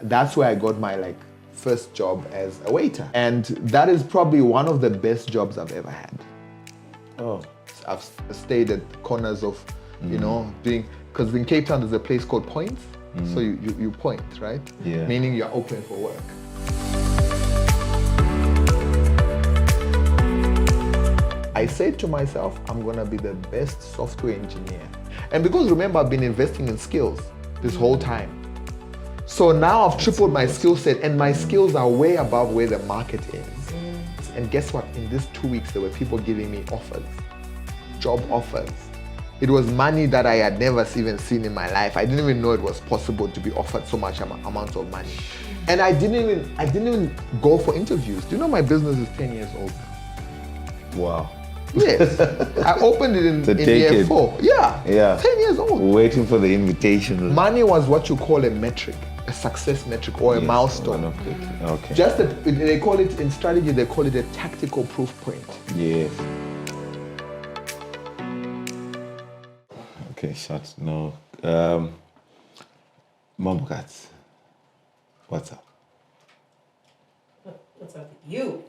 that's where I got my first job as a waiter. And that is probably one of the best jobs I've ever had. Oh. I've stayed at corners of, doing, because in Cape Town there's a place called Points. So you point, right? Yeah. Meaning you're open for work. I said to myself, I'm gonna be the best software engineer. And because remember, I've been investing in skills this whole time. So now I've tripled my skill set, and my skills are way above where the market is. And guess what? In these 2 weeks, there were people giving me offers, job offers. It was money that I had never even seen in my life. I didn't even know it was possible to be offered so much amount of money. And I didn't even go for interviews. Do you know my business is 10 years old? Wow. Yes. I opened it in year 4. Yeah. 10 years old. Waiting for the invitation. Money was what you call a metric, a success metric or a milestone. Okay. They call it in strategy, they call it a tactical proof point. Yes. Okay, shots. No. Mambukats, what's up? What's up with you?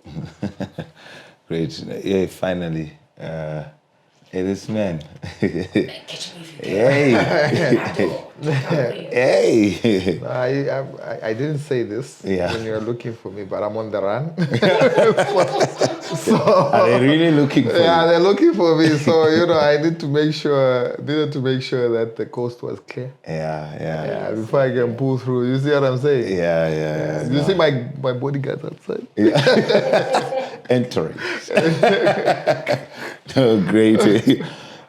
Great. Yeah, finally. Hey, this man. Hey. Hey. I didn't say this when you were looking for me, but I'm on the run. So, are they really looking for you? Yeah, they're looking for me. So, I needed to make sure that the coast was clear. Yeah. Before I can pull through. You see what I'm saying? Yeah. You see my bodyguards outside? Yeah. Entering.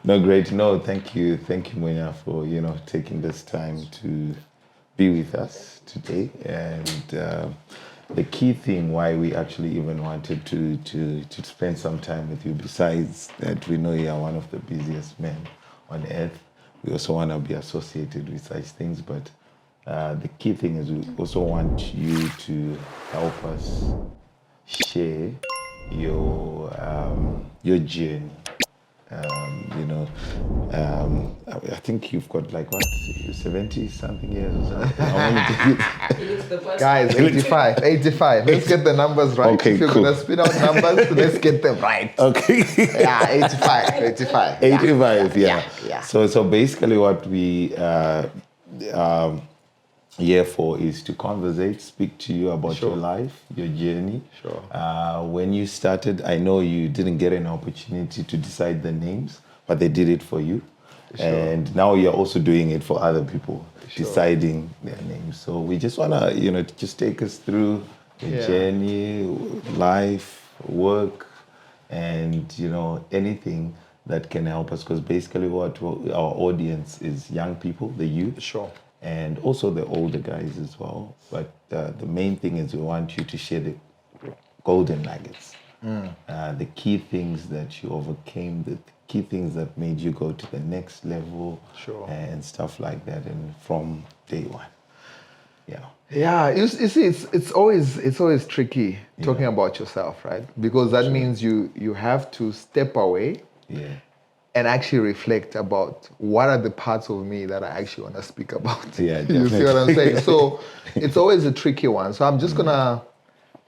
No, great. No, thank you, Munya, for taking this time to be with us today. And the key thing why we actually even wanted to spend some time with you, besides that we know you are one of the busiest men on earth, we also want to be associated with such things. But the key thing is we also want you to help us share your journey. I think you've got 70 something years or something. Guys, 85. Let's get the numbers right. Okay, if you're cool. gonna spit out numbers, let's get them right. Okay. Yeah, 85. 85, yeah. Yeah. So basically what we here for is to conversate, speak to you about your life, your journey. Sure. When you started, I know you didn't get an opportunity to decide the names, but they did it for you. Sure. And now you're also doing it for other people, deciding their names. So we just want to, just take us through the journey, life, work, and, anything that can help us. Because basically what our audience is young people, the youth. Sure. And also the older guys as well. But the main thing is we want you to share the golden nuggets. The key things that you overcame, the key things that made you go to the next level. Sure. And stuff like that, and from day one. Yeah, you see, it's always tricky talking about yourself, right? Because that means you have to step away. Yeah. And actually reflect about what are the parts of me that I actually want to speak about. Yeah, you see what I'm saying? So it's always a tricky one. So I'm just going to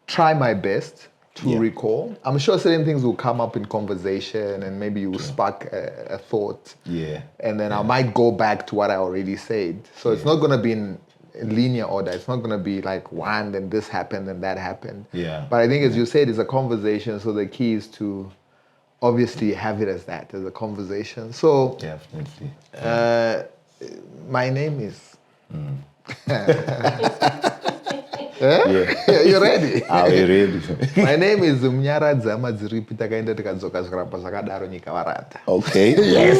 try my best to recall. I'm sure certain things will come up in conversation and maybe you will spark a thought. Yeah. And then I might go back to what I already said. So it's not going to be in linear order. It's not going to be like one, then this happened, and that happened. Yeah. But I think as you said, it's a conversation. So the key is to obviously have it as that, as a conversation. So definitely. My name is Yeah. You ready? Are we ready? My name is Munyaradzi Nyikavaranda. Okay. Yes.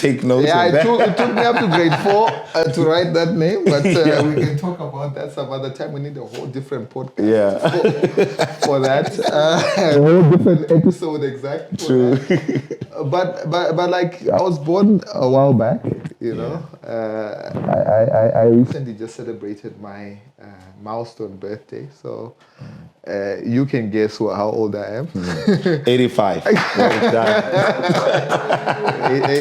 Take notes of that. It took me up to grade 4 to write that name, but we can talk about that some other time. We need a whole different podcast for that. A whole different episode exactly. True. But like I was born a while back you know. I recently just celebrated my milestone birthday, so you can guess how old I am. 85. Well done.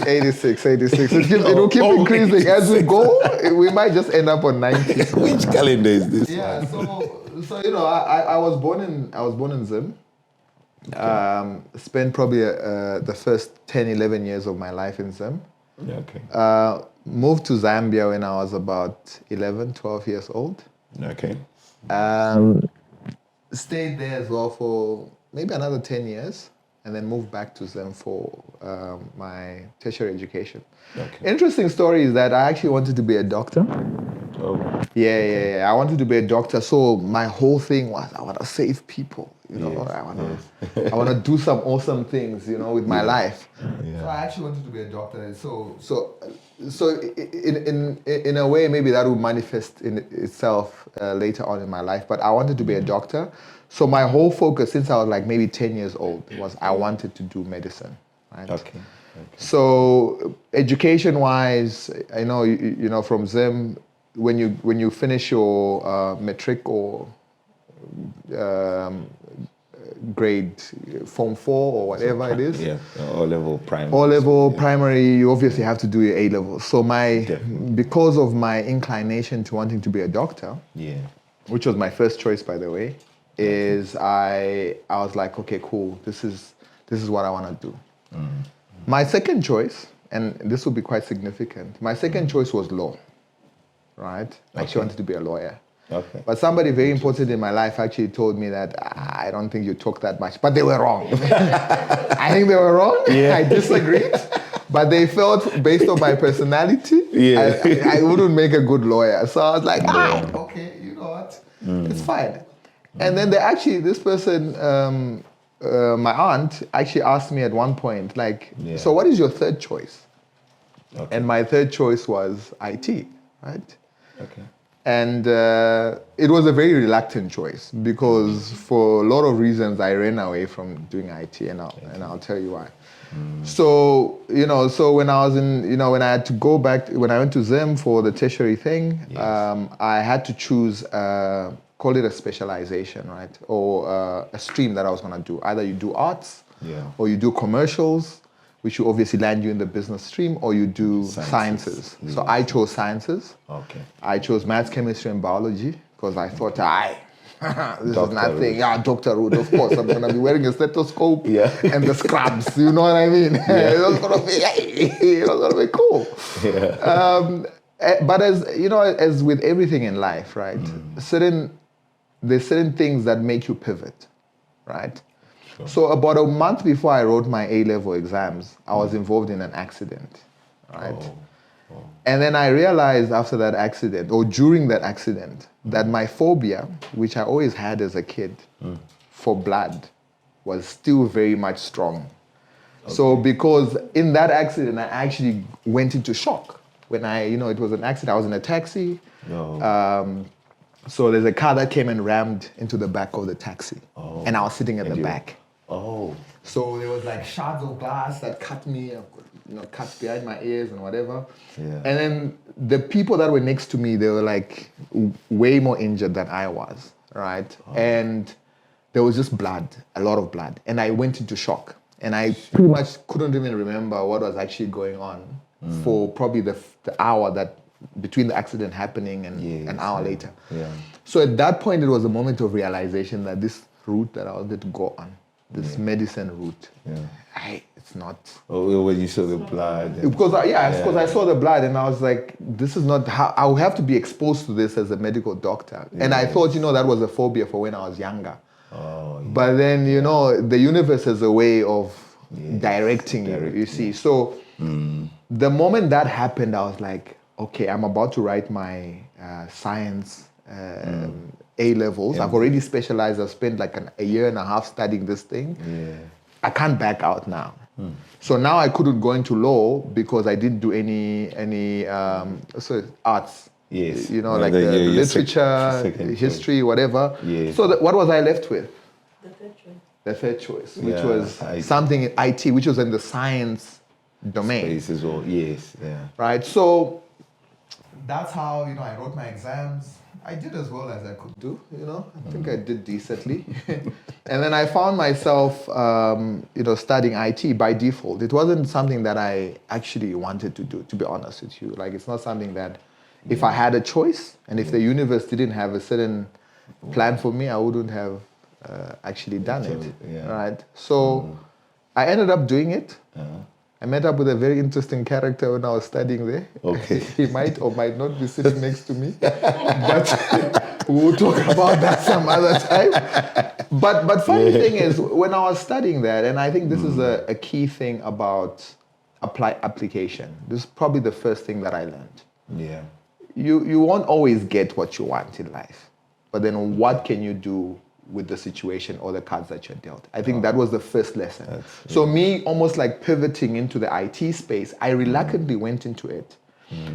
86. It will keep increasing as we go. We might just end up on 90. Which calendar is this? Yeah, so you know, I was born in Zim. Spent probably the first 10, 11 years of my life in Zim. Okay. Moved to Zambia when I was about 11, 12 years old. Okay. Stayed there as well for maybe another 10 years, and then moved back to Zim for my tertiary education. Okay. Interesting story is that I actually wanted to be a doctor. Oh. Yeah. I wanted to be a doctor, so my whole thing was I want to save people. You know, I want to do some awesome things, you know, with my life. Yeah. So I actually wanted to be a doctor. So in a way, maybe that would manifest in itself later on in my life. But I wanted to be a doctor. So my whole focus since I was like maybe 10 years old was I wanted to do medicine. Right? Okay. So education-wise, I know you know from Zim, when you finish your matric or grade form 4 or whatever it is. Yeah, O-level primary. O-level primary, you obviously have to do your A-level. So because of my inclination to wanting to be a doctor, which was my first choice, by the way, is I was like, okay, cool, this is what I want to do. My second choice, and this will be quite significant, my second choice was law, right? I actually wanted to be a lawyer. Okay. But somebody very important in my life actually told me that I don't think you talk that much. But they were wrong. I think they were wrong. Yeah. I disagreed. But they felt based on my personality, I wouldn't make a good lawyer. So I was like, okay, you know what? It's fine. And then this person, my aunt, actually asked me at one point, like, so what is your third choice? Okay. And my third choice was IT, right? Okay. And it was a very reluctant choice because for a lot of reasons I ran away from doing IT, and I'll tell you why. So when I was when I had to go back, when I went to Zim for the tertiary thing, I had to choose call it a specialization, right, or a stream that I was going to do. Either you do arts, or you do commercials, which will obviously land you in the business stream, or you do sciences. So I chose sciences. Okay. I chose maths, chemistry, and biology because I thought, this is nothing. Yeah, Dr. Root, of course. I'm going to be wearing a stethoscope and the scrubs. You know what I mean? It was going to be cool. Yeah. But as with everything in life, right? There's certain things that make you pivot, right? Sure. So about a month before I wrote my A-level exams, I was involved in an accident, right? Oh. And then I realized after that accident, or during that accident, that my phobia, which I always had as a kid, for blood, was still very much strong. Okay. So because in that accident, I actually went into shock. When it was an accident, I was in a taxi. Oh. So there's a car that came and rammed into the back of the taxi. Oh. And I was sitting at the back. Oh. So there was like shards of glass that cut me, cuts behind my ears and whatever. Yeah. And then the people that were next to me, they were like way more injured than I was, right? Oh. And there was just blood, a lot of blood. And I went into shock. And I pretty much couldn't even remember what was actually going on for probably the hour that between the accident happening and an hour later. Yeah. So at that point, it was a moment of realization that this route that I wanted to go on, this medicine route, it's not. Oh, when you saw the blood. Because I saw the blood and I was like, this is not how, I would have to be exposed to this as a medical doctor. Yes. And I thought, that was a phobia for when I was younger. Oh, yes. But then, the universe has a way of directing you see. So the moment that happened, I was like, okay, I'm about to write my science A-levels. Yeah. I've already specialized. I've spent like a year and a half studying this thing. Yeah. I can't back out now. So now I couldn't go into law because I didn't do any arts. Yes. Like the literature, history, whatever. Yes. So what was I left with? The third choice, which was something in IT, which was in the science domain. Spaces or yes, yeah. Right? So that's how, I wrote my exams. I did as well as I could do, I think I did decently. And then I found myself, studying IT by default. It wasn't something that I actually wanted to do, to be honest with you. Like, it's not something that if I had a choice and if the universe didn't have a certain plan for me, I wouldn't have actually done it. Yeah. Right? So I ended up doing it. I met up with a very interesting character when I was studying there. Okay. He might or might not be sitting next to me, but we'll talk about that some other time. But funny thing is, when I was studying that, and I think this is a key thing about application. This is probably the first thing that I learned. Yeah. You won't always get what you want in life, but then what can you do with the situation or the cards that you're dealt? I think that was the first lesson. So me almost like pivoting into the IT space, I reluctantly went into it.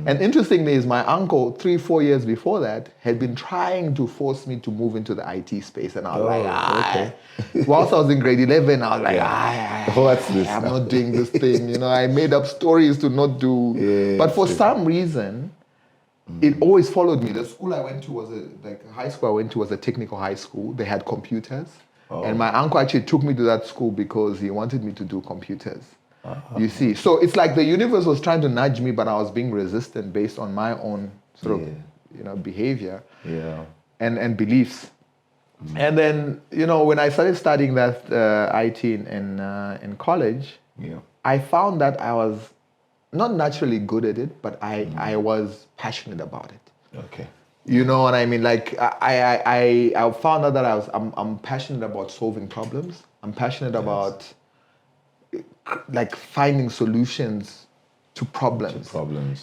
And interestingly is my uncle, 3-4 years before that, had been trying to force me to move into the IT space. And I was whilst I was in grade 11, I was like, what's this? I'm not doing this thing. I made up stories to not do. But for some reason, it always followed me. The school I went to was high school I went to was a technical high school. They had computers. And my uncle actually took me to that school because he wanted me to do computers. You see, so it's like the universe was trying to nudge me, but I was being resistant based on my own sort of, behavior and beliefs. And then, when I started studying that IT in college, I found that I was not naturally good at it, but I was passionate about it. Okay. You know what I mean? Like I found out that I'm passionate about solving problems. I'm passionate about like finding solutions to problems.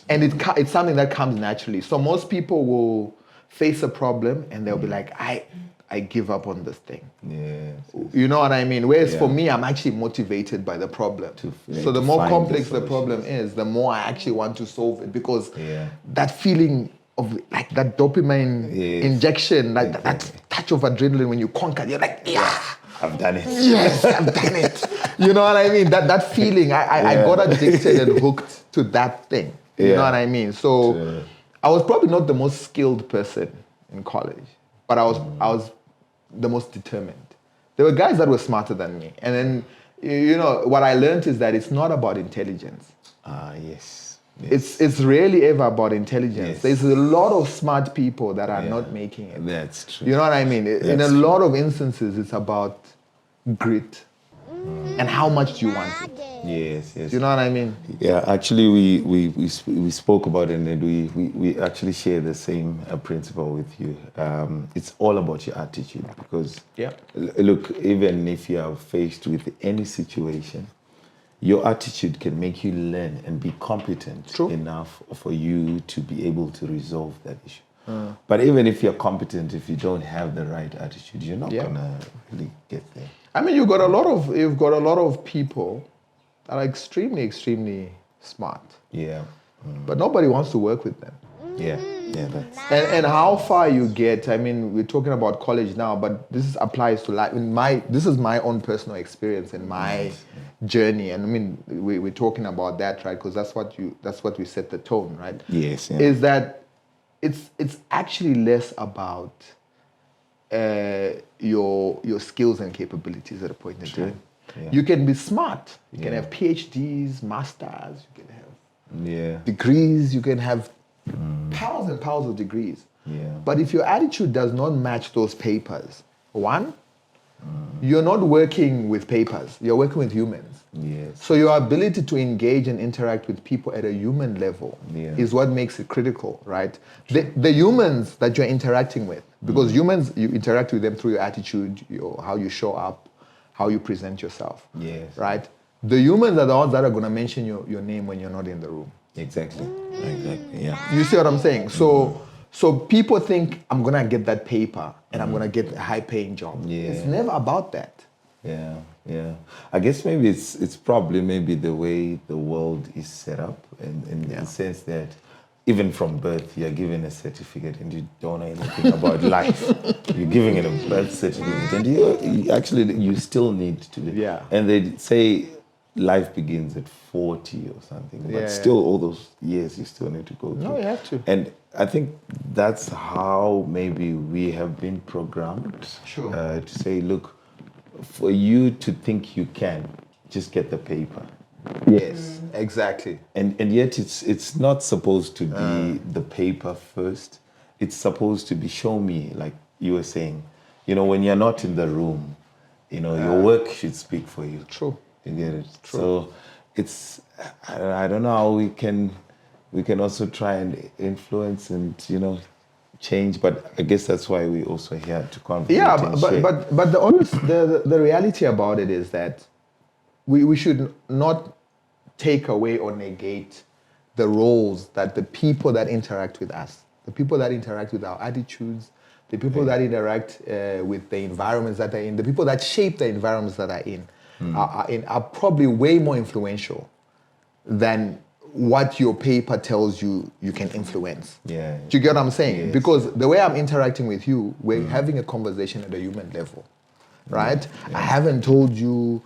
And it's something that comes naturally. So most people will face a problem and they'll be like, I give up on this thing. Yes. You know what I mean? Whereas for me, I'm actually motivated by the problem. So the more complex the problem is, the more I actually want to solve it, because that feeling of like that dopamine injection, like that touch of adrenaline when you conquer, you're like, I've done it. Yes, I've done it. You know what I mean? That feeling, I got addicted and hooked to that thing. You know what I mean? So I was probably not the most skilled person in college, but I was the most determined. There were guys that were smarter than me. And then, what I learned is that it's not about intelligence. Yes. It's rarely ever about intelligence. There's a lot of smart people that are not making it. That's true. You know what I mean? In a lot of instances, it's about grit and how much do you want it. Yes. You know what I mean? Yeah, actually, we spoke about it, and we actually share the same principle with you. It's all about your attitude, because look, even if you are faced with any situation, your attitude can make you learn and be competent enough for you to be able to resolve that issue. But even if you're competent, if you don't have the right attitude, you're not gonna really get there. I mean, you've got a lot of people that are extremely, extremely smart. Yeah. But nobody wants to work with them. Yeah. That's and how far you get. I mean, we're talking about college now, but this applies to life. This is my own personal experience and my journey. And I mean, we're talking about that, right? Because that's what we set the tone, right? Yes. Yeah. Is that it's actually less about your skills and capabilities at a point in time. Yeah. You can be smart. You can have PhDs, masters. You can have degrees. You can have piles and piles of degrees. Yeah. But if your attitude does not match those papers, you're not working with papers. You're working with humans. Yes. So your ability to engage and interact with people at a human level is what makes it critical, right? The humans that you're interacting with, because humans, you interact with them through your attitude, how you show up, how you present yourself. Yes. Right? The humans are the ones that are going to mention your name when you're not in the room. Exactly. Yeah. You see what I'm saying? So people think I'm going to get that paper and I'm going to get a high-paying job. Yeah. It's never about that. Yeah. I guess maybe it's probably maybe the way the world is set up, in the sense that even from birth, you're given a certificate and you don't know anything about life. You're giving it a birth certificate, and you still need to do. Yeah. And they say life begins at 40 or something, but Yeah. still all those years you still need to go through. No, you have to. And I think that's how maybe we have been programmed to say, look, for you to think you can, just get the paper. Yes, exactly. And yet it's not supposed to be the paper first. It's supposed to be show me, like you were saying. You know, when you're not in the room, you know, your work should speak for you. True. You get it? True. So it's, I don't know how we can also try and influence and, you know, change, but I guess that's why we also here to conversate. Yeah, and share. but the reality about it is that we should not take away or negate the roles that the people that interact with us, the people that interact with our attitudes, the people that interact with the environments that they're in, the people that shape the environments that are in, are probably way more influential than what your paper tells you can influence. Yeah. Do you get what I'm saying? Yes. Because the way I'm interacting with you, we're having a conversation at a human level, right? I haven't told you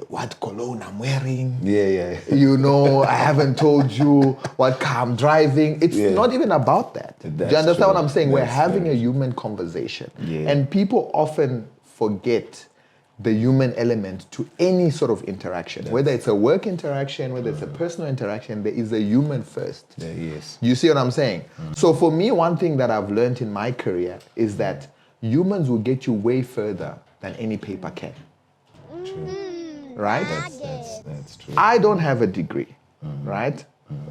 what cologne I'm wearing. Yeah. You know, I haven't told you what car I'm driving. It's not even about that. Do you understand what I'm saying? We're having a human conversation. Yeah. And people often forget the human element to any sort of interaction. Whether it's a work interaction, whether it's a personal interaction, there is a human first. Yeah, yes. You see what I'm saying? So for me, one thing that I've learned in my career is that humans will get you way further than any paper can. True. Right? That's true. I don't have a degree, right?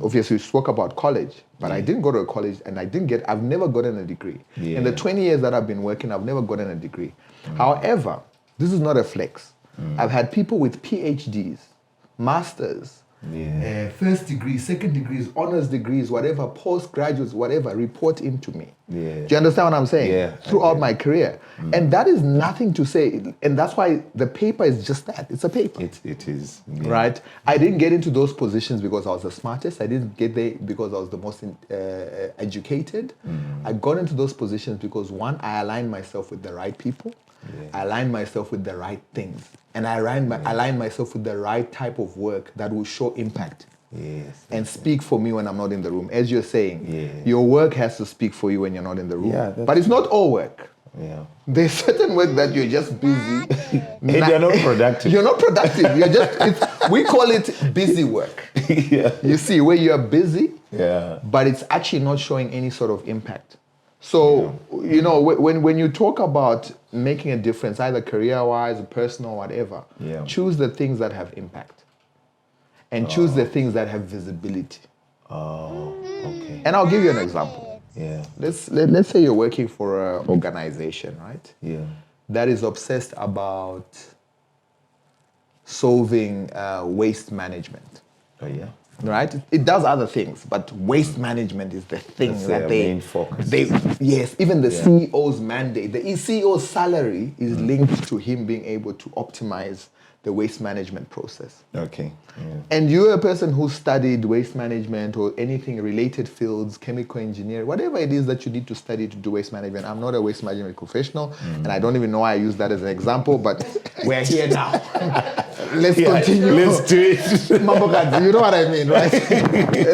Obviously, we spoke about college, but I didn't go to a college and I've never gotten a degree. Yeah. In the 20 years that I've been working, I've never gotten a degree. However, this is not a flex. I've had people with PhDs, masters, first degrees, second degrees, honors degrees, whatever, postgraduates, whatever, report into me. Yeah. Do you understand what I'm saying? Yeah, Throughout my career. And that is nothing to say. And that's why the paper is just that. It's a paper. It is. Yeah. Right? I didn't get into those positions because I was the smartest. I didn't get there because I was the most educated. I got into those positions because, one, I aligned myself with the right people. I aligned myself with the right things. And I aligned myself with the right type of work that will show impact. Yes. And speak for me when I'm not in the room. As you're saying, Yeah. your work has to speak for you when you're not in the room. Yeah, that's but it's not all work. Yeah. There's certain work that you're just busy. And you're not productive. You're not productive. You're just, we call it busy work. Yeah. You see, where you're busy, Yeah. but it's actually not showing any sort of impact. So, you know, when you talk about making a difference, either career-wise, personal, whatever, choose the things that have impact. And choose the things that have visibility. Oh, okay. And I'll give you an example. Yeah. Let's say you're working for an organization, right? Yeah. That is obsessed about solving waste management. Oh, yeah. Right? It does other things, but waste management is the thing That's that their they main focus. Yes, even the CEO's mandate, the CEO's salary is linked to him being able to optimize the waste management process. Okay. Yeah. And you're a person who studied waste management or anything related fields, chemical engineering, whatever it is that you need to study to do waste management. I'm not a waste management professional, and I don't even know why I use that as an example, but we're here now. Let's continue. Let's do it. Mambo Gadzi, you know what I mean, right?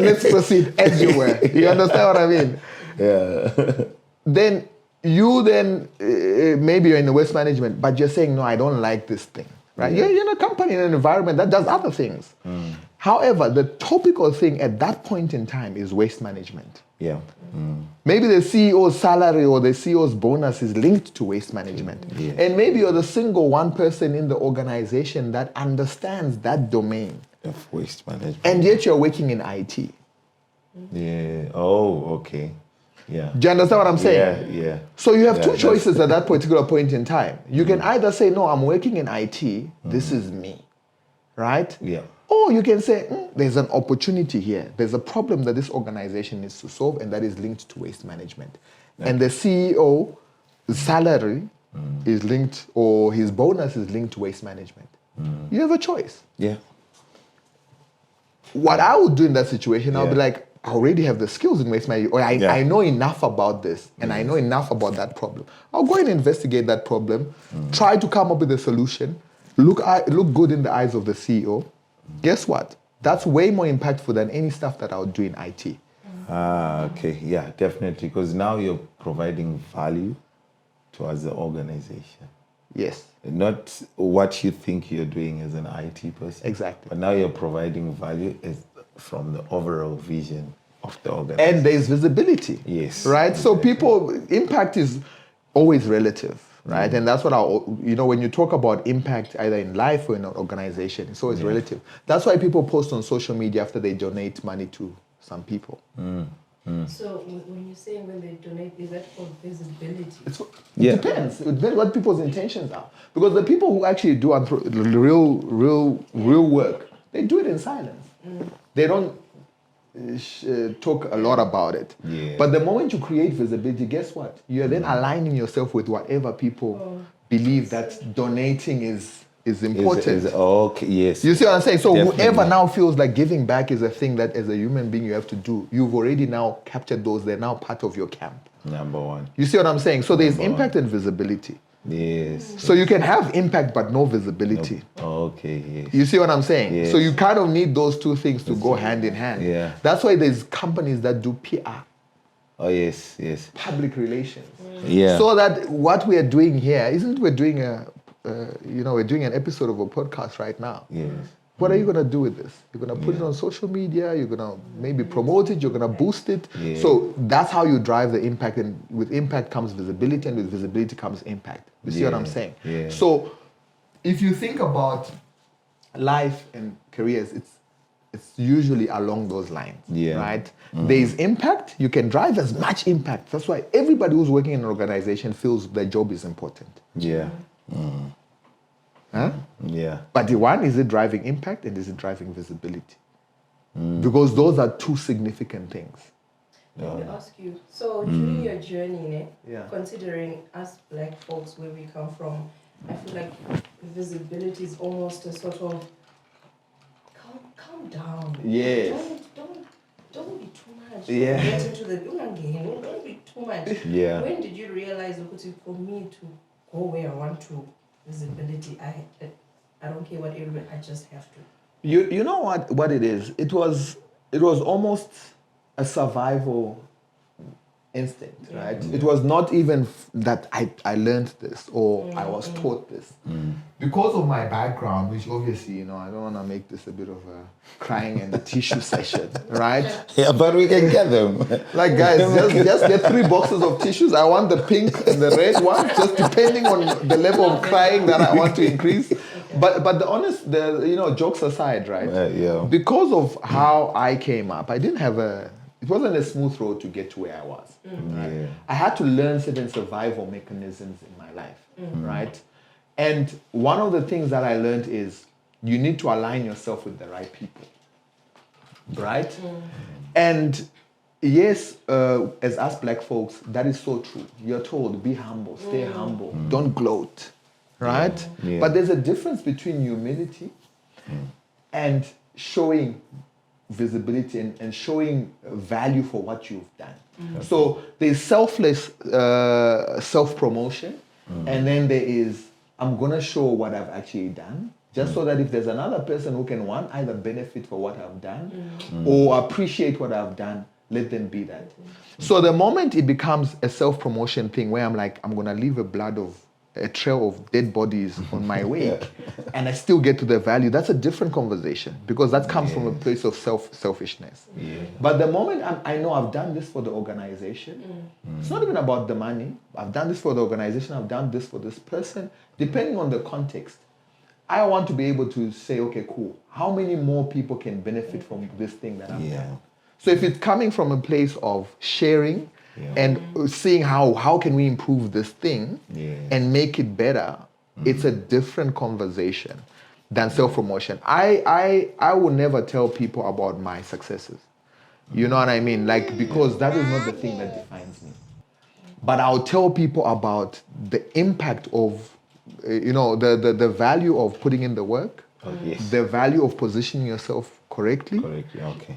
Let's proceed as you were. You understand what I mean? Yeah. Then maybe you're in the waste management, but you're saying, no, I don't like this thing. Right? Yeah. You're in a company, in an environment that does other things. However, the topical thing at that point in time is waste management. Yeah. Maybe the CEO's salary or the CEO's bonus is linked to waste management. Yeah. And maybe you're the single one person in the organization that understands that domain. Of waste management. And yet you're working in IT. Yeah. Oh, okay. Yeah. Do you understand what I'm saying? Yeah. So you have two that's- choices at that particular point in time. You can either say, no, I'm working in IT, this is me, right? Yeah. Or you can say, there's an opportunity here. There's a problem that this organization needs to solve, and that is linked to waste management. And the CEO salary is linked, or his bonus is linked to waste management. You have a choice. Yeah. What I would do in that situation, I'll be like, I already have the skills in waste management, or I know enough about this, and I know enough about that problem. I'll go and investigate that problem, try to come up with a solution, look good in the eyes of the CEO, guess what? That's way more impactful than any stuff that I would do in IT. Okay, yeah, definitely. Because now you're providing value towards the organization. Yes. Not what you think you're doing as an IT person. Exactly. But now you're providing value from the overall vision of the organization. And there's visibility. Yes. Right? Exactly. So impact is always relative, right? And that's what when you talk about impact either in life or in an organization, it's always relative. That's why people post on social media after they donate money to some people. So when you say when they donate, is that for visibility? It depends. It depends what people's intentions are. Because the people who actually do real work, they do it in silence. They don't talk a lot about it. Yeah. But the moment you create visibility, guess what? You're then aligning yourself with whatever people believe that donating is important. Okay, yes. You see what I'm saying? So Definitely. whoever now feels like giving back is a thing that as a human being you have to do, you've already now captured those. They're now part of your camp. Number one. You see what I'm saying? So there's impact and visibility. Yes. So you can have impact but no visibility. Okay, yes. You see what I'm saying? Yes. So you kind of need those two things to go hand in hand. Yeah. That's why there's companies that do PR. Oh, yes, yes. Public relations. Yeah. So that what we are doing here, we're doing we're doing an episode of a podcast right now. Yes. What are you going to do with this? You're going to put it on social media, you're going to maybe promote it, you're going to boost it. Yeah. So that's how you drive the impact, and with impact comes visibility, and with visibility comes impact. You see what I'm saying? Yeah. So if you think about life and careers, it's usually along those lines, right? There's impact, you can drive as much impact. That's why everybody who's working in an organization feels their job is important. Yeah. Huh? Yeah. But the one, is it driving impact and is it driving visibility? Because those are two significant things. Let me ask you, so during your journey, Yeah. considering us black folks where we come from, I feel like visibility is almost a sort of calm down. Yes. Don't be too much. Yeah. Get into the don't be too much. Yeah. When did you realize for me to go where I want to, visibility, I don't care what everybody, I just have to. You know what it is? It was almost a survival instinct, right? It was not even that I learned this or I was taught this. Because of my background, which obviously, I don't want to make this a bit of a crying and a tissue session, right? Yeah, but we can get them. Like, guys, just get 3 boxes of tissues. I want the pink and the red one, just depending on the level of crying that I want to increase. But jokes aside, right? Yeah. Because of how I came up, it wasn't a smooth road to get to where I was. Right? Yeah. I had to learn certain survival mechanisms in my life, right? And one of the things that I learned is you need to align yourself with the right people, right? And yes, as us black folks, that is so true. You're told, be humble, stay humble, don't gloat, right? Yeah. But there's a difference between humility and showing visibility and showing value for what you've done. So there's selfless self-promotion, and then there is, I'm going to show what I've actually done, just so that if there's another person who can, either benefit for what I've done or appreciate what I've done, let them be that. So the moment it becomes a self-promotion thing where I'm like, I'm going to leave a trail of dead bodies on my way, and I still get to the value, that's a different conversation, because that comes from a place of selfishness. Yeah. But the moment I know I've done this for the organization, it's not even about the money. I've done this for the organization, I've done this for this person, depending on the context. I want to be able to say, okay, cool, how many more people can benefit from this thing that I've done? So if it's coming from a place of sharing, and seeing how can we improve this thing and make it better, it's a different conversation than self-promotion. I will never tell people about my successes. You know what I mean? Like, because that is not the thing that defines me. But I'll tell people about the impact of, the value of putting in the work, the value of positioning yourself correctly,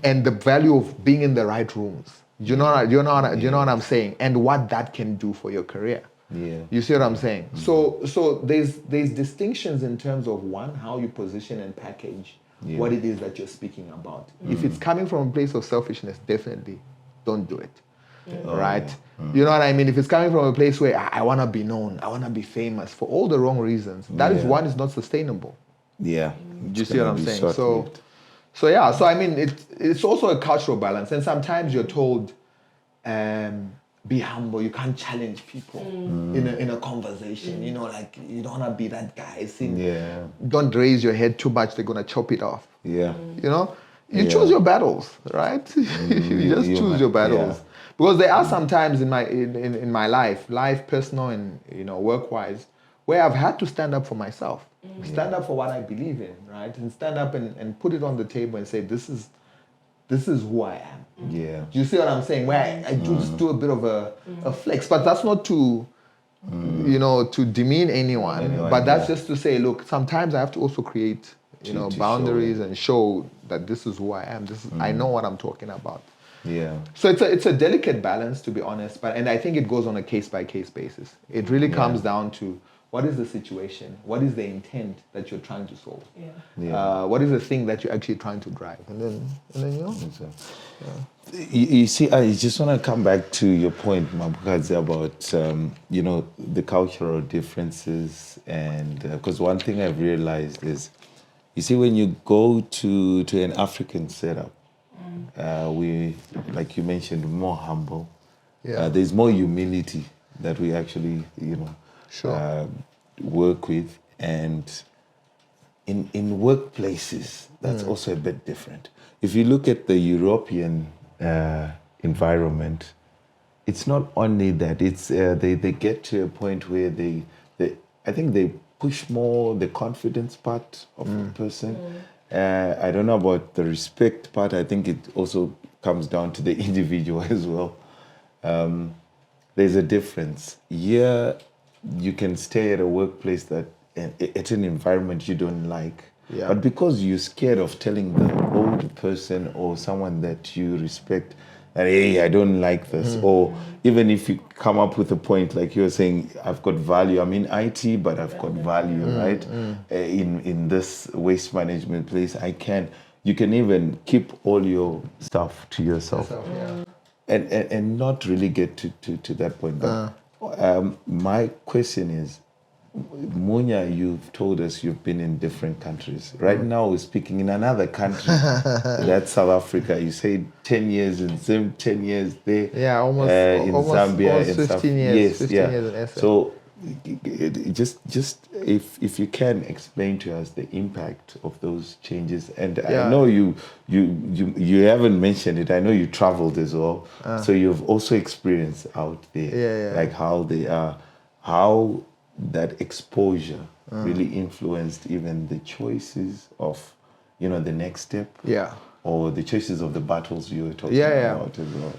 and the value of being in the right rooms. Do you know what I'm saying? And what that can do for your career. Yeah. You see what I'm saying? So there's distinctions in terms of one, how you position and package what it is that you're speaking about. If it's coming from a place of selfishness, definitely don't do it. Right? You know what I mean? If it's coming from a place where I want to be known, I want to be famous for all the wrong reasons, that is one, is not sustainable. Yeah. Do you see what I'm saying? So I mean, it's also a cultural balance, and sometimes you're told, be humble. You can't challenge people in a conversation. You know, like you don't want to be that guy. Don't raise your head too much. They're gonna chop it off. Yeah. You know, you choose your battles, right? You just choose your battles. Yeah. Because there are some times in my life, personal and work wise, where I've had to stand up for myself, stand up for what I believe in, right, and stand up and put it on the table and say, this is who I am. Yeah. Do you see what I'm saying? Where I just do a bit of a flex, but that's not to to demean anyone, but that's just to say, look, sometimes I have to also create to boundaries and show that this is who I am. I know what I'm talking about. Yeah. So it's a delicate balance, to be honest, and I think it goes on a case by case basis. It really comes down to what is the situation, what is the intent that you're trying to solve, what is the thing that you're actually trying to drive, and then You see, I just want to come back to your point, Mabukadze, about the cultural differences, and because one thing I've realized is, you see, when you go to an African setup, we, like you mentioned, more humble. There's more humility that we actually, work with, and in workplaces, that's also a bit different. If you look at the European environment, it's not only that, it's they get to a point where I think they push more the confidence part of a person. I don't know about the respect part. I think it also comes down to the individual as well. There's a difference. Here, you can stay at a workplace that it's an environment you don't like. But because you're scared of telling the old person or someone that you respect that, hey, I don't like this, or even if you come up with a point like you're saying, I've got value, I'm in IT, but I've got value, right? In this waste management place, you can even keep all your stuff to yourself. And not really get to that point. But my question is, Munya, you've told us you've been in different countries. Right now, we're speaking in another country. That's South Africa. You say 10 years in Zim, 10 years there. Yeah, almost Zambia. almost 15 years. 15 years in SA. So, just if you can explain to us the impact of those changes. And I know you haven't mentioned it. I know you traveled as well. So you've also experienced out there, like how they are, how that exposure really influenced even the choices of, the next step. Or the choices of the battles you were talking about as well.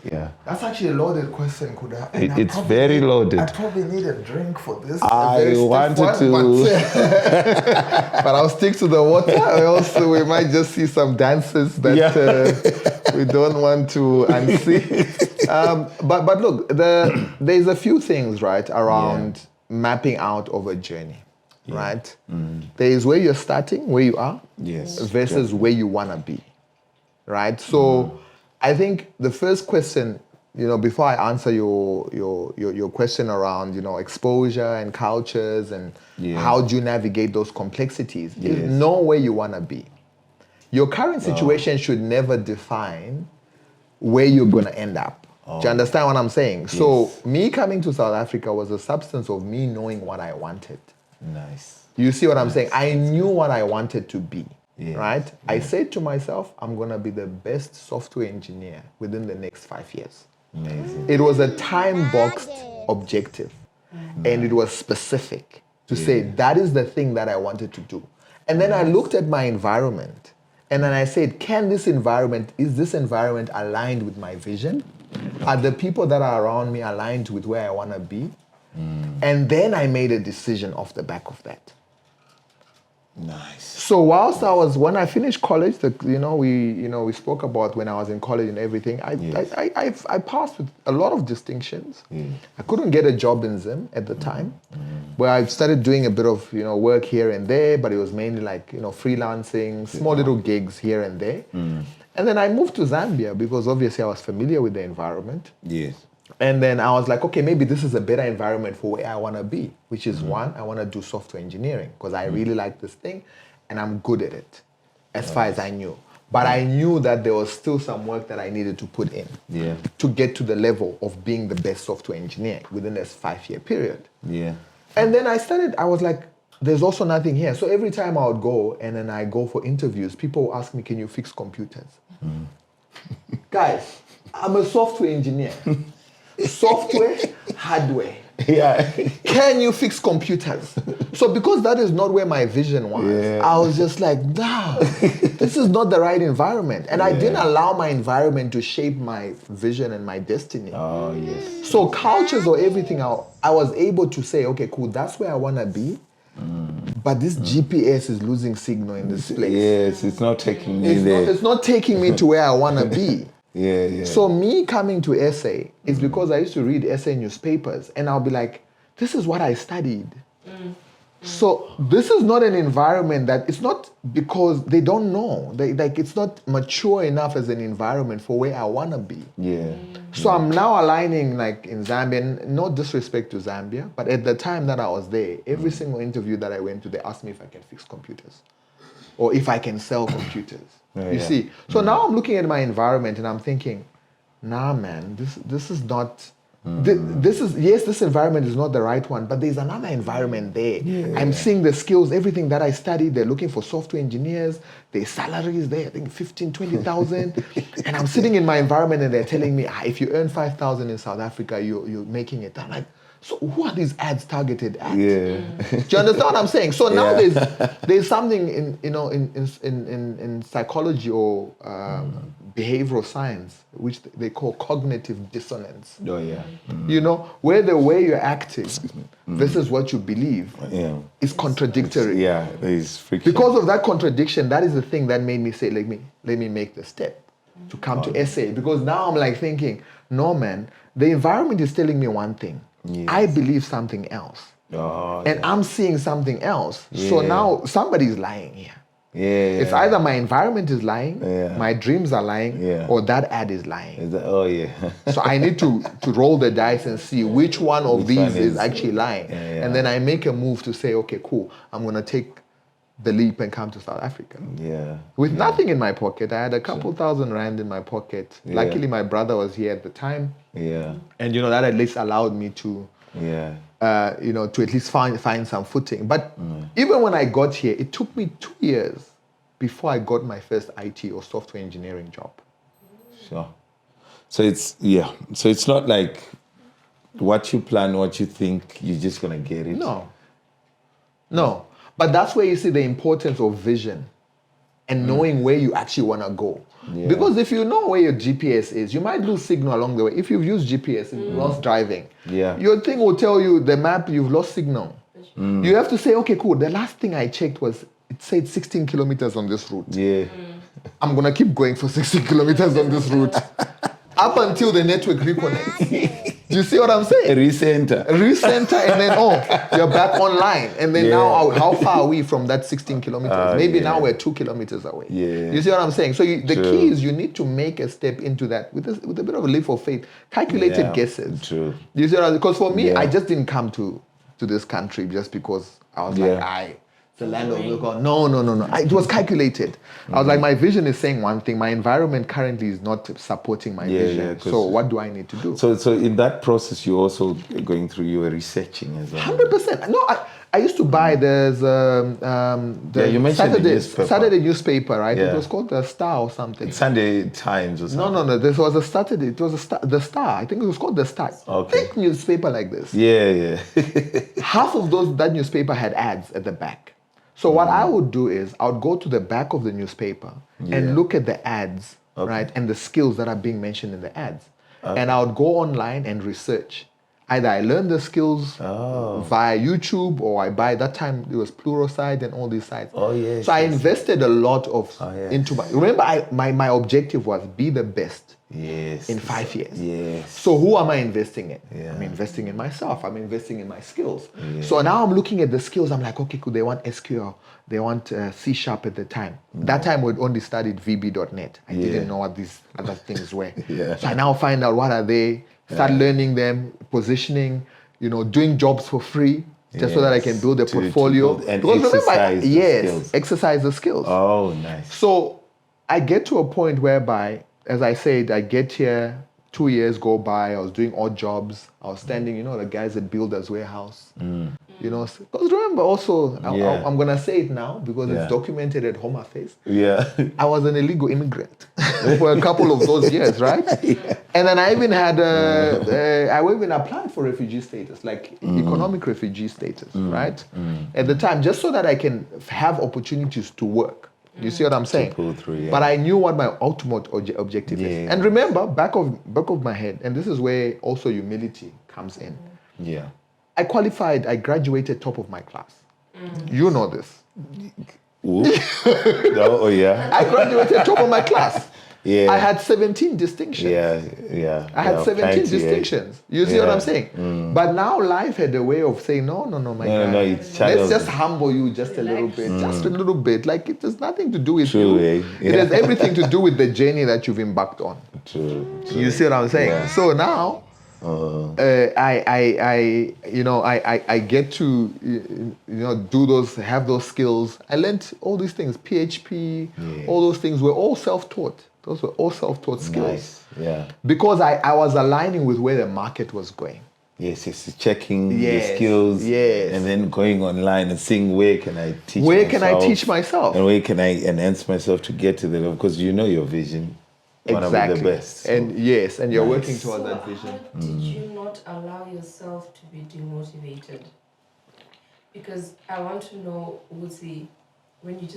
That's actually a loaded question, Kuda. It's very loaded. I probably need a drink for this. I wanted to. But I'll stick to the water. Also, we might just see some dances that we don't want to unsee. But look, there's a few things, right, around mapping out of a journey, right? There is where you're starting, where you are, versus where you want to be. Right, so I think the first question, before I answer your question around, exposure and cultures and how do you navigate those complexities, is know where you want to be. Your current situation should never define where you're going to end up. Do you understand what I'm saying? Yes. So me coming to South Africa was a substance of me knowing what I wanted. Nice. You see what I'm saying? I knew what I wanted to be. Right? I said to myself, I'm going to be the best software engineer within the next 5 years. Amazing. It was a time-boxed objective. And it was specific to say, that is the thing that I wanted to do. And then I looked at my environment. And then I said, is this environment aligned with my vision? Are the people that are around me aligned with where I want to be? And then I made a decision off the back of that. Nice. So when I finished college, we spoke about when I was in college and everything. I passed with a lot of distinctions. I couldn't get a job in Zim at the time, where I started doing a bit of work here and there, but it was mainly like freelancing, small little gigs here and there. And then I moved to Zambia because obviously I was familiar with the environment. Yes. And then I was like, okay, maybe this is a better environment for where I want to be, which is one, I want to do software engineering because I really like this thing and I'm good at it as far as I knew. But I knew that there was still some work that I needed to put in to get to the level of being the best software engineer within this 5-year period. Yeah. And then I was like, there's also nothing here. So every time I would go and then I go for interviews, people would ask me, can you fix computers? Guys, I'm a software engineer. Software, hardware. Yeah. Can you fix computers? So because that is not where my vision was, I was just like, nah, this is not the right environment. And I didn't allow my environment to shape my vision and my destiny. Oh, yes. So cultures or everything, I was able to say, okay, cool, that's where I want to be. But this GPS is losing signal in this place. Yes, it's not taking me there. It's not taking me to where I want to be. Yeah. So me coming to SA is because I used to read SA newspapers and I'll be like, this is what I studied. So this is not an environment that, it's not because they don't know. It's not mature enough as an environment for where I want to be. Yeah. So I'm now aligning like in Zambia, and no disrespect to Zambia, but at the time that I was there, every single interview that I went to, they asked me if I can fix computers or if I can sell computers. You see? So now I'm looking at my environment and I'm thinking, nah, man, this is not... This environment is not the right one, but there's another environment there. I'm seeing the skills, everything that I studied. They're looking for software engineers. Their salaries there, I think 15, 20,000. And I'm sitting in my environment and they're telling me, if you earn 5,000 in South Africa, you're making it. I'm like, so who are these ads targeted at? Yeah. Do you understand what I'm saying? So now there's something in psychology or behavioral science, which they call cognitive dissonance. Oh, yeah. Where the way you're acting versus what you believe is contradictory. Yeah, there's friction. Because of that contradiction, that is the thing that made me say, let me make the step to come to SA. Because now I'm like thinking, no, man, the environment is telling me one thing. Yes. I believe something else. And I'm seeing something else. So now somebody's lying here. It's either my environment is lying, my dreams are lying, or that ad is lying. So I need to roll the dice and see which one of these is actually lying. And then I make a move to say, okay, cool, I'm going to take the leap and come to South Africa. With nothing in my pocket. I had a couple thousand rand in my pocket. Luckily, my brother was here at the time. And that at least allowed me to to at least find some footing. But even when I got here, it took me 2 years before I got my first IT or software engineering job. Sure. So it's not like what you plan, what you think, you're just gonna get it. No. But that's where you see the importance of vision and knowing where you actually want to go. Because if you know where your GPS is, you might lose signal along the way. If you've used GPS and lost driving, your thing will tell you the map, you've lost signal. You have to say, okay, cool. The last thing I checked was, it said 16 kilometers on this route. I'm going to keep going for 16 kilometers on this route up until the network reconnects. Do you see what I'm saying? Recenter, and then, you're back online. And then now, how far are we from that 16 kilometers? Maybe now we're 2 kilometers away. You see what I'm saying? So the key is you need to make a step into that with a bit of a leap of faith, calculated guesses. True. You see what I'm saying? Because for me, I just didn't come to this country just because I was like, the land of God. No. It was calculated. I was like, my vision is saying one thing. My environment currently is not supporting my vision. So what do I need to do? So in that process, you're also going through, you were researching as well. 100%. No, I used to buy the you mentioned Saturday newspaper, right? It was called the Star or something. Sunday Times or something. No. This was a Saturday. It was the Star. I think it was called the Star. Thick newspaper like this. Half of that newspaper had ads at the back. So what I would do is I would go to the back of the newspaper and look at the ads, right, and the skills that are being mentioned in the ads. And I would go online and research. Either I learn the skills Oh. via YouTube, or I buy. That time it was Pluralsight and all these sites. Oh, yes, So I yes, invested a lot of yes. into my. Remember, my objective was be the best Yes. in 5 years. Yes. So who am I investing in? Yeah. I'm investing in myself. I'm investing in my skills. Yeah. So now I'm looking at the skills. I'm like, okay, cool. They want SQL. They want C# at the time. That time we'd only studied VB.net. I didn't know what these other things were. Yeah. So I now find out what are they. Start learning them, positioning. Doing jobs for free. Just so that I can build a portfolio. build and Because exercise the skills. exercise the skills. Oh, nice. So I get to a point whereby, as I said, I get here, 2 years go by, I was doing odd jobs. I was standing, the guys at Builders Warehouse. Because remember also, I'm going to say it now because it's documented at Home Affairs. Yeah. I was an illegal immigrant for a couple of those years, right? And then I even had, I even applied for refugee status, like economic refugee status, right? At the time, just so that I can have opportunities to work. You see what I'm saying? To pull through, yeah. But I knew what my ultimate objective is. And remember, back of my head, and this is where also humility comes in. Yeah. I qualified, I graduated top of my class. You know this. Oh, yeah. I graduated top of my class. Yeah. I had 17 distinctions. Yeah. I had 17 plenty, distinctions. You see what I'm saying? But now life had a way of saying, no, my guy. No, it's Let's just humble you just a little bit. Just a little bit. Like it has nothing to do with you. It has everything to do with the journey that you've embarked on. True. You see what I'm saying? Yeah. So now, I get to have those skills. I learned all these things, PHP, all those things were all self-taught. Those were all self-taught skills. Nice. Yeah. Because I was aligning with where the market was going. Yes, it's checking the skills, and then going online and seeing where can I teach myself, and where can I enhance myself to get to the level, because your vision. Exactly. The best. And and you're working towards that vision. How did you not allow yourself to be demotivated? Because I want to know, Uzi, when you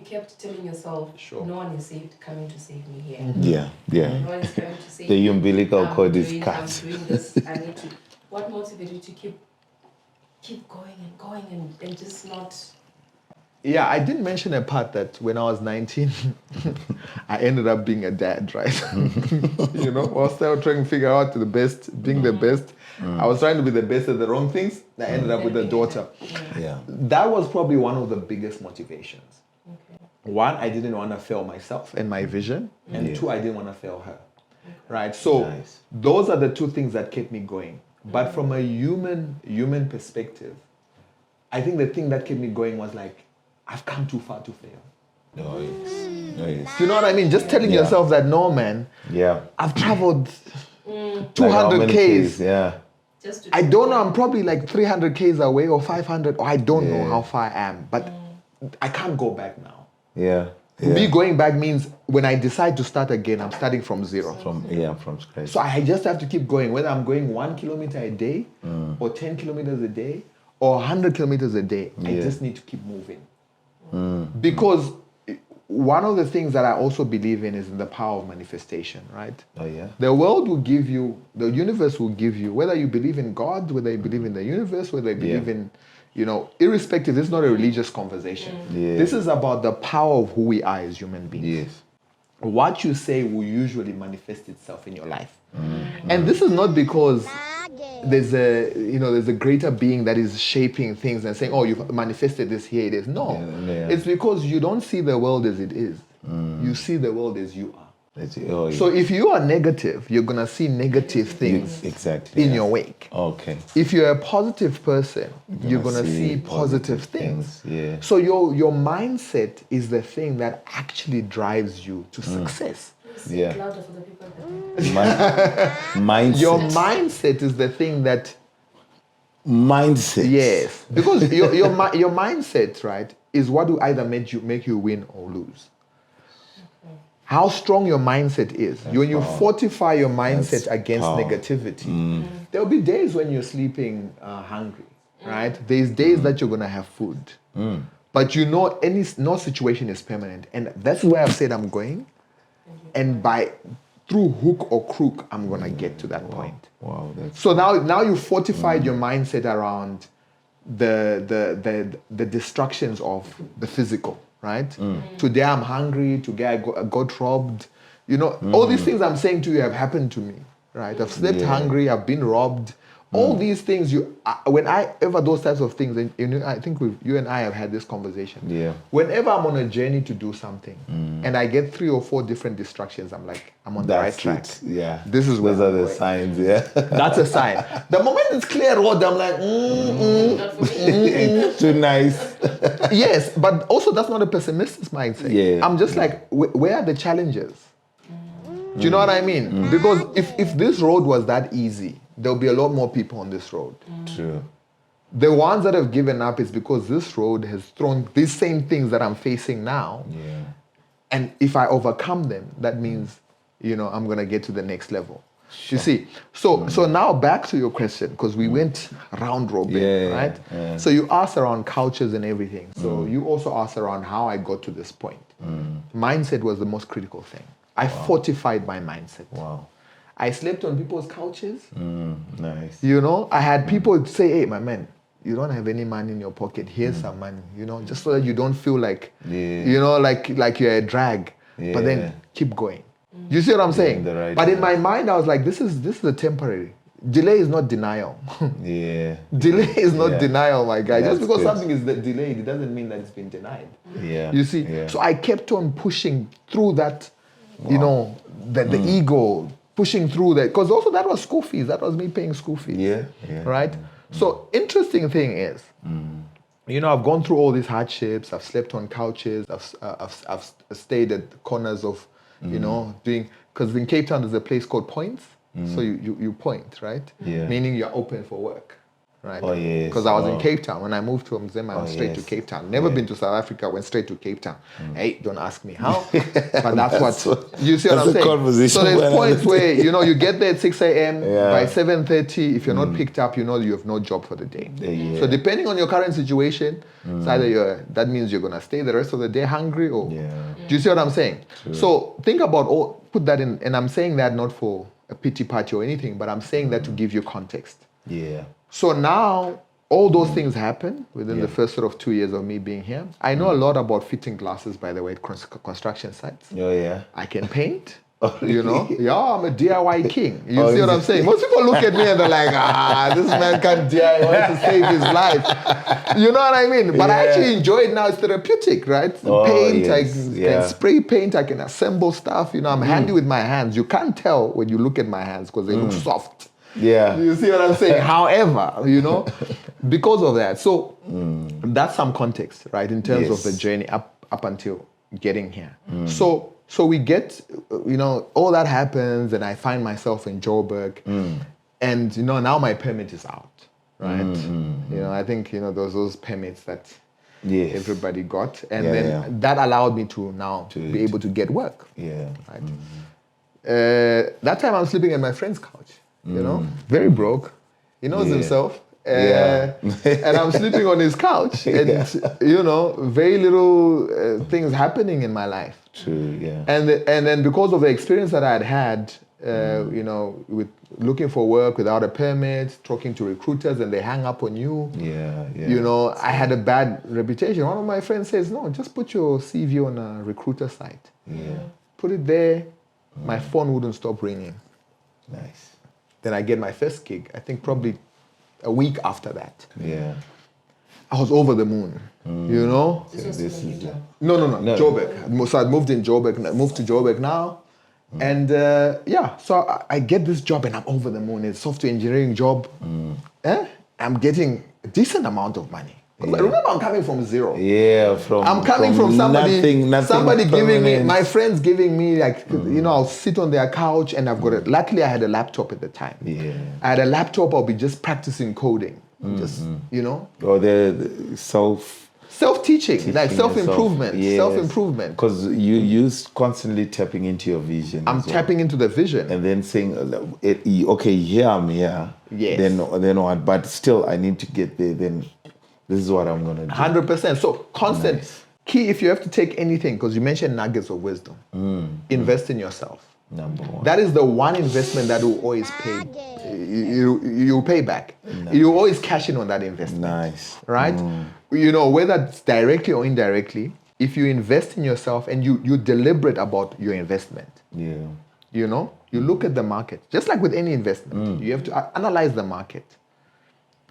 kept telling yourself, no one is coming to save me here. Yeah. No one is coming to save the me. umbilical cord is cut. I'm doing this. I need to. What motivated you to keep going and just not? Yeah, I didn't mention a part that when I was 19, I ended up being a dad, right? While still trying to figure out being the best. I was trying to be the best at the wrong things. I ended up with a daughter. Yeah. That was probably one of the biggest motivations. Okay. One, I didn't want to fail myself and my vision. And two, I didn't want to fail her. Okay. Right? So those are the two things that kept me going. But from a human perspective, I think the thing that kept me going was like, I've come too far to fail. Nice. You know what I mean? Just telling yourself that, no, man. Yeah. I've traveled 200 Ks. Yeah. I don't know. I'm probably like 300 Ks away or 500. Or I don't know how far I am. But I can't go back now. Yeah. Me going back means when I decide to start again, I'm starting from zero. From scratch. So I just have to keep going. Whether I'm going 1 kilometer a day or 10 kilometers a day or 100 kilometers a day, I just need to keep moving. Because one of the things that I also believe in is in the power of manifestation, right? Oh, yeah. The world will give you, the universe will give you, whether you believe in God, whether you believe in the universe, whether you believe in, irrespective, this is not a religious conversation. This is about the power of who we are as human beings. Yes. What you say will usually manifest itself in your life. And this is not because there's a greater being that is shaping things and saying, oh, you've manifested this, here it is. No. It's because you don't see the world as it is. You see the world as you are. So if you are negative, you're going to see negative things in your wake. Okay. If you're a positive person, you're going to see positive things. Yeah. So your mindset is the thing that actually drives you to success. Yeah. Mindset. Your mindset is the thing that... Mindset. Yes. Because your mindset, right, is what will either make you win or lose. How strong your mindset is. When you fortify your mindset against negativity, there will be days when you're sleeping hungry, right? There's days that you're going to have food. But no situation is permanent. And that's where I've said I'm going. And by through hook or crook, I'm gonna get to that point. Wow. So now you fortified your mindset around the distractions of the physical, right? Today I'm hungry. Today I got robbed. All these things I'm saying to you have happened to me, right? I've slept hungry. I've been robbed. All these things, those types of things, and I think you and I have had this conversation. Yeah. Whenever I'm on a journey to do something, and I get 3 or 4 different distractions, I'm like, I'm on the right track. Yeah. This is where those are the signs. Yeah. That's a sign. The moment it's clear road, I'm like, Not for me. Too nice. Yes, but also that's not a pessimistic mindset. Yeah. I'm just like, where are the challenges? Do you know what I mean? Because if this road was that easy, there'll be a lot more people on this road. True. The ones that have given up is because this road has thrown these same things that I'm facing now. Yeah. And if I overcome them, that means, I'm going to get to the next level. Sure. You see? So now back to your question, because we went round robin, right? Yeah. So you asked around cultures and everything. So you also asked around how I got to this point. Mindset was the most critical thing. I fortified my mindset. Wow. I slept on people's couches. Nice. I had people say, hey, my man, you don't have any money in your pocket. Here's some money, just so that you don't feel like, like you're a drag. Yeah. But then keep going. You see what I'm saying? But in my mind, I was like, this is a temporary. Delay is not denial. Yeah. Delay is not denial, my guy. That's Just because good. something is delayed, it doesn't mean that it's been denied. Yeah. You see? Yeah. So I kept on pushing through that, the ego, pushing through that. Because also that was school fees. That was me paying school fees. Yeah. Right? So interesting thing is, I've gone through all these hardships. I've slept on couches. I've stayed at the corners of, doing, because in Cape Town there's a place called Points. So you point, right? Yeah. Meaning you're open for work. Right? Oh, yes. Because I was in Cape Town. When I moved to Mzima, I went straight to Cape Town. Never been to South Africa, went straight to Cape Town. Hey, don't ask me how. But that's what, you see what I'm saying? Conversation. So there's points where, you get there at 6 a.m. Yeah. By 7:30, if you're not picked up, you have no job for the day. Yeah. So depending on your current situation, it's either that means you're going to stay the rest of the day hungry or... Yeah. Do you see what I'm saying? True. So think about put that in, and I'm saying that not for a pity party or anything, but I'm saying that to give you context. Yeah. So now, all those things happen within the first sort of 2 years of me being here. I know a lot about fitting glasses, by the way, at construction sites. Oh, yeah. I can paint. Oh, Yeah, I'm a DIY king. You Oh, see what I'm saying? Most people look at me and they're like, this man can't DIY to save his life. You know what I mean? But I actually enjoy it now. It's therapeutic, right? Oh, Paint, yes. I can spray paint, I can assemble stuff. I'm handy with my hands. You can't tell when you look at my hands because they look soft. Yeah. You see what I'm saying? However, because of that. So that's some context, right? In terms of the journey up until getting here. So we get, all that happens and I find myself in Joburg and, now my permit is out, right? I think, those permits that everybody got. And then that allowed me to now be able to get work. Yeah. Right? That time I'm sleeping at my friend's couch, very broke. He knows himself. And I'm sleeping on his couch and, very little things happening in my life. True, yeah. And then because of the experience that I had, with looking for work without a permit, talking to recruiters and they hang up on you. Yeah. I had a bad reputation. One of my friends says, no, just put your CV on a recruiter site. Yeah. Put it there. My phone wouldn't stop ringing. Nice. Then I get my first gig. I think probably a week after that. Yeah. I was over the moon, This was Munyaradzi. No, Joburg. So I moved to Joburg now. And so I get this job and I'm over the moon. It's a software engineering job. I'm getting a decent amount of money. Remember, I'm coming from zero. Yeah, I'm coming from somebody, nothing somebody giving me, permanent. my friends giving me I'll sit on their couch and I've got it. Luckily, I had a laptop at the time. Yeah. I had a laptop. I'll be just practicing coding. Or the self-teaching, like self-improvement. Yes. Self-improvement. Because you constantly tapping into your vision. I'm tapping into the vision. And then saying, okay, here I'm here. Yes. Then what? But still, I need to get there. Then this is what I'm going to do. 100%. So constant. Nice. Key, if you have to take anything, because you mentioned nuggets of wisdom, invest in yourself. Number one. That is the one investment that will always pay. You pay back. Nice. You always cash in on that investment. Nice. Right? Whether it's directly or indirectly, if you invest in yourself and you're deliberate about your investment. Yeah. You look at the market. Just like with any investment, you have to analyze the market.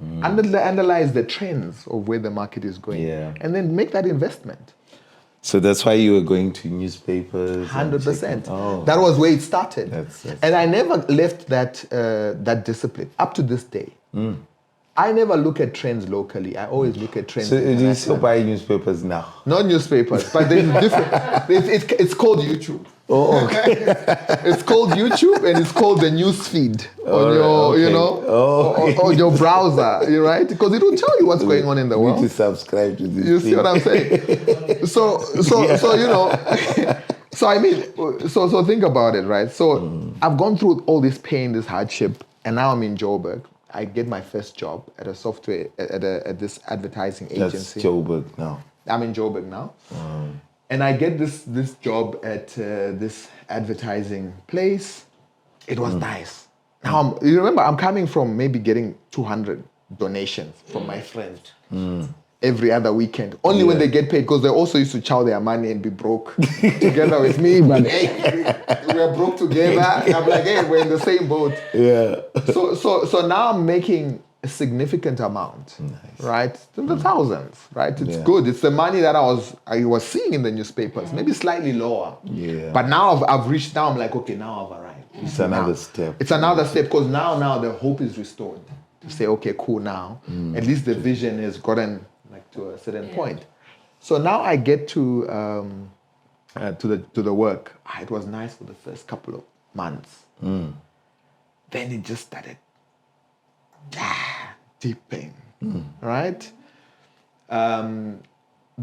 Analyze the trends of where the market is going. Yeah. And then make that investment. So that's why you were going to newspapers? 100%. That was where it started. And I never left that discipline up to this day. I never look at trends locally. I always look at trends. So do you still buy newspapers now? Not newspapers, but there's different. It's called YouTube. Oh, okay. It's called YouTube and it's called the news feed on your, or your browser, right? Because it will tell you what's going on in the world. You need to subscribe to this. You see what I'm saying? So so think about it, right? So I've gone through all this pain, this hardship, and now I'm in Joburg. I get my first job at a software at this advertising agency. That's Joburg now. I'm in Joburg now. And I get this job at this advertising place. It was nice. Now, you remember, I'm coming from maybe getting 200 donations from my friends every other weekend. Only when they get paid, because they also used to chow their money and be broke together with me. But hey, we're broke together. And I'm like, hey, we're in the same boat. Yeah. So now I'm making a significant amount, right? In the thousands, right? It's good. It's the money that I was seeing in the newspapers, maybe slightly lower. Yeah. But now I've reached. Now I'm like, okay, now I've arrived. It's another step. It's another step because now the hope is restored to say, okay, cool. Now at least the vision has gotten like to a certain point. So now I get to the work. It was nice for the first couple of months. Then it just started. Deep pain, right?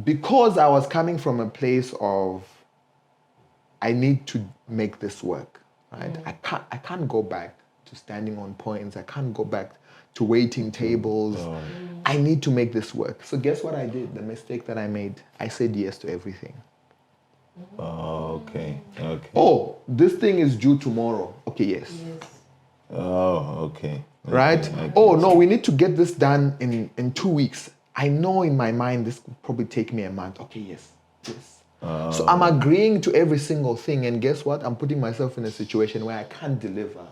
Because I was coming from a place of I need to make this work, right? I can't go back to standing on points. I can't go back to waiting tables. I need to make this work. So guess what I did? The mistake that I made. I said yes to everything. Oh, okay. Oh, this thing is due tomorrow. Okay, yes. Oh, okay. Right? Oh, no, we need to get this done in 2 weeks. I know in my mind this could probably take me a month. Okay, yes. So I'm agreeing to every single thing. And guess what? I'm putting myself in a situation where I can't deliver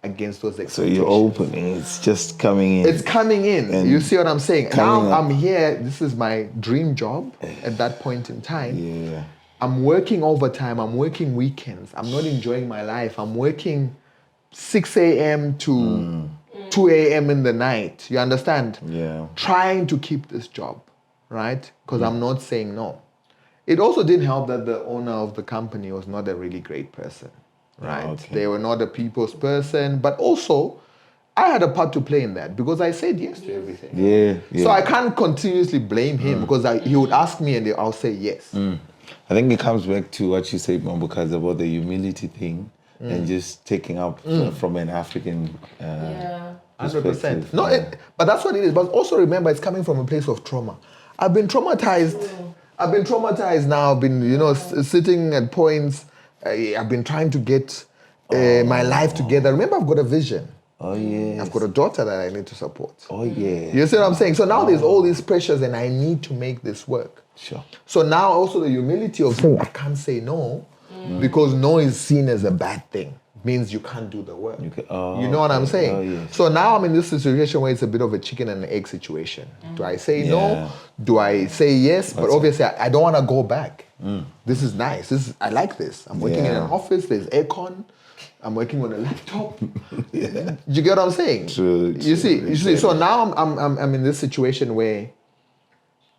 against those expectations. So you're opening. It's just coming in. It's coming in. And you see what I'm saying? Now up. I'm here. This is my dream job at that point in time. Yeah. I'm working overtime. I'm working weekends. I'm not enjoying my life. I'm working 6 a.m. to 2 a.m. in the night. You understand? Yeah. Trying to keep this job, right? Because I'm not saying no. It also didn't help that the owner of the company was not a really great person, right? Okay. They were not a people's person, but also I had a part to play in that because I said yes to everything. Yeah. So I can't continuously blame him because he would ask me and I'll say yes. I think it comes back to what you said, Mambukazi, about the humility thing and just taking up from an African 100%. No, but that's what it is. But also remember, it's coming from a place of trauma. I've been traumatized. Now. I've been, sitting at points. I've been trying to get my life together. Remember, I've got a vision. Oh, yeah. I've got a daughter that I need to support. Oh, yeah. You see what I'm saying? So now there's all these pressures and I need to make this work. Sure. So now also the humility of saying I can't say no because no is seen as a bad thing. Means you can't do the work. You know what I'm saying? Oh, yes. So now I'm in this situation where it's a bit of a chicken and egg situation. Do I say no? Do I say yes? But obviously I don't want to go back. This is nice. I like this. I'm working in an office. There's aircon. I'm working on a laptop. You get what I'm saying? True. You see. So now I'm in this situation where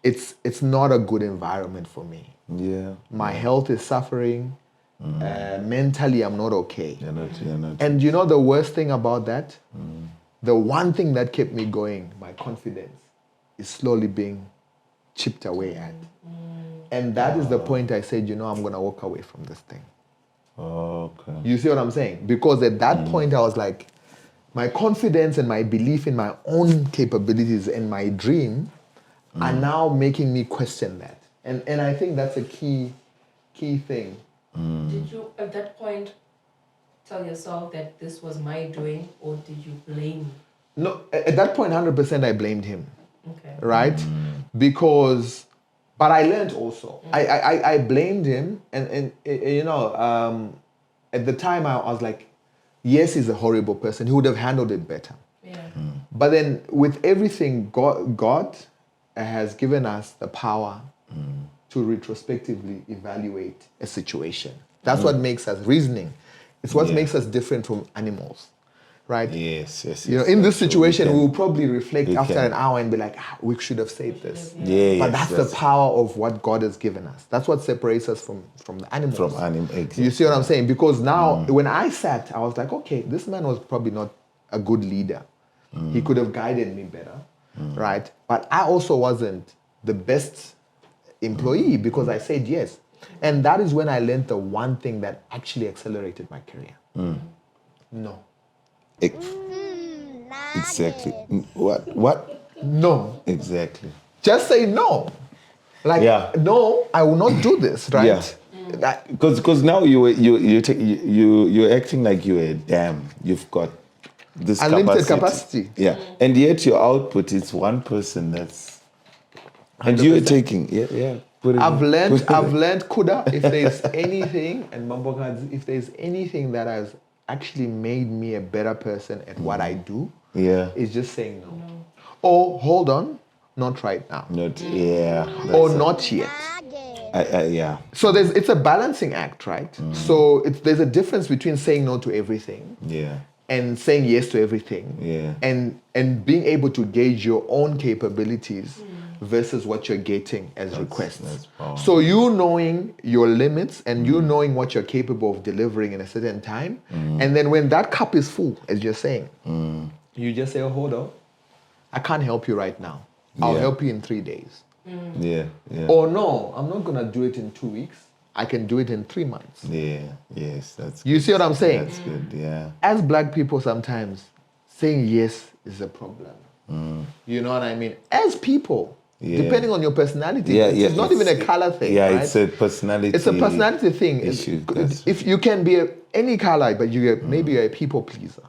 it's not a good environment for me. Yeah. My health is suffering. Mentally, I'm not okay. You're not. And you know the worst thing about that? The one thing that kept me going, my confidence, is slowly being chipped away at. And that is the point I said, I'm going to walk away from this thing. Okay. You see what I'm saying? Because at that point, I was like, my confidence and my belief in my own capabilities and my dream are now making me question that. And I think that's a key thing. Did you, at that point, tell yourself that this was my doing, or did you blame? No, at that point, 100% I blamed him. Okay. Right? Because, but I learned also. I blamed him, and at the time I was like, yes, he's a horrible person. He would have handled it better. Yeah. But then with everything, God has given us the power to retrospectively evaluate a situation. That's what makes us reasoning. It's what makes us different from animals. Right? Yes. You know, in this situation, we will probably reflect after an hour and be like, we should have said this. But that's the power of what God has given us. That's what separates us from the animals. Exactly. You see what I'm saying? Because now, when I sat, I was like, okay, this man was probably not a good leader. He could have guided me better, right? But I also wasn't the best employee because I said yes. And that is when I learned the one thing that actually accelerated my career. No. Exactly. What? No. Exactly. Just say no. Like, no, I will not do this, right? Yeah. Because now you're acting like you're a dam. You've got this unlimited capacity. Yeah. And yet your output is one person that's... And 100%. You're taking... Yeah. I've learned, Kuda, if there's anything, and Mambokads, if there's anything that has actually made me a better person at what I do, it's just saying no. Or hold on, not right now. Or not yet. So it's a balancing act, right? So there's a difference between saying no to everything and saying yes to everything and being able to gauge your own capabilities versus what you're getting as requests. So you knowing your limits and you knowing what you're capable of delivering in a certain time, and then when that cup is full, as you're saying, you just say, oh, hold on, I can't help you right now. I'll help you in 3 days. Or no, I'm not going to do it in 2 weeks. I can do it in 3 months. That's you see what I'm saying? That's good, As black people, sometimes saying yes is a problem. You know what I mean? As people, depending on your personality, it's not even a color thing. Right? It's a personality. It's a personality thing. Issue. If you can be any color, but maybe you're a people pleaser.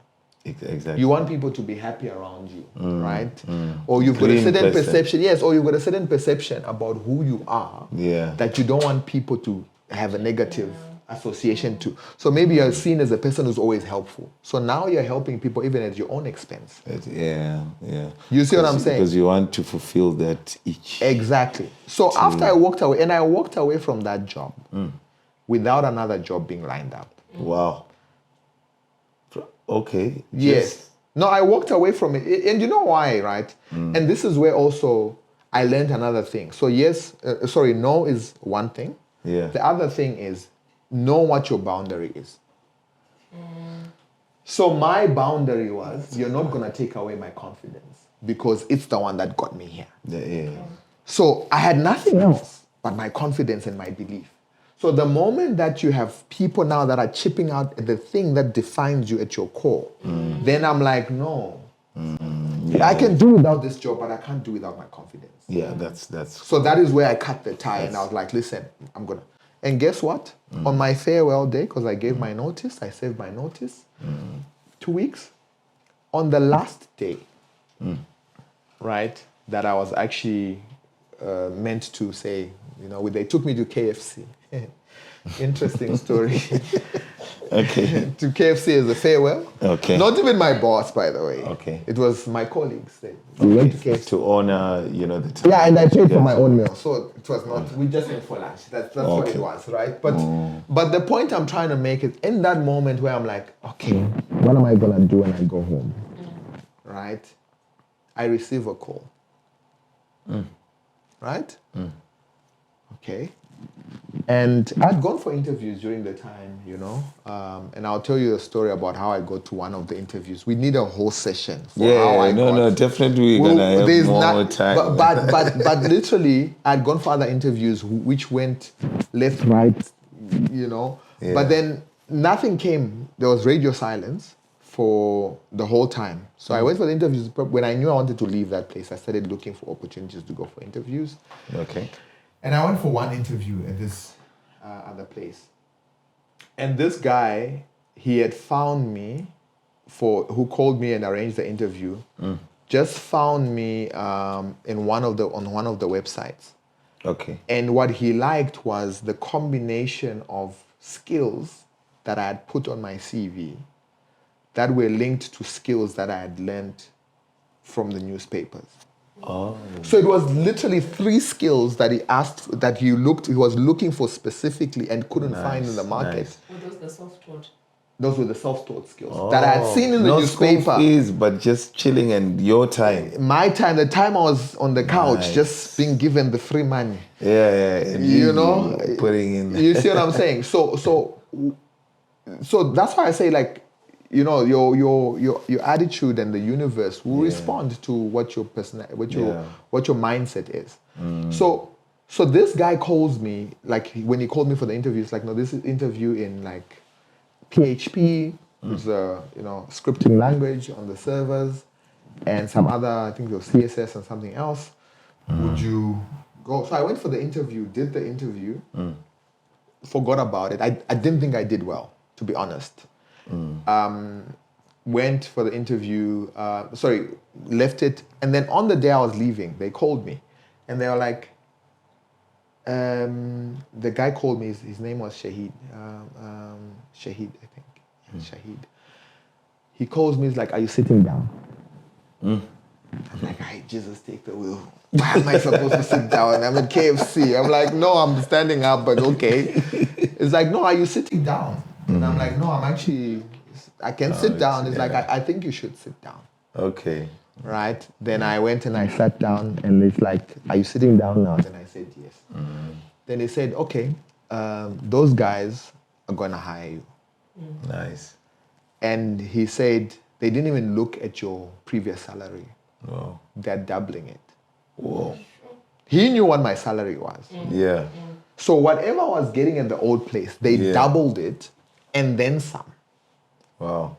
Exactly. You want people to be happy around you, right? Or you've got a certain perception. Yes, or you've got a certain perception about who you are that you don't want people to have a negative association to. So maybe you're seen as a person who's always helpful. So now you're helping people even at your own expense. You see what I'm saying? Because you want to fulfill that itch. Exactly. So after I walked away, and I walked away from that job without another job being lined up. Wow. Okay. Yes. No, I walked away from it. And you know why, right? And this is where also I learned another thing. So no is one thing. The other thing is know what your boundary is. So my boundary was, you're not going to take away my confidence because it's the one that got me here. So I had nothing else but my confidence and my belief. So the moment that you have people now that are chipping out the thing that defines you at your core, then I'm like, no. I can do without this job, but I can't do without my confidence. That's. So that is where I cut the tie, and I was like, listen, I'm gonna. And guess what? On my farewell day, because I gave my notice, I served my notice, 2 weeks. On the last day, right, that I was actually meant to say, they took me to KFC. Interesting story. Okay. To KFC as a farewell. Okay. Not even my boss, by the way. Okay. It was my colleagues. We went to KFC to honor, the time. Yeah, and I paid for my own meal, so it was not. We just went for lunch. That's what it was, right? But the point I'm trying to make is in that moment where I'm like, okay, what am I gonna do when I go home? Right? I receive a call. Right? Okay. And I'd gone for interviews during the time, and I'll tell you a story about how I got to one of the interviews. We need a whole session for how I got. Definitely we're gonna have more time. But literally, I'd gone for other interviews which went left, right, But then nothing came. There was radio silence for the whole time. So I went for the interviews. When I knew I wanted to leave that place, I started looking for opportunities to go for interviews. Okay. And I went for one interview at this other place. And this guy, he had found me who called me and arranged the interview, just found me on one of the websites. Okay. And what he liked was the combination of skills that I had put on my CV that were linked to skills that I had learned from the newspapers. Oh. So it was literally 3 skills that he was looking for specifically and couldn't find in the market. Nice. Were those the self-taught? Those were the self-taught skills that I had seen in the no newspaper. School fees, but just chilling and your time. My time, the time I was on the couch, Nice. just being given the free money. Yeah. And You know, putting in. You see what I'm saying? So that's why I say, like, you know, your attitude and the universe will respond to what your mindset is. So this guy calls me, like when he called me for the interview, it's like, no, this is interview in like PHP, which is a scripting language on the servers, and some other, I think it was CSS and something else. Would you go? So I went for the interview, did the interview, forgot about it. I didn't think I did well, to be honest. Went for the interview, left it, and then on the day I was leaving, they called me, and they were like, the guy called me, his name was Shahid, Shahid, I think, Shahid. He calls me, he's like, are you sitting down? I'm like, hey, Jesus, take the wheel. Why am I supposed to sit down? I'm at KFC. I'm like, no, I'm standing up, but okay. It's like, no, are you sitting down? And I'm like, no, I can sit down. It's like, I think you should sit down. Okay. Right? Then I went and I sat down, and it's like, are you sitting down now? Then I said, yes. Then they said, okay, those guys are going to hire you. Nice. And he said, they didn't even look at your previous salary. Wow. They're doubling it. Whoa. He knew what my salary was. Yeah. So whatever I was getting at the old place, they doubled it and then some. Wow.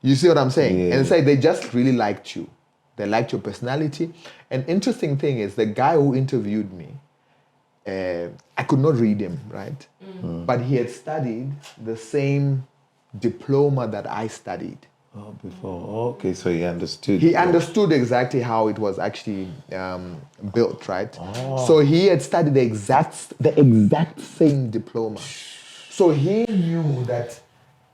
You see what I'm saying? Yeah. And it's like they just really liked you. They liked your personality. And interesting thing is, the guy who interviewed me, I could not read him, right? But he had studied the same diploma that I studied. Oh, before. Okay, so he understood. He understood exactly how it was actually built, right? So he had studied the exact same diploma. So he knew that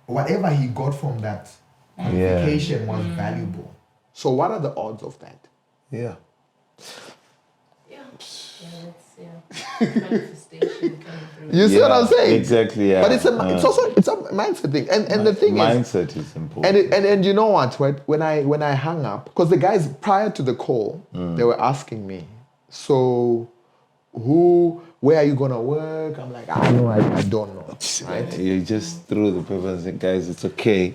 whatever he got from that qualification was valuable. So what are the odds of that? Yeah. Manifestation coming through. You see what I'm saying? Exactly. Yeah. But it's a mindset thing, and the thing mindset is important. and you know what? When I hung up, because the guys prior to the call, they were asking me, so where are you gonna work? I'm like, I don't know. Right? You just threw the paper and said, guys, it's okay.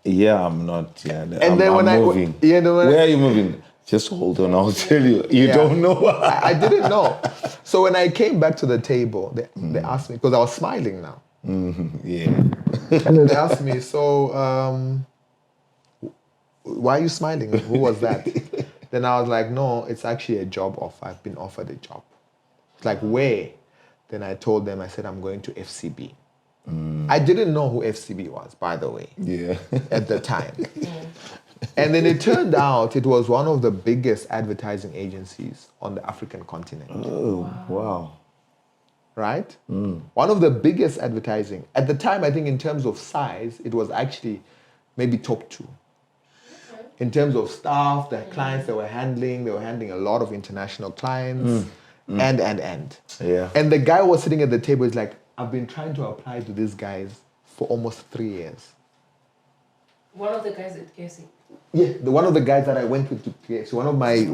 Yeah, I'm not. Yeah, And I'm then moving. Where are you moving? Just hold on, I'll tell you. You don't know. I didn't know. So when I came back to the table, they asked me, because I was smiling now. Yeah. And then they asked me, so why are you smiling? Who was that? Then I was like, no, it's actually a job offer. I've been offered a job. It's like, where? Then I told them, I said, I'm going to FCB. I didn't know who FCB was, by the way, at the time. And then it turned out it was one of the biggest advertising agencies on the African continent. Oh, wow. Right? One of the biggest advertising. At the time, I think in terms of size, it was actually maybe top 2. In terms of staff, the clients they were handling a lot of international clients, and. Yeah. And the guy was sitting at the table, is like, I've been trying to apply to these guys for almost 3 years. One of the guys at KFC. Yeah, one of the guys that I went with to KFC, one of my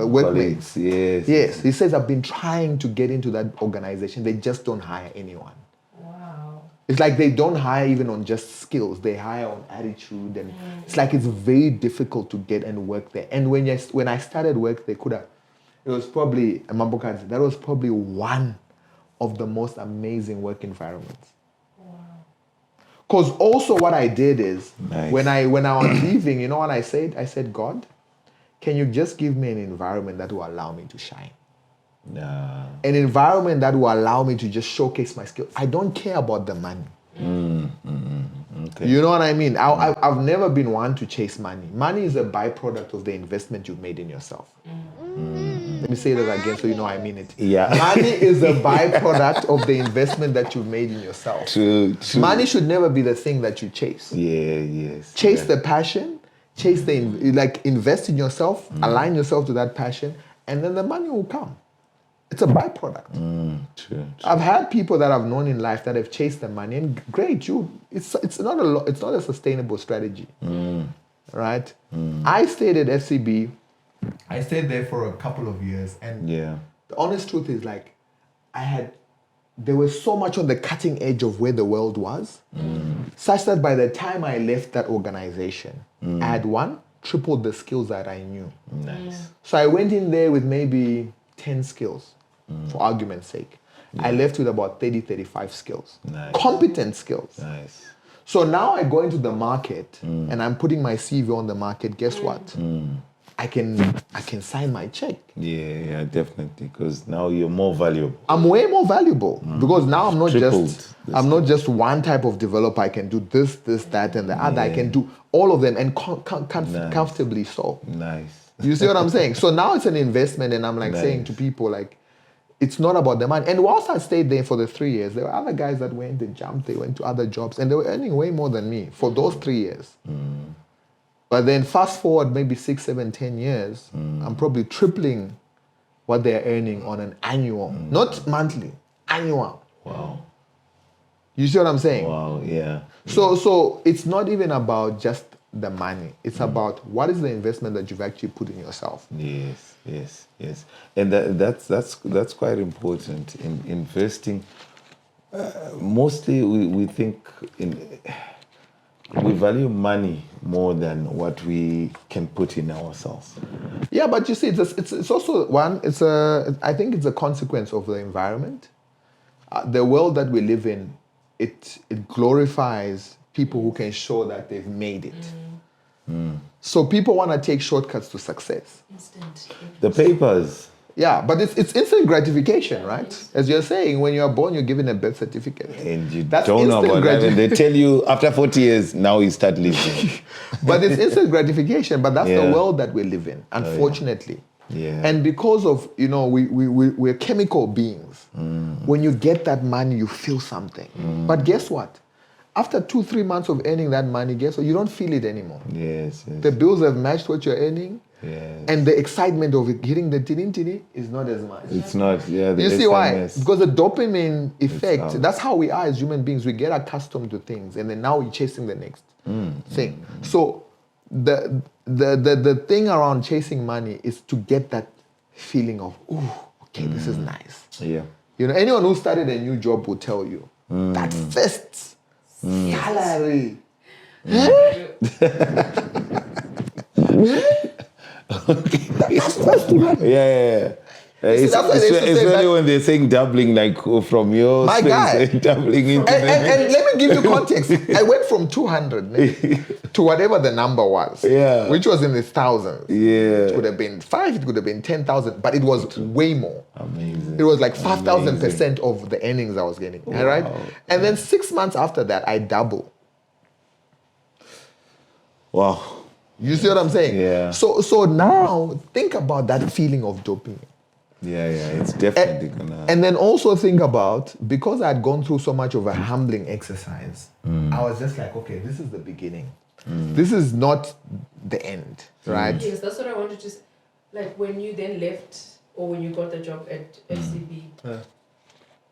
workmates. Yes. He says, I've been trying to get into that organization. They just don't hire anyone. Wow. It's like they don't hire even on just skills. They hire on attitude. And it's like it's very difficult to get and work there. And when I started work there, it was probably, that was probably one of the most amazing work environments. Because also what I did is, when I was leaving, you know what I said? I said, God, can you just give me an environment that will allow me to shine? Nah. An environment that will allow me to just showcase my skills. I don't care about the money. Okay. You know what I mean? I've never been one to chase money. Money is a byproduct of the investment you've made in yourself. Let me say that again so you know I mean it. Yeah. Money is a byproduct of the investment that you've made in yourself. True. Money should never be the thing that you chase. Yeah, yes. Chase the passion, invest in yourself, align yourself to that passion, and then the money will come. It's a byproduct. True. I've had people that I've known in life that have chased the money, and great, it's not a sustainable strategy, right? I stayed at FCB. I stayed there for a couple of years, and the honest truth is, like, there was so much on the cutting edge of where the world was, such that by the time I left that organization, I had tripled the skills that I knew. Nice. So I went in there with maybe 10 skills, for argument's sake. I left with about 30, 35 skills. Nice. Competent skills. Nice. So now I go into the market and I'm putting my CV on the market. Guess what? I can sign my check. Yeah, definitely. Because now you're more valuable. I'm way more valuable because now I'm not just one type of developer. I can do this, that, and the other. I can do all of them and comfortably so. Nice. You see what I'm saying? So now it's an investment, and I'm like saying to people, like, it's not about the money. And whilst I stayed there for the 3 years, there were other guys that went to other jobs, and they were earning way more than me for those 3 years. But then fast forward maybe 6, 7, 10 years, I'm probably tripling what they're earning on an annual, not monthly, annual. Wow. You see what I'm saying? Wow, yeah. So it's not even about just the money. It's about what is the investment that you've actually put in yourself. Yes. And that's quite important in investing. Mostly we think we value money more than what we can put in ourselves. Yeah, but you see, it's also I think it's a consequence of the environment. The world that we live in, it glorifies people who can show that they've made it. So people want to take shortcuts to success. Instant. The papers. Yeah, but it's instant gratification, right? As you're saying, when you're born, you're given a birth certificate. And you don't know about that. And they tell you after 40 years, now you start living. But it's instant gratification, but that's the world that we live in, unfortunately. Yeah. And because of, we're chemical beings. When you get that money, you feel something. But guess what? After 2-3 months of earning that money, guess what? You don't feel it anymore. Yes. The bills have matched what you're earning. Yes. And the excitement of it hitting the tini is not as much. It's not, You see why? Because the dopamine effect, that's how we are as human beings. We get accustomed to things, and then now we're chasing the next thing. So the thing around chasing money is to get that feeling of, okay, this is nice. Yeah. Anyone who started a new job will tell you that first salary. Yeah. It's really when they're saying doubling, like from your my guy, doubling into and let me give you context. I went from 200 to whatever the number was, which was in the thousands. Yeah, it could have been 5, it could have been 10,000, but it was way more. Amazing. It was like 5,000% of the earnings I was getting. Wow. All right, and then 6 months after that, I double. Wow. You see what I'm saying? Yeah. So now think about that feeling of dopamine. Yeah, it's definitely gonna. And then also think about, because I'd gone through so much of a humbling exercise, I was just like, okay, this is the beginning. This is not the end, right? Yes, that's what I wanted to say. Like, when you then left, or when you got the job at FCB,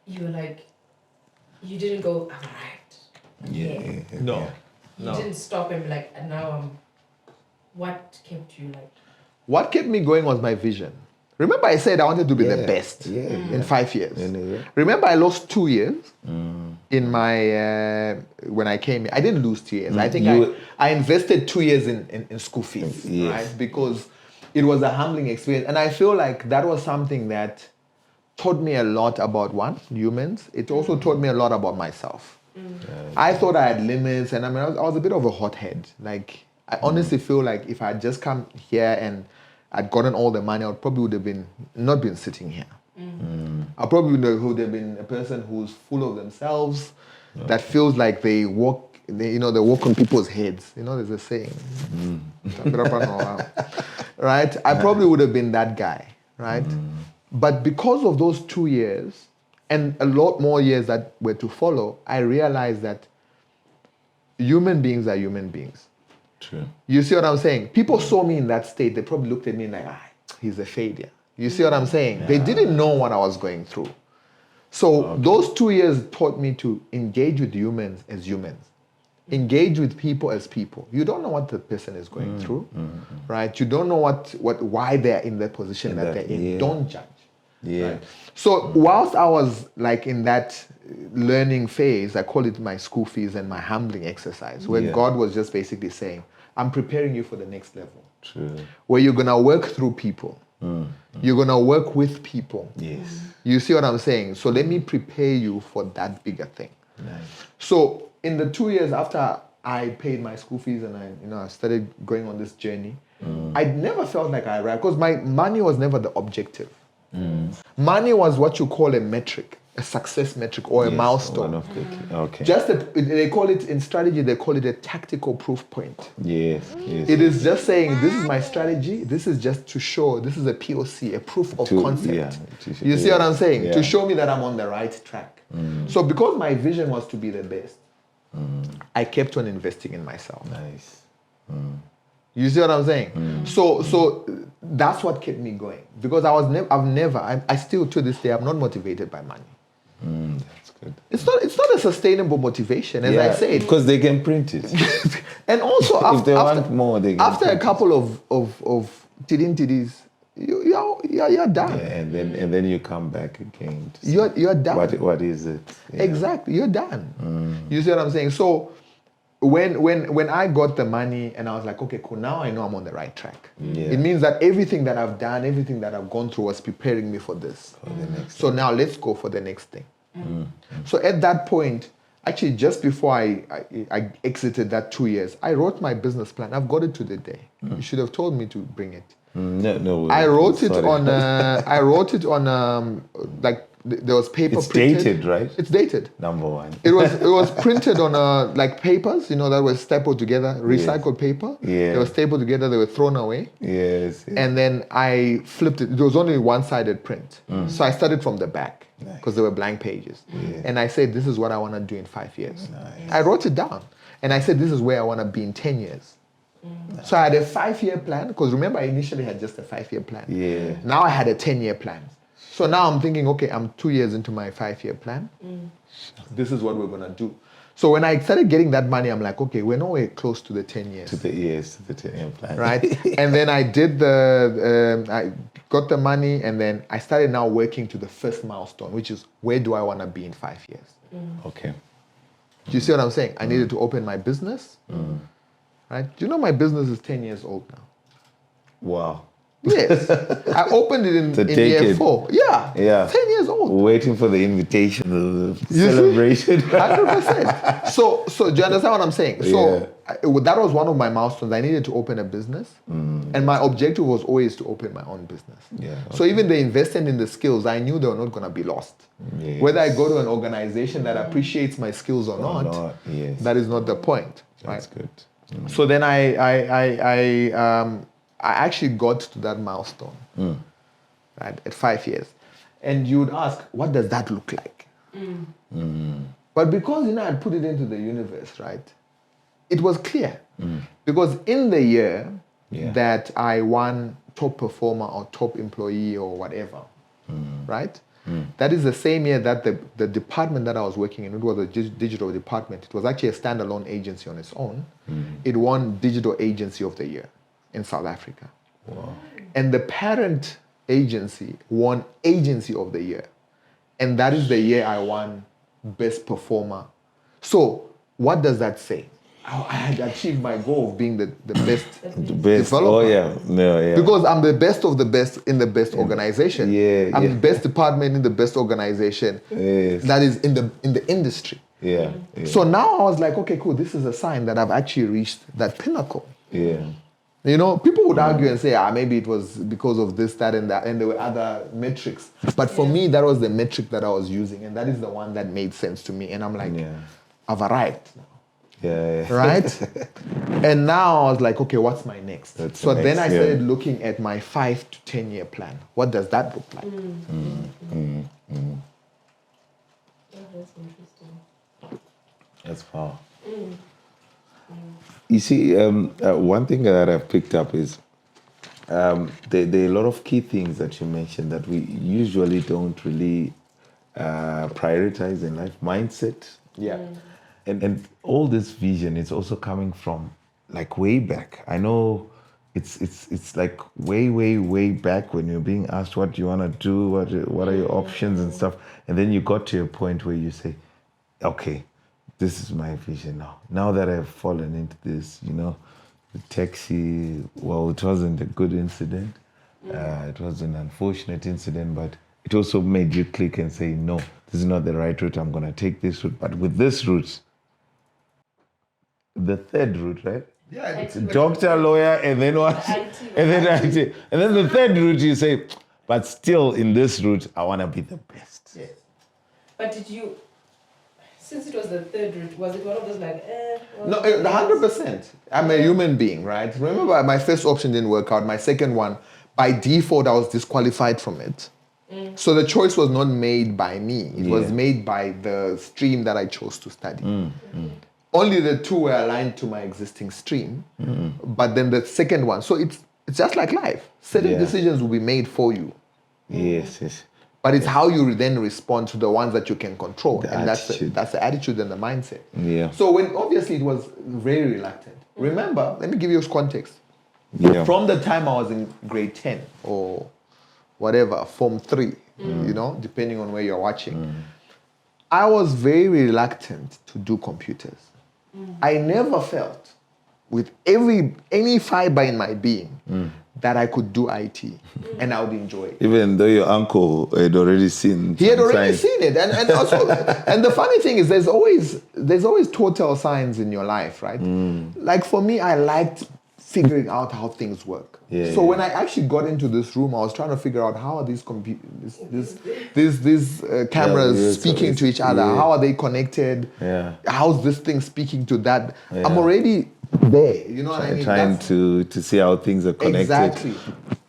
you were like, you didn't go, I'm right. Yeah. No. You didn't stop and be like, and now what kept you like? What kept me going was my vision. Remember I said I wanted to be the best in 5 years. Remember I lost 2 years in my, when I came here. I didn't lose 2 years. I think I invested 2 years in school fees, right? Because it was a humbling experience. And I feel like that was something that taught me a lot about humans. It also taught me a lot about myself. I thought I had limits, and I was a bit of a hothead. Like, I honestly feel like if I had just come here and I'd gotten all the money, I probably would have not been sitting here. I probably would have been a person who's full of themselves, that feels like they walk they walk on people's heads. There's a saying. Right? I probably would have been that guy, right? But because of those 2 years and a lot more years that were to follow, I realized that human beings are human beings. True. You see what I'm saying? People saw me in that state. They probably looked at me like, he's a failure. You see what I'm saying? Yeah. They didn't know what I was going through. So those 2 years taught me to engage with humans as humans. Engage with people as people. You don't know what the person is going through, right? You don't know why they're in the position that they're in. Yeah. Don't judge. Yeah. Right? So whilst I was like in that learning phase, I call it my school fees and my humbling exercise, where God was just basically saying, I'm preparing you for the next level. True. Where you're going to work through people. You're going to work with people. Yes. You see what I'm saying? So let me prepare you for that bigger thing. Nice. So in the 2 years after I paid my school fees and I started going on this journey, I never felt like I arrived because my money was never the objective. Money was what you call a metric, a success metric or a milestone. Okay. They call it in strategy, they call it a tactical proof point. Yes. It is just saying, this is my strategy. This is just to show, this is a POC, a proof of concept. You see what I'm saying? Yeah. To show me that I'm on the right track. So because my vision was to be the best, I kept on investing in myself. Nice. You see what I'm saying? So that's what kept me going, because I still to this day I'm not motivated by money. That's good. It's not a sustainable motivation, as I said, because they can print it. And also if they want more, they can after a couple of tiddies, you're done. Yeah, and then you come back again. You're done. What is it? Yeah. Exactly, you're done. You see what I'm saying? So when I got the money and I was like, okay, cool, now I know I'm on the right track. Yeah. It means that everything that I've done, everything that I've gone through was preparing me for this. So now let's go for the next thing. So at that point, actually just before I exited that 2 years, I wrote my business plan. I've got it to the day. You should have told me to bring it. No. I wrote it on like there was paper. It's printed. dated, right? It's dated. Number one. It was printed on like papers, that were stapled together, recycled paper. Yeah. They were stapled together. They were thrown away. Yes. And then I flipped it. It was only one-sided print. So I started from the back because there were blank pages. And I said, this is what I want to do in 5 years. Nice. I wrote it down. And I said, this is where I want to be in 10 years. So I had a 5-year plan, because remember I initially had just a 5-year plan. Yeah. Now I had a 10-year plan. So now I'm thinking, okay, I'm 2 years into my 5-year plan. This is what we're going to do. So when I started getting that money, I'm like, okay, we're nowhere close to the 10 years. To the 10-year plan. Right? And then I did I got the money, and then I started now working to the first milestone, which is, where do I want to be in 5 years? Okay. Do you see what I'm saying? I needed to open my business. Right? Do you know my business is 10 years old now? Wow. Yes. I opened it in year 4. Yeah. 10 years old. Waiting for the invitation, the celebration. 100%. So do you understand what I'm saying? So that was one of my milestones. I needed to open a business. And my objective was always to open my own business. Yeah. So even the investment in the skills, I knew they were not going to be lost. Yes. Whether I go to an organization that appreciates my skills or not, that is not the point. That's good. So then I actually got to that milestone, right, at 5 years. And you would ask, what does that look like? But because, I'd put it into the universe, right, it was clear. Because in the year that I won top performer or top employee or whatever, right, that is the same year that the department that I was working in, it was a digital department. It was actually a standalone agency on its own. It won Digital Agency of the Year in South Africa. Wow. And the parent agency won Agency of the Year. And that is the year I won Best Performer. So what does that say? I had achieved my goal of being the best developer. Oh, yeah. No, Because I'm the best of the best in the best organization. I'm the best department in the best organization. That is in the industry. Yeah. So now I was like, okay, cool. This is a sign that I've actually reached that pinnacle. Yeah. People would argue and say, maybe it was because of this, that, and that, and there were other metrics. But for me, that was the metric that I was using, and that is the one that made sense to me. And I'm like, I've arrived now. Yeah. Right? And now I was like, okay, what's my next? That's So the then next, I started looking at my 5 to 10 year plan. What does that look like? Oh, that's interesting. That's power. You see, one thing that I've picked up is there are a lot of key things that you mentioned that we usually don't really prioritize in life. Mindset. Yeah. And all this vision is also coming from like way back. I know it's like way back when you're being asked what do you want to do, what are your options and stuff, and then you got to a point where you say, okay, this is my vision now. Now that I've fallen into this, the taxi, well, it wasn't a good incident. It was an unfortunate incident, but it also made you click and say, no, this is not the right route. I'm going to take this route. But with this route, the third route, right? Yeah. IT. Doctor, lawyer, and then what? IT. And then IT. And then the third route, you say, but still in this route, I want to be the best. Yes. But did you, since it was the third route, was it one of those like, No, 100%. I'm a human being, right? Remember, my first option didn't work out. My second one, by default, I was disqualified from it. So the choice was not made by me. It was made by the stream that I chose to study. Only the two were aligned to my existing stream. But then the second one, so it's just like life. Certain decisions will be made for you. Yes. But it's how you then respond to the ones that you can control. The And that's attitude. the attitude and the mindset. Yeah. So when obviously it was very reluctant. Remember, let me give you context. Yeah. From the time I was in grade 10 or whatever, Form 3, depending on where you're watching, I was very reluctant to do computers. I never felt with any fiber in my being that I could do IT and I would enjoy it. Even though your uncle had already seen He had some already signs. seen it, and also, and the funny thing is, there's always telltale signs in your life, right? Like for me, I liked figuring out how things work. So when I actually got into this room, I was trying to figure out how are these cameras speaking to each other? How are they connected? How's this thing speaking to that? I'm already there. You know what I mean? Trying to see how things are connected. Exactly.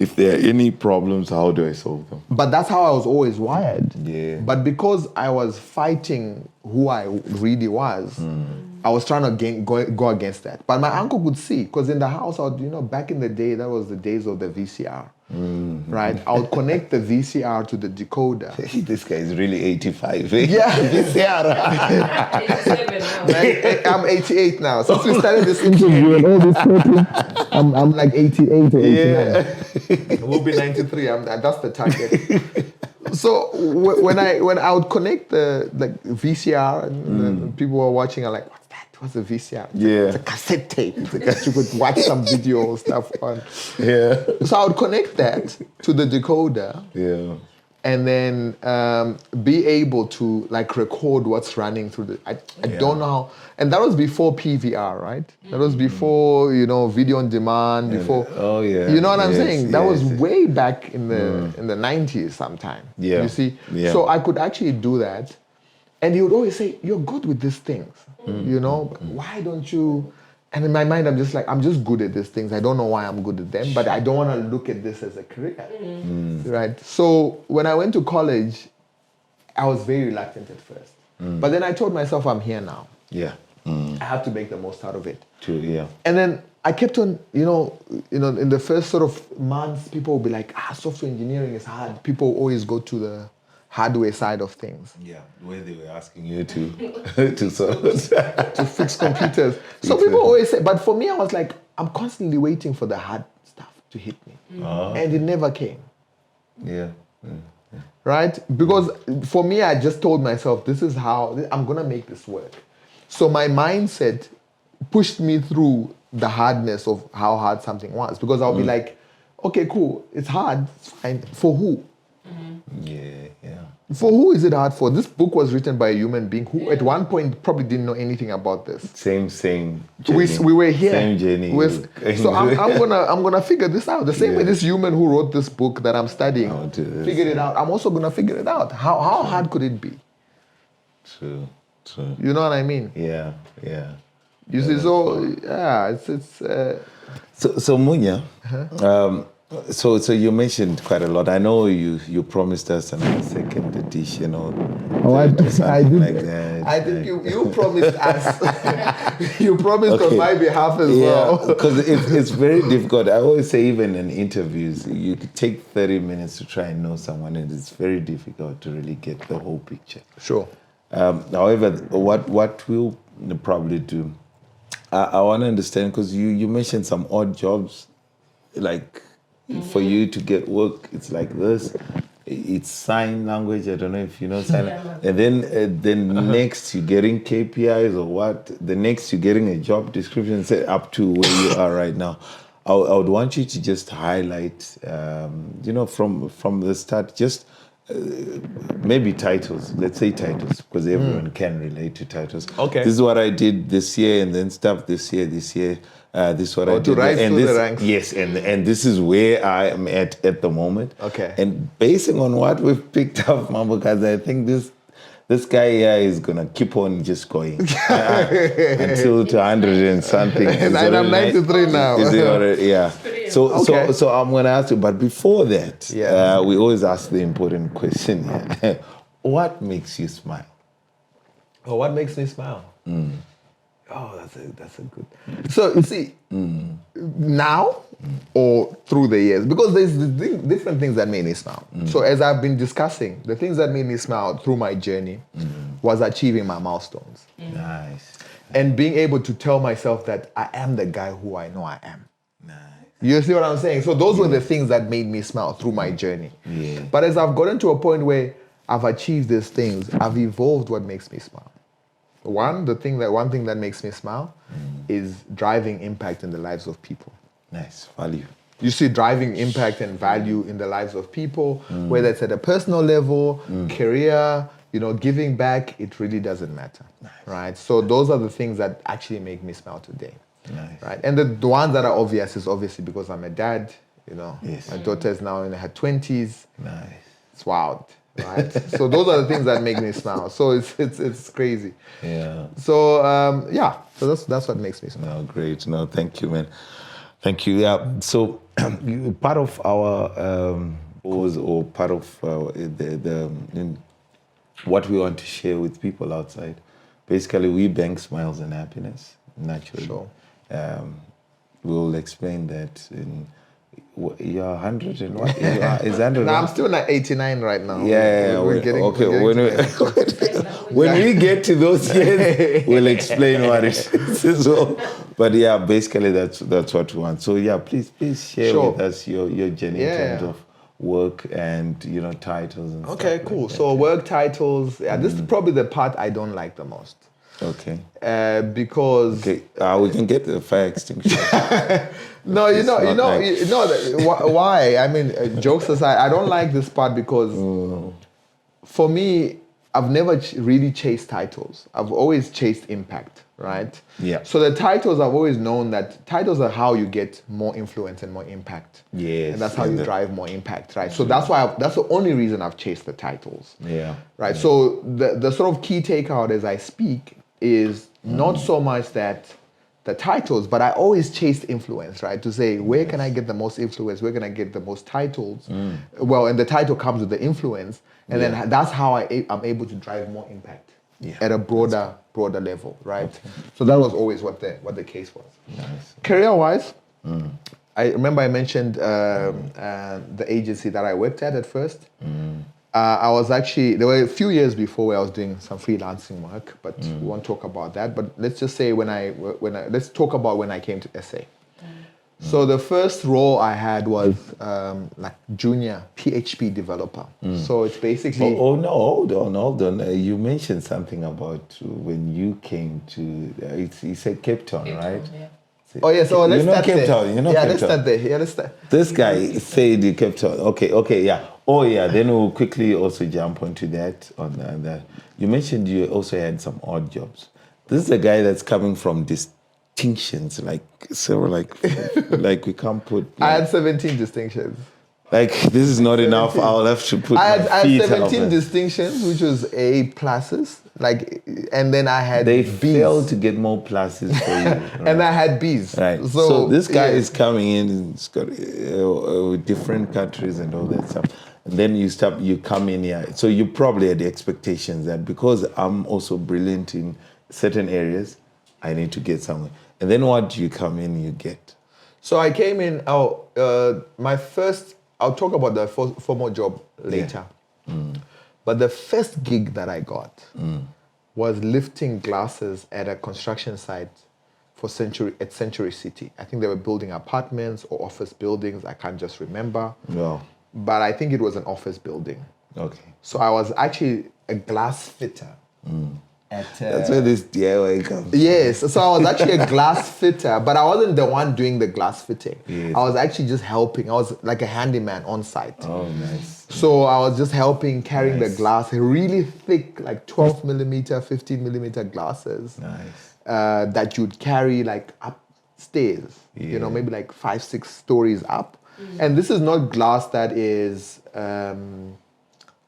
If there are any problems, how do I solve them? But that's how I was always wired. Yeah. But because I was fighting who I really was, I was trying to go against that. But my uncle could see, because in the house, back in the day, that was the days of the VCR, right? I would connect the VCR to the decoder. This guy is really 85. Yeah. VCR. 87 now. I'm 88 now. Since we started this interview and all this talking, I'm like 88 or 89. We'll be 93. That's the target. So when I would connect the VCR and people were watching, I'm like, what's that? What's a VCR? It's a cassette tape that you could watch some video stuff on. Yeah. So I would connect that to the decoder. Yeah. And then be able to record what's running through the. I don't know how, and that was before PVR, right? That was before video on demand. Before, you know what I'm saying? That was way back in the 90s sometime. Yeah, you see. Yeah. So I could actually do that, and he would always say, "You're good with these things, Why don't you?" And in my mind, I'm just good at these things. I don't know why I'm good at them, but I don't want to look at this as a career, right? So when I went to college, I was very reluctant at first. But then I told myself, I'm here now. Yeah. I have to make the most out of it. True, yeah. And then I kept on, in the first sort of months, people will be like, software engineering is hard. People always go to the hardware side of things. Yeah, where they were asking you to sort of to fix computers. So people always say, but for me, I was like, I'm constantly waiting for the hard stuff to hit me. And it never came. Yeah. Right? Because for me, I just told myself, this is how I'm going to make this work. So my mindset pushed me through the hardness of how hard something was. Because I'll be like, okay, cool, it's hard, it's fine. For who? Yeah. For who is it hard for? This book was written by a human being who at one point probably didn't know anything about this. Same We were here. Same journey. So I'm gonna figure this out. The same way this human who wrote this book that I'm studying figured it out. I'm also gonna figure it out. How hard could it be? True. You know what I mean? Yeah. You see, so yeah, it's. So Munya, so you mentioned quite a lot. I know you promised us another second edition or something like that. I think you promised us. You promised on my behalf as well. Because it's very difficult. I always say, even in interviews, you could take 30 minutes to try and know someone, and it's very difficult to really get the whole picture. Sure. However, what we'll probably do, I want to understand, because you mentioned some odd jobs, like for you to get work, it's like this. It's sign language. I don't know if you know sign. And then next you're getting KPIs or what. The next you're getting a job description set up to where you are right now. I would want you to just highlight, from the start, just maybe titles. Let's say titles, because everyone can relate to titles. Okay. This is what I did this year, and then stuff this year. This is what I did. To rise through the ranks. Yes, and this is where I am at the moment. Okay. And basing on what we've picked up, because I think this guy here is gonna keep on just going until 200 and something. And I'm 93 now. Is it already? Yeah. So I'm gonna ask you, but before that, we always ask the important question here. What makes you smile? Oh, what makes me smile? Oh, that's a good. So you see, now or through the years, because there's different things that made me smile. So as I've been discussing, the things that made me smile through my journey was achieving my milestones. Nice. And being able to tell myself that I am the guy who I know I am. Nice. You see what I'm saying? So those were the things that made me smile through my journey. Yeah. But as I've gotten to a point where I've achieved these things, I've evolved what makes me smile. One thing that makes me smile is driving impact in the lives of people. Nice. Value. You see, driving impact and value in the lives of people, whether it's at a personal level, career, giving back, it really doesn't matter. Nice. Right? So those are the things that actually make me smile today. Nice. Right? And the ones that are obvious is obviously because I'm a dad, Yes. My daughter is now in her 20s. Nice. It's wild. Right? So those are the things that make me smile. So it's crazy. Yeah. So so that's what makes me smile. No, great. No, thank you, man. Thank you. Yeah. So part of our goals, or part of what we want to share with people outside, basically we bank smiles and happiness naturally. Sure. We'll explain that in. You're 100 and what? Is 100? No, I'm still at 89 right now. Yeah. We're getting When we get to those years, we'll explain what it is. So, but yeah, basically that's what we want. So yeah, please share with us your journey in terms of work and titles and stuff. Okay, cool. Like so work titles. Yeah, this is probably the part I don't like the most. Okay. Because we can get the fire extinguisher. No, why? I mean, jokes aside, I don't like this part because for me, I've never really chased titles. I've always chased impact, right? Yeah. So the titles, I've always known that titles are how you get more influence and more impact. Yes. And that's how you drive more impact, right? So that's the only reason I've chased the titles. Yeah. Right. Yeah. So the sort of key takeout as I speak is not so much that the titles, but I always chased influence, right? To say, where can I get the most influence? Where can I get the most titles? Well, and the title comes with the influence. And then that's how I'm able to drive more impact at a broader level, right? Okay. So that was always what the case was. Nice. Career-wise, I remember I mentioned the agency that I worked at first. I was actually, there were a few years before where I was doing some freelancing work, but we won't talk about that. But let's just say let's talk about when I came to SA. So the first role I had was like junior PHP developer. So it's basically... Oh no, hold on. You mentioned something about when you came to, you said Cape Town, right? Yeah. Oh yeah, so let's start Cape there. Town, Let's start there. Yeah, let's start. This guy said he Cape Town. Okay, yeah. Oh yeah, then we'll quickly also jump onto that. You mentioned you also had some odd jobs. This is a guy that's coming from distinctions, like we can't put. I had 17 distinctions. Like this is not enough. I'll have to put. I had feet 17 out distinctions, which was A pluses. Like, and then I had They Bs. failed to get more pluses for you. Right? And I had Bs. Right. So this guy is coming in and it's got different countries and all that stuff. And then you come in here. So you probably had the expectations that because I'm also brilliant in certain areas, I need to get somewhere. And then what do you come in, you get? So I came in, my first, I'll talk about the formal job later. Yeah. But the first gig that I got was lifting glasses at a construction site for Century City. I think they were building apartments or office buildings. I can't just remember. No. But I think it was an office building. Okay. So I was actually a glass fitter. That's where this DIY comes. Yes, so I was actually a glass fitter, but I wasn't the one doing the glass fitting. Yes. I was actually just helping. I was like a handyman on site. Oh, nice. So I was just helping, carrying the glass, really thick, like 12 millimeter, 15 millimeter glasses. Nice. That you'd carry like upstairs, maybe like 5-6 stories up. And this is not glass that is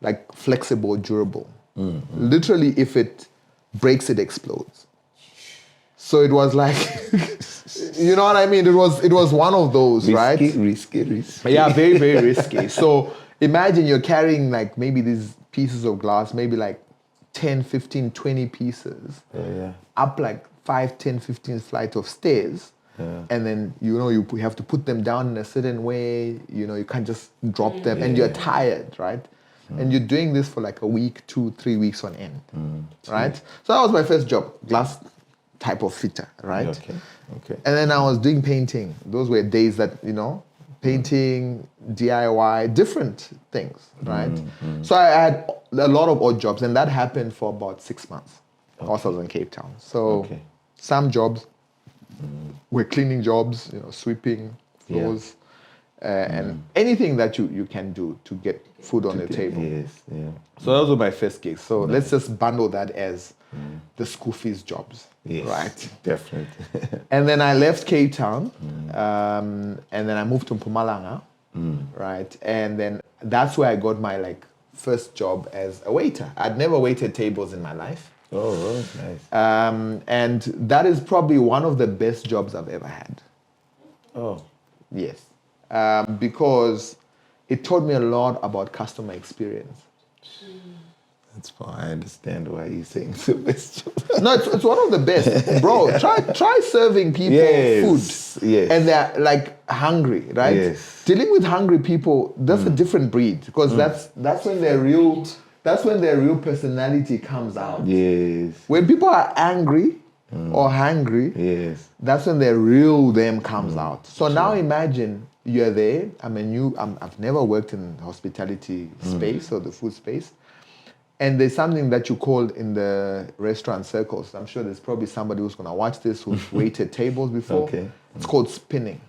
like flexible, durable. Literally, if it breaks, it explodes. So it was like, you know what I mean? It was one of those, right? Risky. Yeah, very, very risky. So imagine you're carrying like maybe these pieces of glass, maybe like 10, 15, 20 pieces up like 5, 10, 15 flights of stairs. And then, you have to put them down in a certain way. You can't just drop them and you're tired, right? And you're doing this for like a week, 2-3 weeks on end, right? So that was my first job, glass type of fitter, right? Okay. And then I was doing painting. Those were days that, painting, DIY, different things, right? So I had a lot of odd jobs, and that happened for about 6 months whilst I was in Cape Town. So some jobs were cleaning jobs, sweeping floors, and anything that you can do to get food on the table. Yes, yeah. So those were my first gigs. So let's just bundle that as the school fees jobs, right? Definitely. And then I left Cape Town, and then I moved to Mpumalanga, right? And then that's where I got my first job as a waiter. I'd never waited tables in my life. Oh, nice. And that is probably one of the best jobs I've ever had. Oh. Yes. Because it taught me a lot about customer experience. That's fine. I understand why you're saying it's the best job. No, it's one of the best. Bro, try serving people food. Yes. And they're like hungry, right? Yes. Dealing with hungry people, that's a different breed. Because that's when their real personality comes out. Yes. When people are angry or hangry, that's when their real them comes out. So now imagine you're there. I've never worked in the hospitality space or the food space. And there's something that you call in the restaurant circles. I'm sure there's probably somebody who's going to watch this who's waited tables before. Okay. It's called spinning.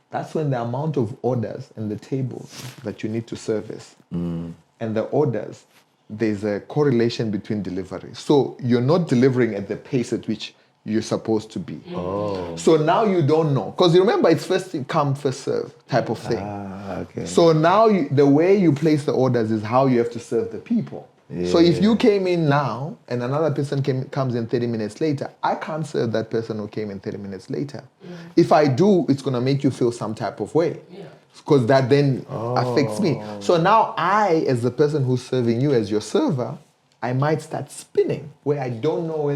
That's when the amount of orders and the tables that you need to service and the orders, there's a correlation between delivery. So you're not delivering at the pace at which you're supposed to be. Oh. So now you don't know. Because you remember it's first come, first serve type of thing. Okay. So now the way you place the orders is how you have to serve the people. Yeah. So if you came in now and another person comes in 30 minutes later, I can't serve that person who came in 30 minutes later. If I do, it's going to make you feel some type of way. Because that then affects me. So now I, as the person who's serving you as your server, I might start spinning where I don't know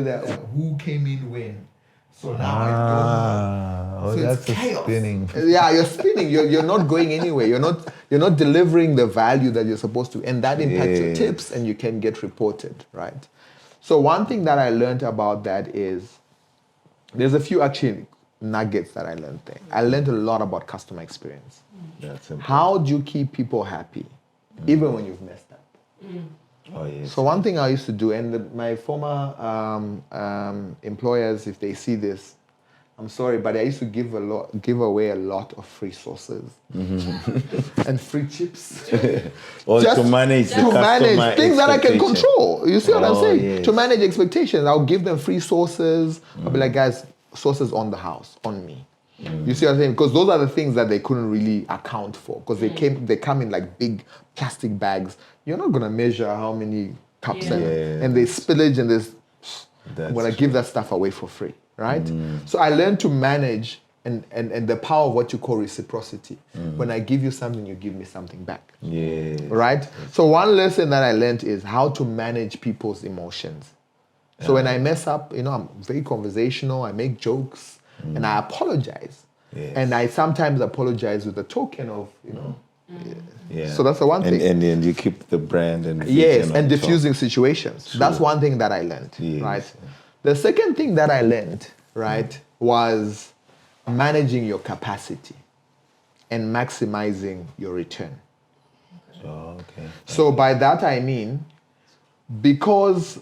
who came in when. So now I don't know. So that's a spinning. Yeah, you're spinning. You're not going anywhere. You're not delivering the value that you're supposed to, and that impacts your tips, and you can get reported, right? So one thing that I learned about that is there's a few actually nuggets that I learned there. I learned a lot about customer experience. That's important. How do you keep people happy, even when you've messed up? Oh, yes. So one thing I used to do, and my former employers, if they see this, I'm sorry, but I used to give away a lot of free sauces and free chips. Or just to manage things that I can control. You see what I'm saying? Yes. To manage expectations, I'll give them free sauces. I'll be like, guys, sauces on the house, on me. You see what I'm saying? Because those are the things that they couldn't really account for. Because they come in like big plastic bags. You're not going to measure how many cups Yeah. and there's spillage and there's, I'm going to give that stuff away for free, right? So I learned to manage and the power of what you call reciprocity. When I give you something, you give me something back. Yeah. Right? So one lesson that I learned is how to manage people's emotions. So when I mess up, I'm very conversational, I make jokes, and I apologize. Yes. And I sometimes apologize with a token of, Yeah. So that's the one thing. And then you keep the brand and Yes, vision and on top. diffusing situations. That's one thing that I learned, Yes. right? The second thing that I learned, right, was managing your capacity and maximizing your return. Oh, okay. So by that I mean, because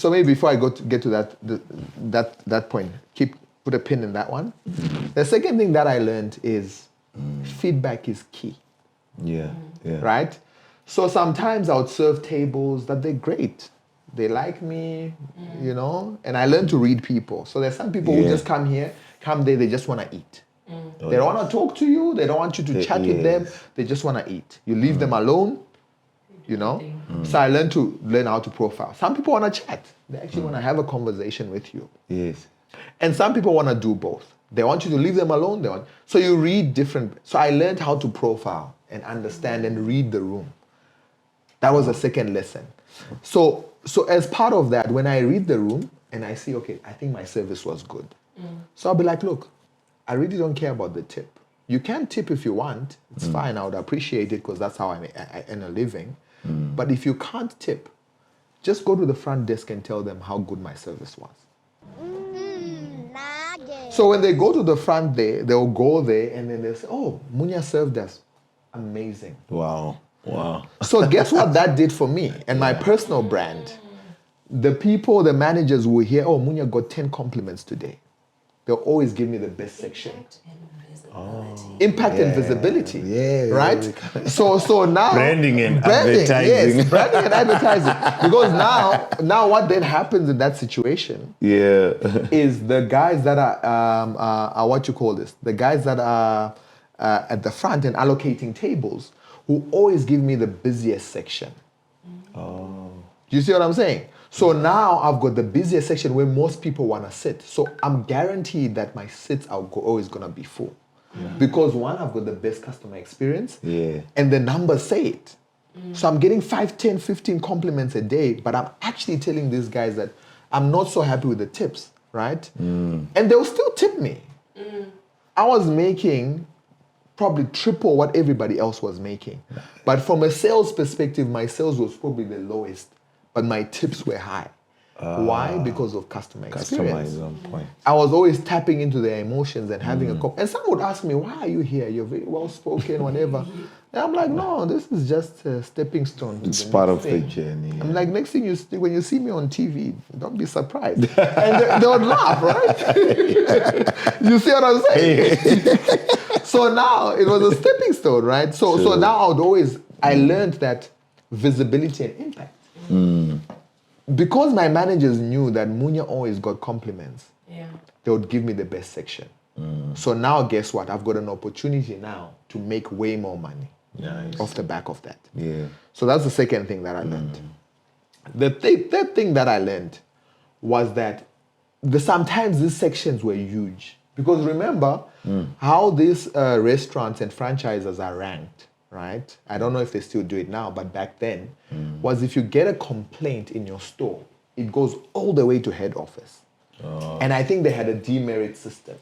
so maybe before I get to that point, put a pin in that one. The second thing that I learned is feedback is key. Yeah. Yeah. Right? So sometimes I would serve tables that they're great. They like me, and I learned to read people. So there's some people who just come there, they just want to eat. They don't want to talk to you. They don't want you to chat with them. They just want to eat. You leave them alone, So I learned how to profile. Some people want to chat. They actually want to have a conversation with you. Yes. And some people want to do both. They want you to leave them alone. So you read different. So I learned how to profile and understand and read the room. That was the second lesson. So as part of that, when I read the room and I see, okay, I think my service was good. So I'll be like, look, I really don't care about the tip. You can tip if you want. It's fine. I would appreciate it because that's how I earn a living. But if you can't tip, just go to the front desk and tell them how good my service was. So when they go to the front there, they'll go there and then they'll say, oh, Munya served us. Amazing. Wow. So guess what that did for me and my personal brand? The managers will hear, oh, Munya got 10 compliments today. They'll always give me the best section. Impact and visibility. Yeah. Right? So now Branding and advertising. Yes, branding and advertising. Because now what then happens in that situation is the guys that are what you call this? The guys that are at the front and allocating tables who always give me the busiest section. Oh. Do you see what I'm saying? So now I've got the busiest section where most people want to sit. So I'm guaranteed that my sits are always going to be full. Because one, I've got the best customer experience. And the numbers say it. So I'm getting 5, 10, 15 compliments a day, but I'm actually telling these guys that I'm not so happy with the tips, right? And they'll still tip me. I was making probably triple what everybody else was making. But from a sales perspective, my sales was probably the lowest, but my tips were high. Why? Because of customer experience. Customize on point. I was always tapping into their emotions and having and some would ask me, why are you here? You're very well spoken, whatever. And I'm like, no, this is just a stepping stone to It's the part next of thing. the journey. I'm like, next thing when you see me on TV, don't be surprised. And they would laugh, right? You see what I'm saying? So now it was a stepping stone, right? So now I learned that visibility and impact. Because my managers knew that Munya always got compliments, they would give me the best section. So now guess what? I've got an opportunity now to make way more money off the back of that. So that's the second thing that I learned. The third thing that I learned was that sometimes these sections were huge. Because remember how these restaurants and franchises are ranked, right? I don't know if they still do it now, but back then was if you get a complaint in your store, it goes all the way to head office. And I think they had a demerit system.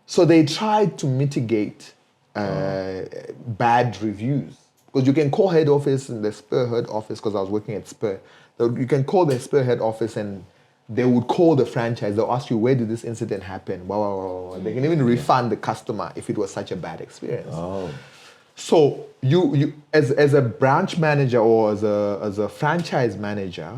So they tried to mitigate bad reviews. Because you can call head office in the Spur head office, because I was working at Spur. You can call the Spur head office and they would call the franchise. They'll ask you, where did this incident happen? Blah, blah, blah, blah. They can even refund the customer if it was such a bad experience. So you as a branch manager or as a franchise manager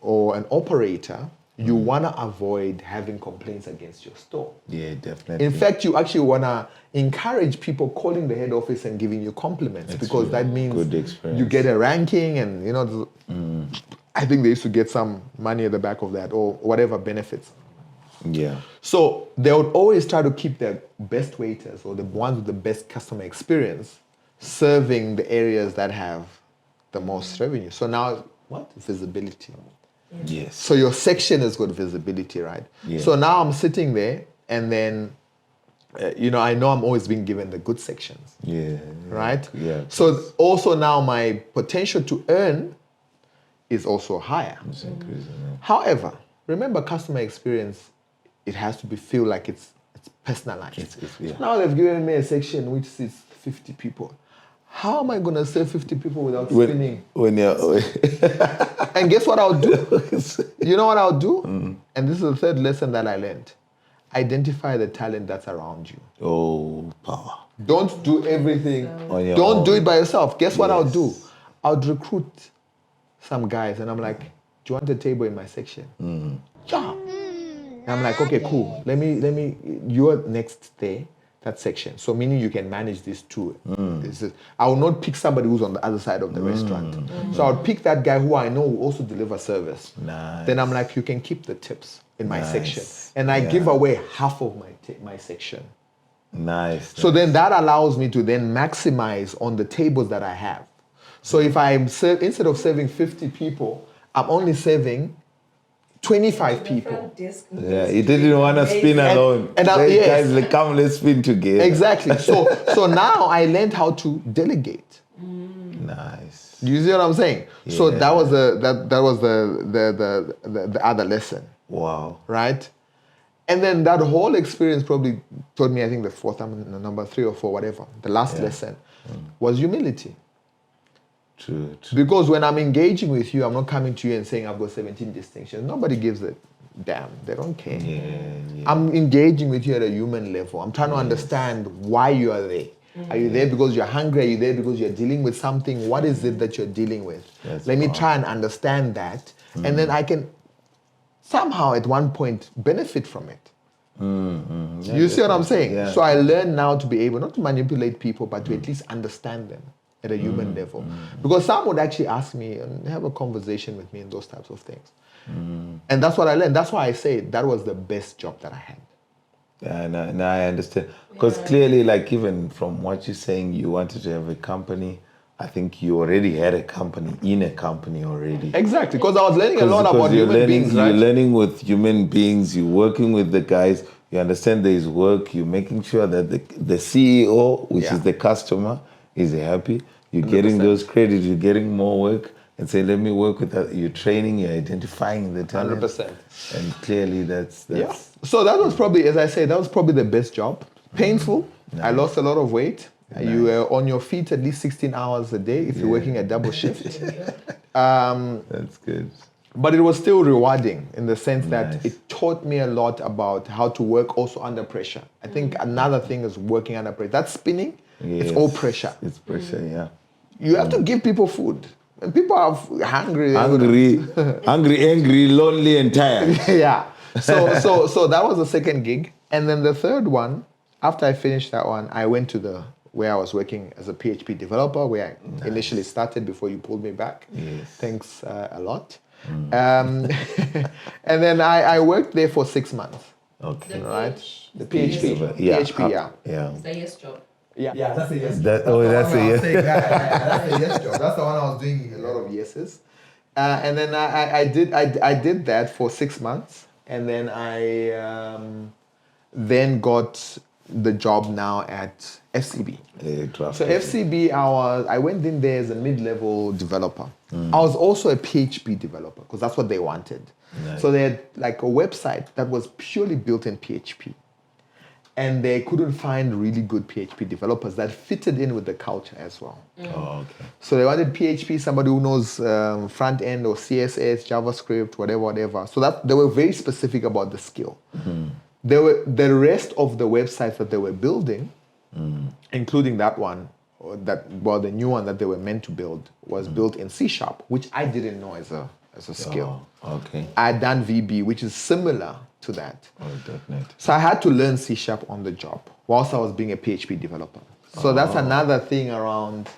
or an operator, you want to avoid having complaints against your store. Yeah, definitely. In fact, you actually want to encourage people calling the head office and giving you compliments because that means good experience. You get a ranking and, I think they used to get some money at the back of that or whatever benefits. Yeah. So they would always try to keep their best waiters or the ones with the best customer experience serving the areas that have the most revenue. So now what? Visibility. Yes. So your section has got visibility, right? Yeah. So now I'm sitting there, and then, I know I'm always being given the good sections, Yeah. right? Yeah. So also now my potential to earn is also higher. It's increasing. However, remember customer experience, it has to feel like it's personalized. Yeah. Now they've given me a section which sits 50 people. How am I going to serve 50 people without spinning? When you're... And guess what I'll do? You know what I'll do? And this is the third lesson that I learned. Identify the talent that's around you. Oh, power. Don't do everything. On your Don't own. do it by yourself. Guess what I'll do? Yes. I'll recruit some guys, and I'm like, do you want a table in my section? Yeah. And I'm like, okay, cool. Let me, you're next there, that section. So meaning you can manage these two. I will not pick somebody who's on the other side of the restaurant. So I'll pick that guy who I know will also deliver service. Nice. Then I'm like, you can keep the tips in my Nice. section. And I give away half of my section. Nice. So then that allows me to then maximize on the tables that I have. So if instead of serving 50 people, I'm only serving 25 people. Yeah, he didn't want to spin alone. And guys, like, come, let's spin together. Exactly. So now I learned how to delegate. Nice. Do you see what I'm saying? Yeah. So that was the other lesson, Wow. right? And then that whole experience probably taught me, I think the fourth, number 3 or 4, whatever. The last lesson was humility. True. Because when I'm engaging with you, I'm not coming to you and saying I've got 17 distinctions. Nobody gives a damn. They don't care. Yeah. I'm engaging with you at a human level. I'm trying to understand why you are there. Are you there because you're hungry? Are you there because you're dealing with something? What is it that you're dealing with? Let me try and understand that. And then I can somehow at one point benefit from it. Yeah, You see what I'm saying? Yeah. So I learn now to be able not to manipulate people, but to at least understand them at a human level. Because some would actually ask me and have a conversation with me and those types of things. And that's what I learned. That's why I say that was the best job that I had. Yeah, no, I understand. Because clearly, like, even from what you're saying, you wanted to have a company. I think you already had a company in a company already. Exactly, because I was learning a lot about human beings, right? You're learning with human beings, you're working with the guys, you understand there's work, you're making sure that the CEO, which is the customer, is happy. You're 100%. getting those credits, you're getting more work, and say, let me work with that. You're training, you're identifying the talent. 100%. And clearly that's Yeah. So that was probably, as I say, that was probably the best job. Painful. I lost a lot of weight. You were on your feet at least 16 hours a day if you're working a double shift. That's good. But it was still rewarding in the sense that it taught me a lot about how to work also under pressure. I think another thing is working under pressure. That spinning, it's all pressure. It's pressure, yeah. You have to give people food. When people are hungry, angry, lonely, and tired. yeah. So that was the second gig. And then the third one, after I finished that one, I went to where I was working as a PHP developer, where I initially started before you pulled me back. Yes. Thanks a lot. And then I worked there for 6 months. Okay. Right? The PHP. PHP, yeah. It's a yes job. Yeah, that's a yes. That's a yes. That's a yes job. That's the one I was doing a lot of yeses. And then I did that for 6 months, and then I then got the job now at FCB. So FCB, I went in there as a mid-level developer. I was also a PHP developer because that's what they wanted. Nice. So they had like a website that was purely built in PHP. And they couldn't find really good PHP developers that fitted in with the culture as well. Oh, okay. So they wanted PHP, somebody who knows front end or CSS, JavaScript, whatever. So that they were very specific about the skill. The rest of the websites that they were building, including that one, the new one that they were meant to build, was built in C#, which I didn't know as a skill. Oh, okay. I had done VB, which is similar to that. Oh, definitely. So I had to learn C# on the job whilst I was being a PHP developer. So that's another thing around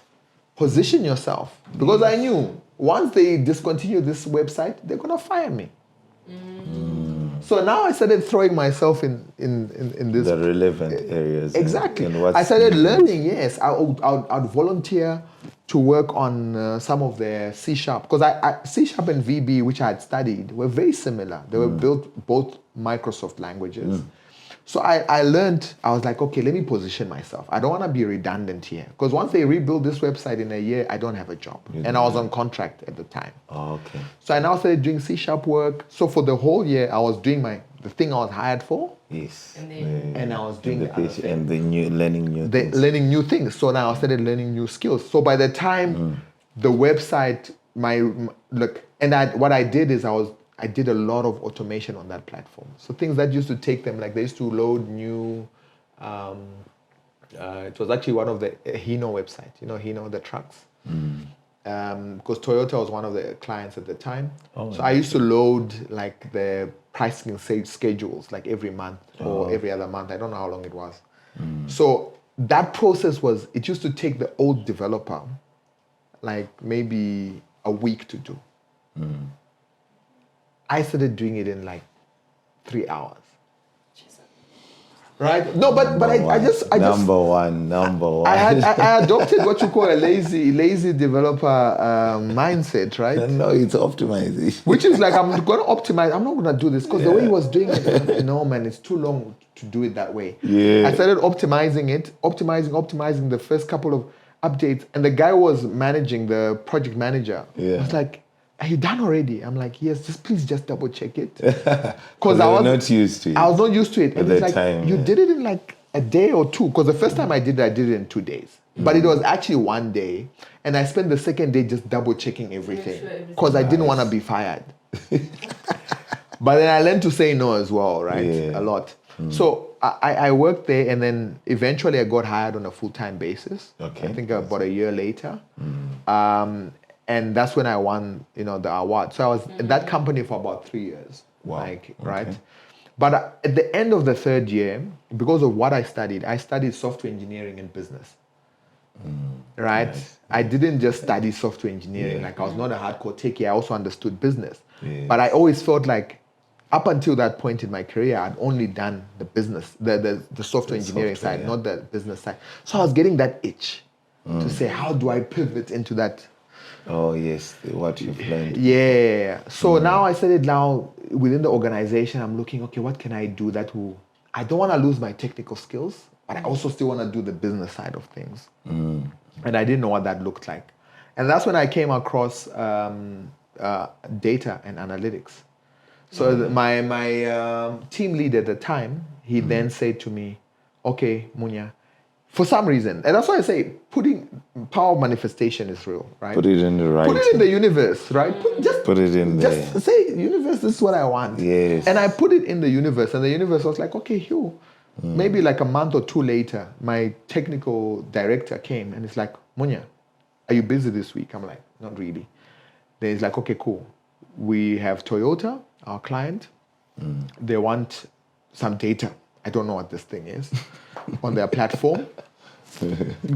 position yourself. Because I knew once they discontinue this website, they're going to fire me. So now I started throwing myself in this. The relevant areas. Exactly. And I started learning, yes. I would volunteer to work on some of their C#, because C# and VB, which I had studied, were very similar. They were built both Microsoft languages. So I learned, I was like, okay, let me position myself. I don't want to be redundant here. Because once they rebuild this website in a year, I don't have a job. And I was on contract at the time. Oh, okay. So I now started doing C# work. So for the whole year, I was doing the thing I was hired for. Yes. And I was doing learning new things. So now I started learning new skills. So by the time the website, what I did is I did a lot of automation on that platform. So things that used to take them, like they used to load new, it was actually one of the Hino website, Hino, the trucks. Because Toyota was one of the clients at the time. I used to load like the pricing schedules like every month or every other month. I don't know how long it was. So that process it used to take the old developer like maybe a week to do. I started doing it in like 3 hours. Right? No, but I just number one. I adopted what you call a lazy developer mindset, right? No, it's optimization. Which is like, I'm going to optimize. I'm not going to do this because the way he was doing it, no, man, it's too long to do it that way. Yeah. I started optimizing the first couple of updates, and the guy was managing, the project manager. Yeah. Was like, are you done already? I'm like, yes, please double check it. Because I was not used to it. I was not used to it. And at it's that like, time, you did it in like a day or two. Because the first time I did it in 2 days. But it was actually 1 day. And I spent the second day just double checking everything. Because I didn't want to be fired. But then I learned to say no as well, right? Yeah. A lot. So I worked there, and then eventually I got hired on a full-time basis. Okay. I think about a year later. And that's when I won, the award. So I was in that company for about 3 years. Wow. Right? But at the end of the third year, because of what I studied software engineering and business. Right? Nice. I didn't just study software engineering. Like I was not a hardcore techie. I also understood business. Yes. But I always felt like up until that point in my career, I'd only done the business, the software engineering side, not the business side. So I was getting that itch to say, how do I pivot into that? Oh, yes, what you've learned. Yeah. So now I started within the organization, I'm looking, okay, what can I do I don't want to lose my technical skills, but I also still want to do the business side of things. And I didn't know what that looked like. And that's when I came across data and analytics. So my team lead at the time, he then said to me, okay, Munya, for some reason, and that's why I say putting power of manifestation is real, right? Put it in the right. Put it in the universe, right? Put it in there. Just say, universe, this is what I want. Yes. And I put it in the universe, and the universe was like, okay, Hugh. Maybe like a month or two later, my technical director came and it's like, Munya, are you busy this week? I'm like, not really. Then he's like, okay, cool. We have Toyota, our client. They want some data. I don't know what this thing is on their platform.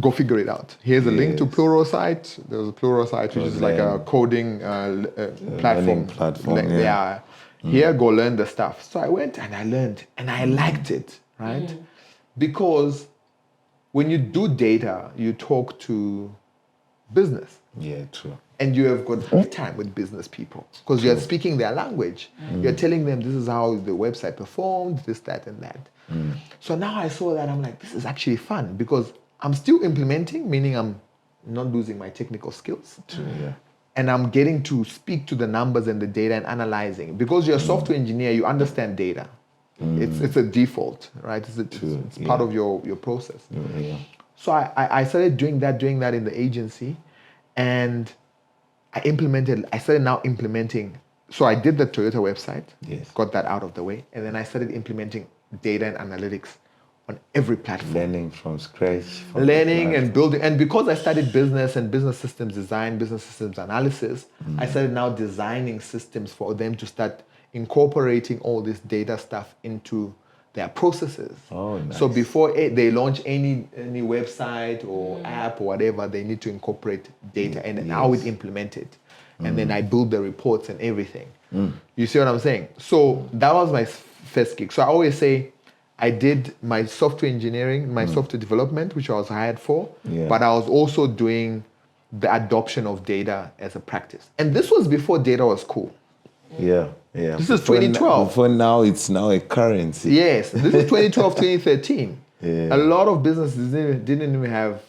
Go figure it out. Here's a link to Pluralsight. There's a Pluralsight, which is like a coding platform. Here, go learn the stuff. So I went and I learned, and I liked it, right? Because when you do data, you talk to business. Yeah, true. And you have got time with business people because you're speaking their language. You're telling them this is how the website performed, this, that, and that. So now I saw that, I'm like, this is actually fun because I'm still implementing, meaning I'm not losing my technical skills. And I'm getting to speak to the numbers and the data and analyzing. Because you're a software engineer, you understand data. It's a default, right? It's part of your process. So I started doing that in the agency, and I started now implementing. So I did the Toyota website, got that out of the way, and then I started implementing data and analytics on every platform. Learning from scratch. Learning and building. And because I studied business and business systems design, business systems analysis, I started now designing systems for them to start incorporating all this data stuff into their processes. Oh, nice. So before they launch any website or app or whatever, they need to incorporate data and how it implement it. And then I build the reports and everything. You see what I'm saying? So that was my first gig. So I always say I did my software engineering, my software development, which I was hired for, but I was also doing the adoption of data as a practice. And this was before data was cool. Yeah. This is 2012. Before now, it's now a currency. Yes, this is 2012, 2013. Yeah. A lot of businesses didn't even have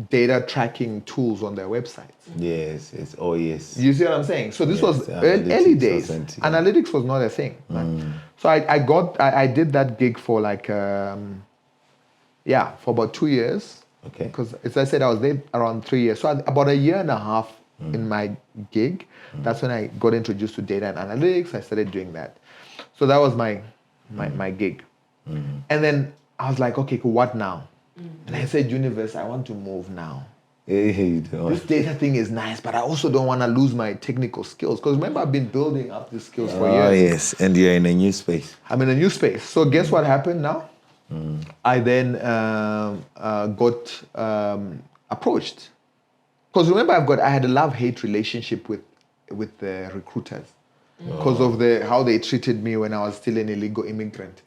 data tracking tools on their websites. Yes. Oh, yes. You see what I'm saying? So this was analytics early days. wasn't, yeah. Analytics was not a thing. Right? So I did that gig for like, for about 2 years. Okay. Because as I said, I was there around 3 years. So about a year and a half in my gig, that's when I got introduced to data and analytics. I started doing that. So that was my gig. And then I was like, okay, cool, what now? And I said, universe, I want to move now. This data thing is nice, but I also don't want to lose my technical skills. Because remember, I've been building up these skills for years. Oh, yes. And you're in a new space. I'm in a new space. So guess what happened now? I then got approached. Because remember, I had a love-hate relationship with the recruiters. Because of how they treated me when I was still an illegal immigrant.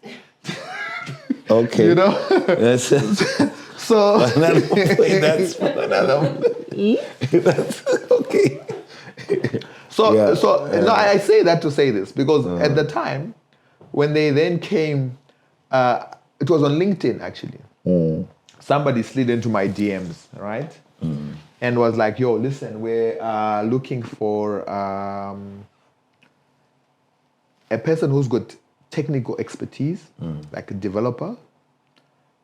Okay. You know? That's So that's another. That's okay. I say that to say this because at the time, when they then came, it was on LinkedIn actually. Somebody slid into my DMs, right? And was like, "Yo, listen, we're looking for a person who's got technical expertise, like a developer,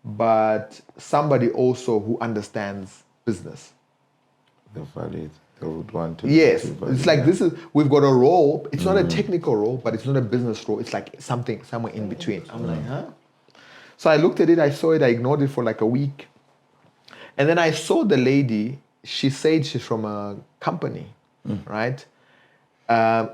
but somebody also who understands business." They would want to. Yes, it's like we've got a role. It's not a technical role, but it's not a business role. It's like somewhere in between. I'm like, huh? So I looked at it, I saw it, I ignored it for like a week. And then I saw the lady, she said she's from a company, right?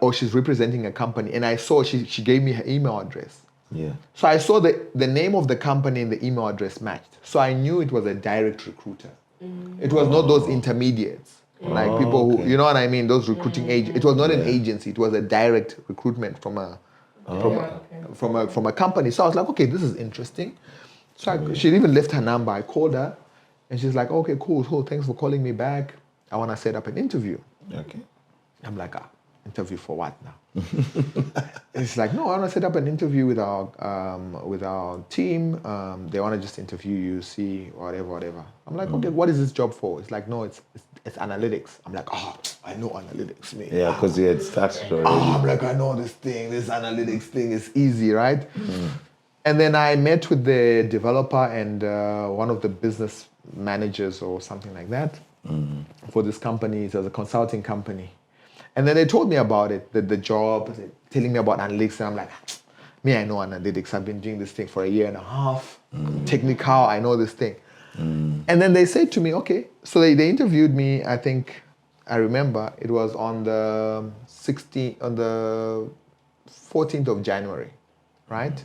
Or she's representing a company. And I saw she gave me her email address. Yeah. So I saw the name of the company and the email address matched. So I knew it was a direct recruiter. It was not those intermediates, like people who, you know what I mean, those recruiting agents. It was not an agency. It was a direct recruitment from a company. So I was like, okay, this is interesting. So she even left her number. I called her, and she's like, okay, cool. Thanks for calling me back. I want to set up an interview. Okay. I'm like, interview for what now? It's like, no, I want to set up an interview with our team. They want to just interview you, see whatever. I'm like, okay, what is this job for? It's like, no, it's analytics. I'm like, I know analytics, man. Yeah, because you had started already. I'm like, I know this analytics thing is easy, right? And then I met with the developer and one of the business managers or something like that for this company. It was a consulting company. And then they told me about it, the job, telling me about analytics. And I'm like, I know analytics. I've been doing this thing for a year and a half. Technical, I know this thing. And then they said to me, okay. So they interviewed me, I think, I remember, it was on the 14th of January, right?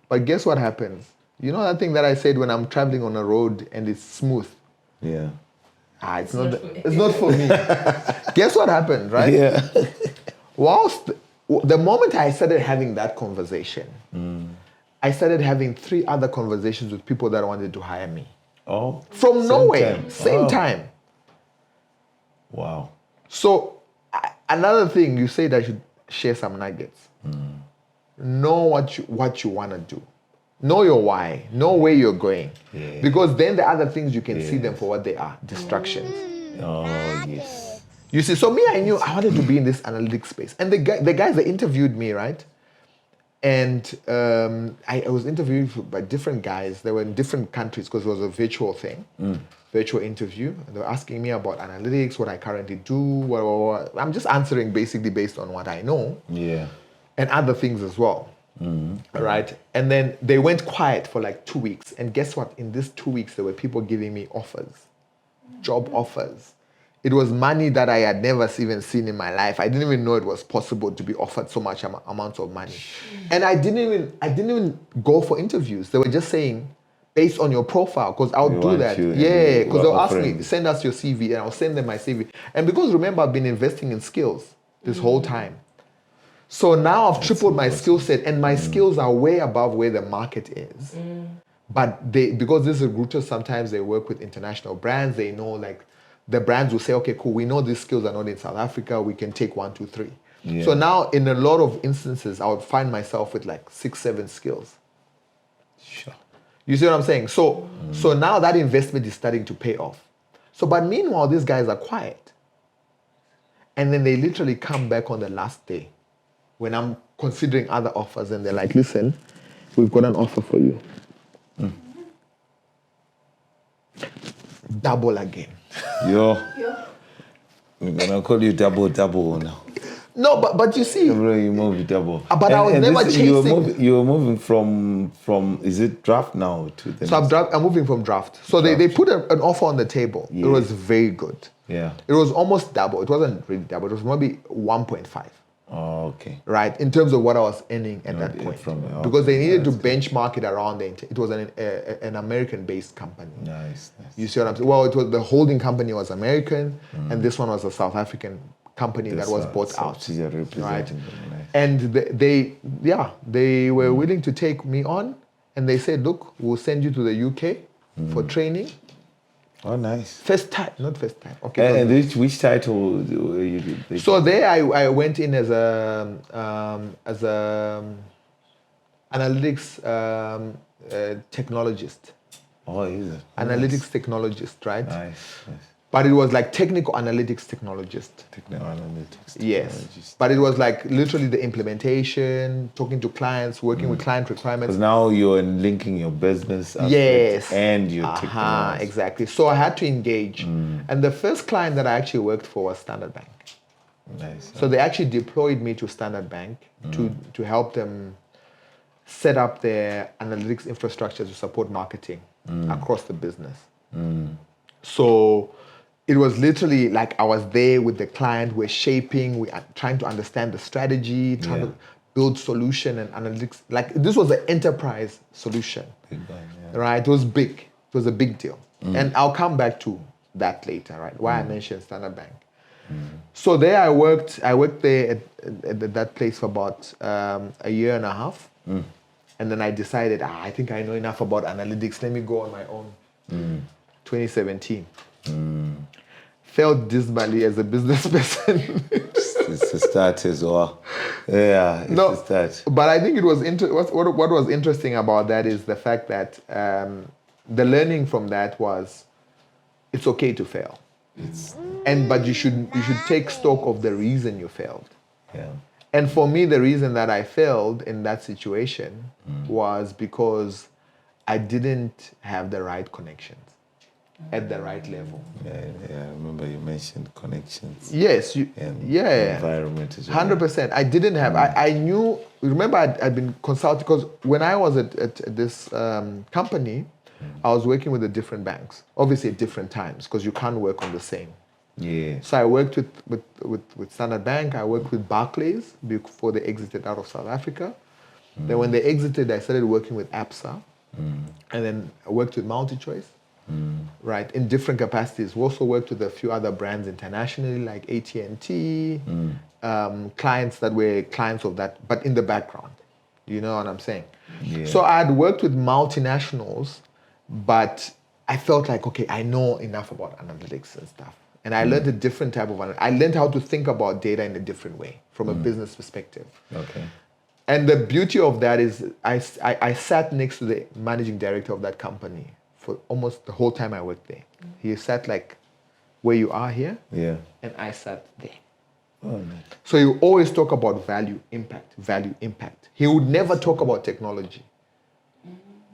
But guess what happens? You know that thing that I said when I'm traveling on a road and it's smooth? Yeah. It's not for me. Guess what happened, right? Yeah. Whilst the moment I started having that conversation, I started having 3 other conversations with people that wanted to hire me. Oh. From nowhere, same time. Wow. So another thing, you said I should share some nuggets. Know what you want to do. Know your why. Know where you're going. Yeah. Because then the other things, you can see them for what they are. Distractions. Oh, yes. You see, so me, I knew I wanted to be in this analytics space. And the guys that interviewed me, right? And I was interviewed by different guys. They were in different countries because it was a virtual thing. Virtual interview. And they were asking me about analytics, what I currently do. What. I'm just answering basically based on what I know. Yeah. And other things as well. Right? And then they went quiet for like 2 weeks. And guess what? In these 2 weeks, there were people giving me offers, job offers. It was money that I had never even seen in my life. I didn't even know it was possible to be offered so much amounts of money. And I didn't even go for interviews. They were just saying, based on your profile, because I'll do that. Yeah, because they'll ask me, send us your CV, and I'll send them my CV. And because remember, I've been investing in skills this whole time. So now I've tripled my skill set, and my skills are way above where the market is. But because these recruiters, sometimes they work with international brands, they know like the brands will say, okay, cool, we know these skills are not in South Africa, we can take 1, 2, 3. Yeah. So now in a lot of instances, I would find myself with like 6, 7 skills. Sure. You see what I'm saying? So now that investment is starting to pay off. So, but meanwhile, these guys are quiet. And then they literally come back on the last day when I'm considering other offers and they're like, listen, we've got an offer for you. Double again. Yo. We're gonna call you double now. No, but you see, Bro, you move double. But I was never chasing. You were moving from is it draft now to the So I'm moving from draft. So they put an offer on the table. Yeah. It was very good. Yeah. It was almost double. It wasn't really double. It was maybe 1.5. Oh, okay. Right, in terms of what I was earning at that point. Because they needed to benchmark it around it was an American-based company. Nice. You see what I'm saying? Well, it was the holding company was American, and this one was a South African company that was bought out. Right, and they were willing to take me on, and they said, look, we'll send you to the UK for training. Oh, nice. First time. Okay. And which title you did? So there I went in as a analytics technologist. Oh, is it? Analytics technologist, right? Nice. But it was like technical analytics technologist. Yes. But it was like literally the implementation, talking to clients, working with client requirements. Because now you're linking your business aspect and your technology. Exactly. So I had to engage. And the first client that I actually worked for was Standard Bank. Nice. So they actually deployed me to Standard Bank to help them set up their analytics infrastructure to support marketing across the business. So it was literally like I was there with the client, we're shaping, we are trying to understand the strategy, trying to build solution and analytics. Like this was an enterprise solution, right? It was big. It was a big deal. And I'll come back to that later, right? Why I mentioned Standard Bank. So there I worked there at that place for about a year and a half. And then I decided, I think I know enough about analytics. Let me go on my own. 2017. Failed dismally as a business person. It's a start as well. Yeah, it's a start. But I think it was what was interesting about that is the fact that the learning from that was it's okay to fail. But you should take stock of the reason you failed. Yeah. And for me, the reason that I failed in that situation was because I didn't have the right connections at the right level. Yeah, I remember you mentioned connections. Yes, environment as well. 100%. I didn't have. I knew. Remember, I'd been consulting because when I was at this company, I was working with the different banks, obviously at different times because you can't work on the same. Yeah. So I worked with Standard Bank. I worked with Barclays before they exited out of South Africa. Then when they exited, I started working with ABSA, and then I worked with MultiChoice. Right, in different capacities. We also worked with a few other brands internationally, like AT&T, clients that were clients of that, but in the background. You know what I'm saying? Yeah. So I had worked with multinationals, but I felt like, okay, I know enough about analytics and stuff. And I learned a different type of I learned how to think about data in a different way from a business perspective. Okay. And the beauty of that is I sat next to the managing director of that company for almost the whole time I worked there. He sat like where you are here, and I sat there. Oh, nice. So you always talk about value, impact. He would never talk about technology.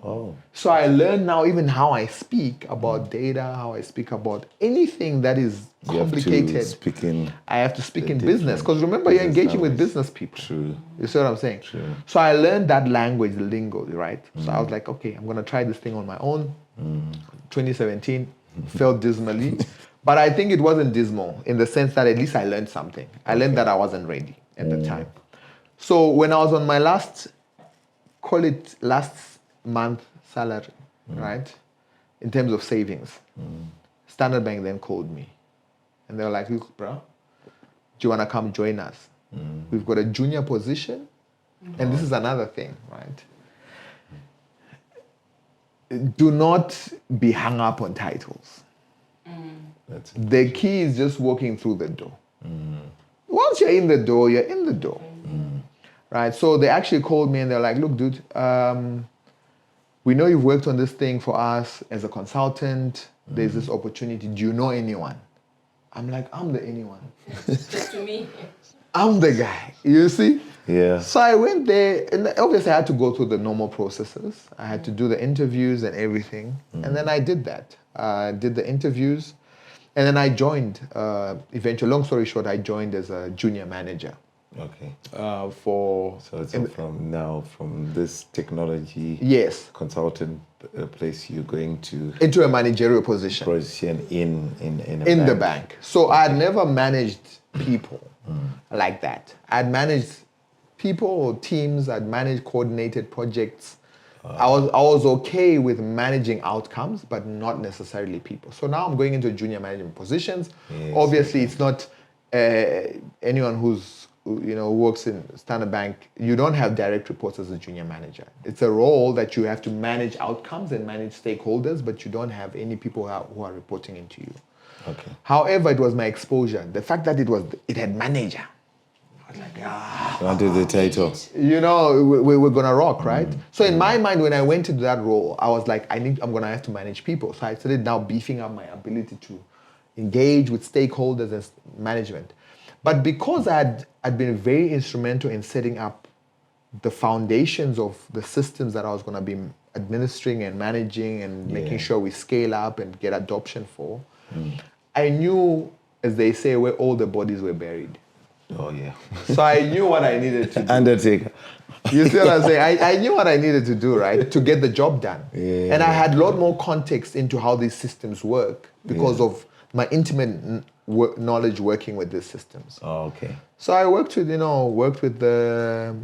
Oh. So I learned now even how I speak about data, how I speak about anything that is complicated. I have to speak in business. Because remember, you're engaging with business people. True. You see what I'm saying? True. So I learned that language, the lingo, right? So I was like, okay, I'm going to try this thing on my own. 2017, failed dismally. But I think it wasn't dismal in the sense that at least I learned something. I learned that I wasn't ready at the time. So when I was on my last month salary, right, in terms of savings, Standard Bank then called me. And they were like, look, bro, do you want to come join us? We've got a junior position. And this is another thing, right? do not be hung up on titles. The key is just walking through the door. Once you're in the door, you're in the door. Right? So they actually called me and they're like, look, dude, we know you've worked on this thing for us as a consultant. There's this opportunity. Do you know anyone? I'm like, I'm the anyone. Just to me. I'm the guy. You see? Yeah. So I went there, and obviously I had to go through the normal processes. I had to do the interviews and everything. And then I did that. I did the interviews. And then I joined, eventually, long story short, I joined as a junior manager. Okay. So it's from this technology yes, consultant place you're going to into a managerial position in the bank. So I had never managed people like that. I'd managed people or teams. I'd managed coordinated projects. I was okay with managing outcomes, but not necessarily people. So now I'm going into junior management positions. Yes. Obviously, it's not anyone who's who works in Standard Bank. You don't have direct reports as a junior manager. It's a role that you have to manage outcomes and manage stakeholders, but you don't have any people who are reporting into you. Okay. However, it was my exposure. The fact that it had manager. I was like, Wanted the title. We're gonna rock, right? So in my mind, when I went into that role, I was like, I'm gonna have to manage people. So I started now beefing up my ability to engage with stakeholders and management. But because I'd been very instrumental in setting up the foundations of the systems that I was gonna be administering and managing and making sure we scale up and get adoption for, I knew, as they say, where all the bodies were buried. Oh, yeah. So I knew what I needed to do. Undertaker. You see what I'm saying? I knew what I needed to do, right, to get the job done. Yeah. And I had a lot more context into how these systems work because of my intimate knowledge working with these systems. Oh, okay. So I worked with the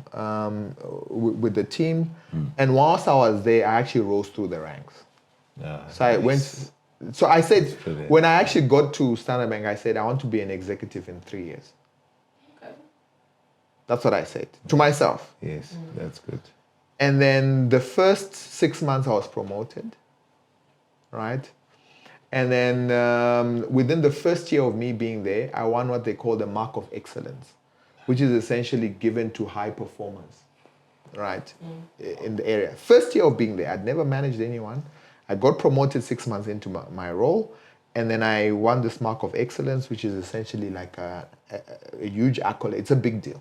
team, and whilst I was there, I actually rose through the ranks. So I went. So I said, when I actually got to Standard Bank, I said I want to be an executive in 3 years. Okay. That's what I said to myself. Yes, that's good. And then the first 6 months I was promoted, right? And then within the first year of me being there, I won what they call the Mark of Excellence, which is essentially given to high performers, right, in the area. First year of being there, I'd never managed anyone. I got promoted 6 months into my role, and then I won this Mark of Excellence, which is essentially like a huge accolade. It's a big deal.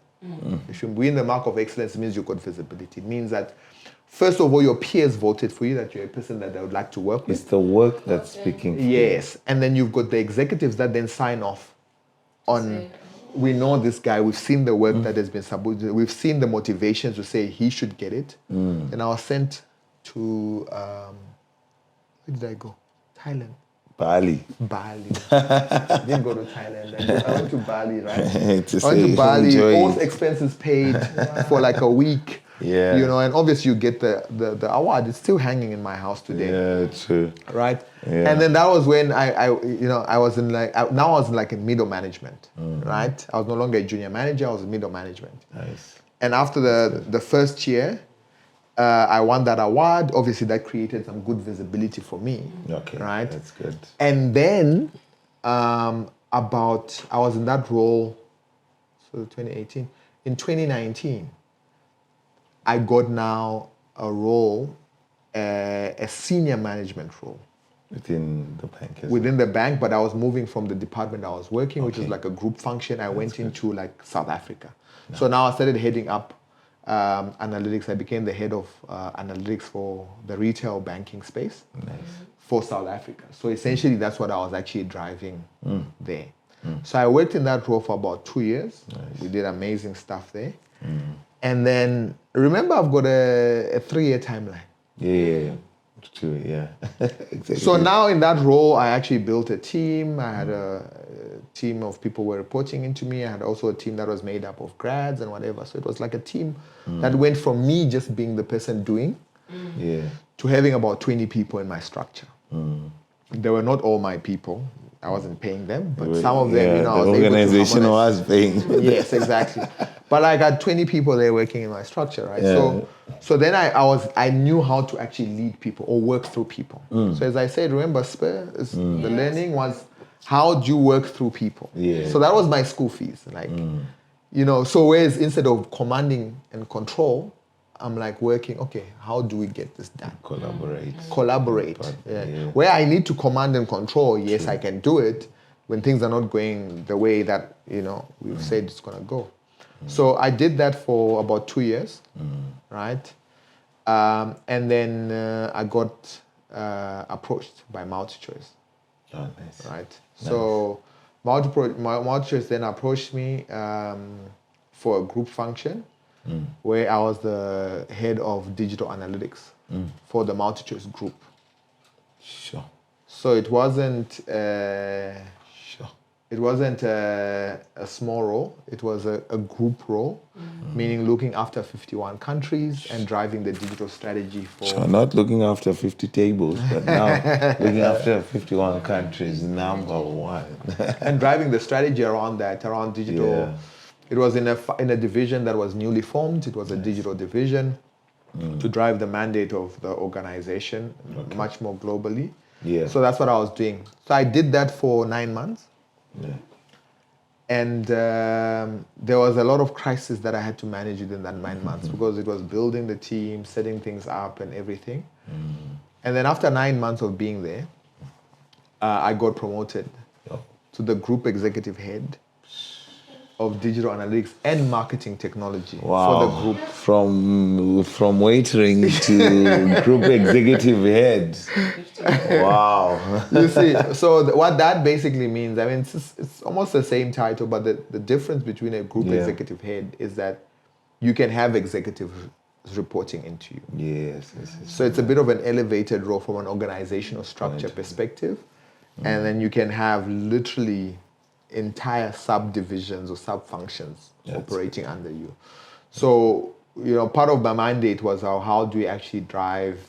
If you win the Mark of Excellence, it means you've got visibility. It means that, first of all, your peers voted for you, that you're a person that they would like to work with. It's the work that's speaking for you. Yes, and then you've got the executives that then sign off on, we know this guy, we've seen the work that has been submitted, we've seen the motivations to say he should get it. And I was sent to, where did I go? Thailand. Bali. Didn't go to Thailand. I went to Bali, right? I went to Bali, all expenses paid for like a week. Yeah. And obviously you get the award. It's still hanging in my house today. Yeah, true. Right? Yeah. And then that was when I was in like in middle management, right? I was no longer a junior manager, I was in middle management. Nice. And after the first year, I won that award. Obviously, that created some good visibility for me. Okay, right? That's good. And then I was in that role, so 2018. In 2019, I got now a role, a senior management role. Within the bank? Within the bank, but I was moving from the department I was working, which is like a group function. I went into like South Africa. No. So now I started heading up analytics. I became the head of analytics for the retail banking space for South Africa. So essentially, that's what I was actually driving there. So I worked in that role for about 2 years. Nice. We did amazing stuff there. And then, remember, I've got a 3-year timeline. Yeah. True, yeah. Exactly. So now in that role, I actually built a team. I had a team of people who were reporting into me. I had also a team that was made up of grads and whatever. So it was like a team that went from me just being the person doing to having about 20 people in my structure. They were not all my people. I wasn't paying them, but some of them, the organization was paying. Yes, exactly. But I got 20 people there working in my structure, right? Yeah. So then I knew how to actually lead people or work through people. So as I said, remember, the learning was how do you work through people? Yeah. So that was my school fees, like, so whereas instead of commanding and control, I'm like working, okay, how do we get this done? Collaborate. Where I need to command and control, yes, I can do it when things are not going the way that, we've said it's going to go. So I did that for about 2 years, right? And then I got approached by MultiChoice. Oh, nice. Right? Nice. So MultiChoice then approached me for a group function where I was the head of digital analytics for the MultiChoice group. Sure. So it wasn't a small role. It was a group role, meaning looking after 51 countries and driving the digital strategy for... So not looking after 50 tables, but now looking after 51 countries, number one. And driving the strategy around digital. Yeah. It was in a division that was newly formed. It was a digital division to drive the mandate of the organization much more globally. Yeah. So that's what I was doing. So I did that for 9 months. Yeah. And there was a lot of crisis that I had to manage within that 9 months because it was building the team, setting things up and everything. And then after 9 months of being there, I got promoted to the group executive head of digital analytics and marketing technology for the group. From waitering to group executive head. Wow. You see, so what that basically means, I mean, it's almost the same title, but the difference between a group executive head is that you can have executives reporting into you. Yes. So it's a bit of an elevated role from an organizational structure perspective. And then you can have literally entire subdivisions or sub-functions operating under you. So, part of my mandate was how do we actually drive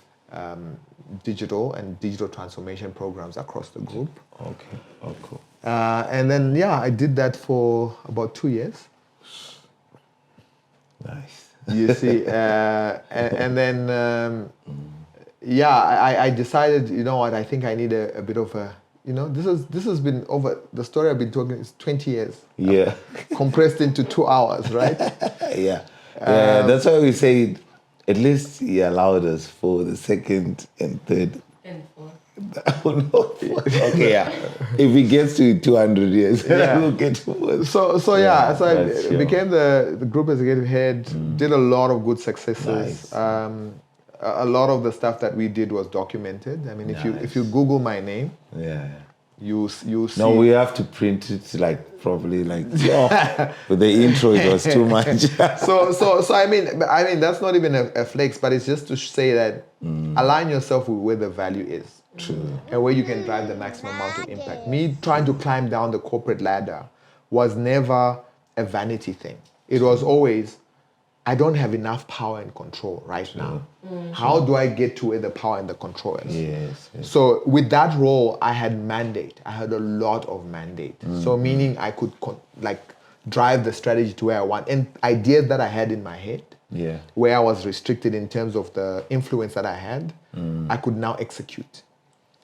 digital and digital transformation programs across the group. Okay. Oh, cool. And then, I did that for about 2 years. Nice. You see, and then, I decided, I think I need a bit of a, this has been over, the story I've been talking is 20 years. Yeah. Compressed into 2 hours, right? Yeah. That's why we say at least he allowed us for the second and third. And fourth. Oh, no. Okay, yeah. If it gets to 200 years, we'll get to it. So I became the group executive head, did a lot of good successes. Nice. A lot of the stuff that we did was documented. I mean, if you Google my name, you see. No, we have to print it properly, but the intro it was too much. so I mean that's not even a flex, but it's just to say that align yourself with where the value is. True. And where you can drive the maximum amount of impact. Me trying to climb down the corporate ladder was never a vanity thing. It was always, I don't have enough power and control right now. How do I get to where the power and the control is? Yes. So with that role, I had mandate. I had a lot of mandate. So meaning I could drive the strategy to where I want. And ideas that I had in my head, where I was restricted in terms of the influence that I had, I could now execute.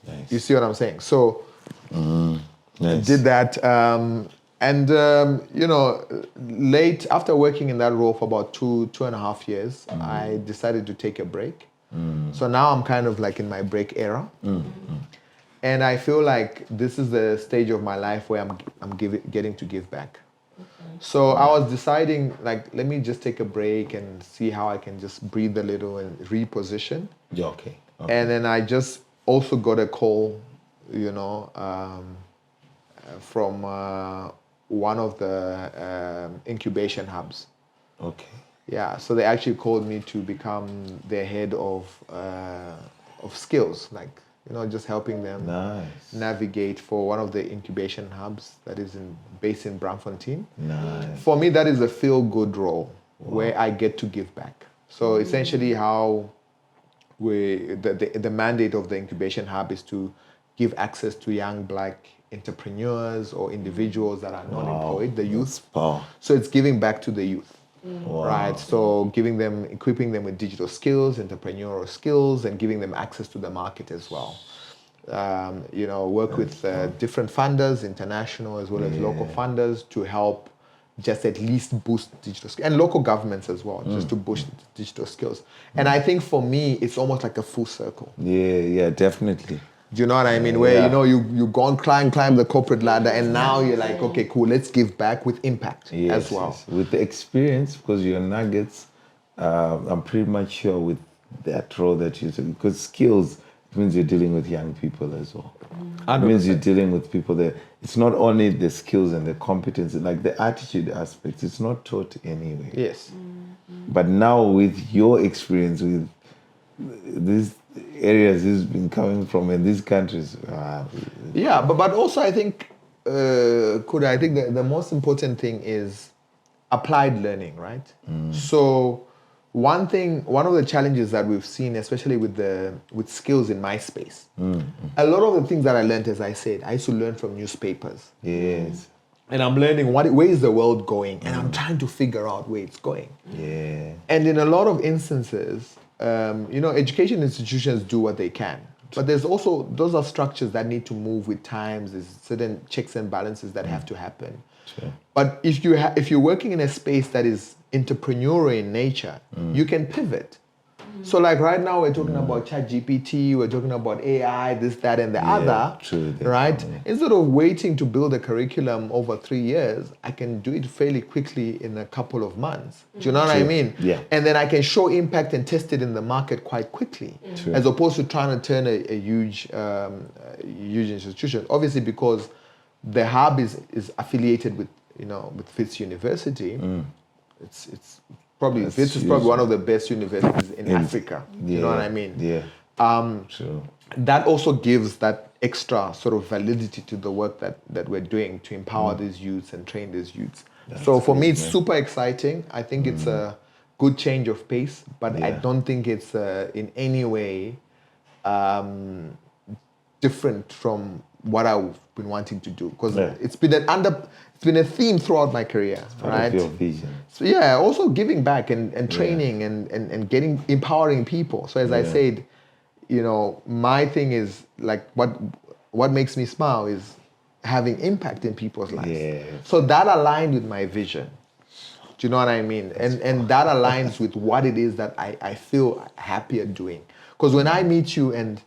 Nice. You see what I'm saying? So I did that. Late after working in that role for about 2.5 years, I decided to take a break. So now I'm kind of in my break era. And I feel like this is the stage of my life where I'm getting to give back. So I was deciding, let me just take a break and see how I can just breathe a little and reposition. Yeah, okay. And then I just also got a call, from one of the incubation hubs. Okay. Yeah, so they actually called me to become their head of skills, just helping them navigate for one of the incubation hubs that is based in Braamfontein. Nice. For me, that is a feel-good role where I get to give back. So essentially how the mandate of the incubation hub is to give access to young Black entrepreneurs or individuals that are not employed, the youth. Wow. So it's giving back to the youth. right? So equipping them with digital skills, entrepreneurial skills, and giving them access to the market as well. Work with different funders, international as well as local funders, to help just at least boost digital skills, and local governments as well, just to boost digital skills. And I think for me, it's almost like a full circle. Yeah, definitely. Do you know what I mean? Where you go and climb the corporate ladder, and now you're like, okay, cool, let's give back with impact as well. Yes. With the experience, because you're nuggets, I'm pretty much sure with that role that you took, because skills means you're dealing with young people as well. 100%. It means you're dealing with people that it's not only the skills and the competence, like the attitude aspect, it's not taught anyway. Yes. But now with your experience with these areas he's been coming from in these countries. But also I think, I think the most important thing is applied learning, right? So one of the challenges that we've seen, especially with skills in my space, a lot of the things that I learned, as I said, I used to learn from newspapers. Yes. And I'm learning where is the world going, and I'm trying to figure out where it's going. Yeah. And in a lot of instances, education institutions do what they can, but those are structures that need to move with times. There's certain checks and balances that have to happen. Sure. But if you're working in a space that is entrepreneurial in nature, you can pivot. So like right now we're talking about ChatGPT, we're talking about AI, this, that, and the other, right? Instead of waiting to build a curriculum over 3 years, I can do it fairly quickly in a couple of months. Do you know what I mean? Yeah. And then I can show impact and test it in the market quite quickly, as opposed to trying to turn a huge institution. Obviously, because the hub is affiliated with Wits University. It's probably Wits is probably one of the best universities in Africa. You know what I mean? Yeah. True. That also gives that extra sort of validity to the work that we're doing to empower these youths and train these youths. So for me, it's super exciting. I think it's a good change of pace, but I don't think it's in any way different from what I've been wanting to do, because it's been a theme throughout my career, right? Your vision. So also giving back and training and empowering people. So as I said, my thing is like what makes me smile is having impact in people's lives. Yeah. So that aligned with my vision. Do you know what I mean? And that aligns with what it is that I feel happier doing. Because when I meet you and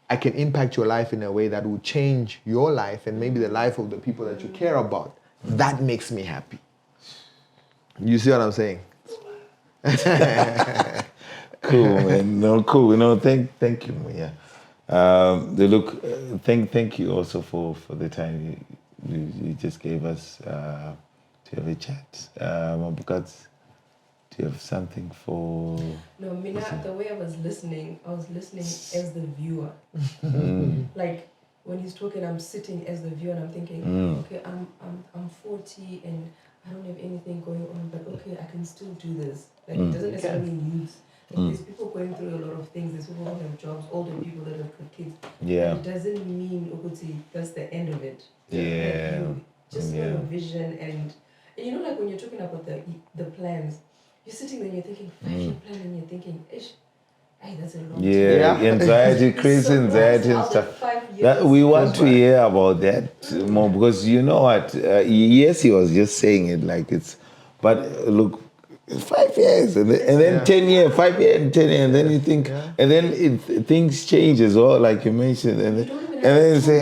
I can impact your life in a way that will change your life and maybe the life of the people that you care about, that makes me happy. You see what I'm saying? Cool, man. No, cool. Thank you, Munya. Thank you also for the time you just gave us to have a chat. Because do you have something for... No, Mina, the way I was listening as the viewer. Like, when he's talking, I'm sitting as the viewer and I'm thinking, okay, I'm 40 and I don't have anything going on, but okay, I can still do this. Like, it doesn't necessarily mean there's people going through a lot of things. There's people who have jobs, older people that have got kids. Yeah. But it doesn't mean, Okuti, that's the end of it. Yeah. Like, you just have a vision and like when you're talking about the plans, you're sitting there and you're thinking 5-year plan and you're thinking, ish, hey, that's a long time. Anxiety, crazy anxiety and stuff. That we want to hear about that more, because you know what? Yes, he was just saying it like it's, but look, 5 years and then 10 years, 5 years and 10 years, and then you think, and then things change as well, like you mentioned, and then you say,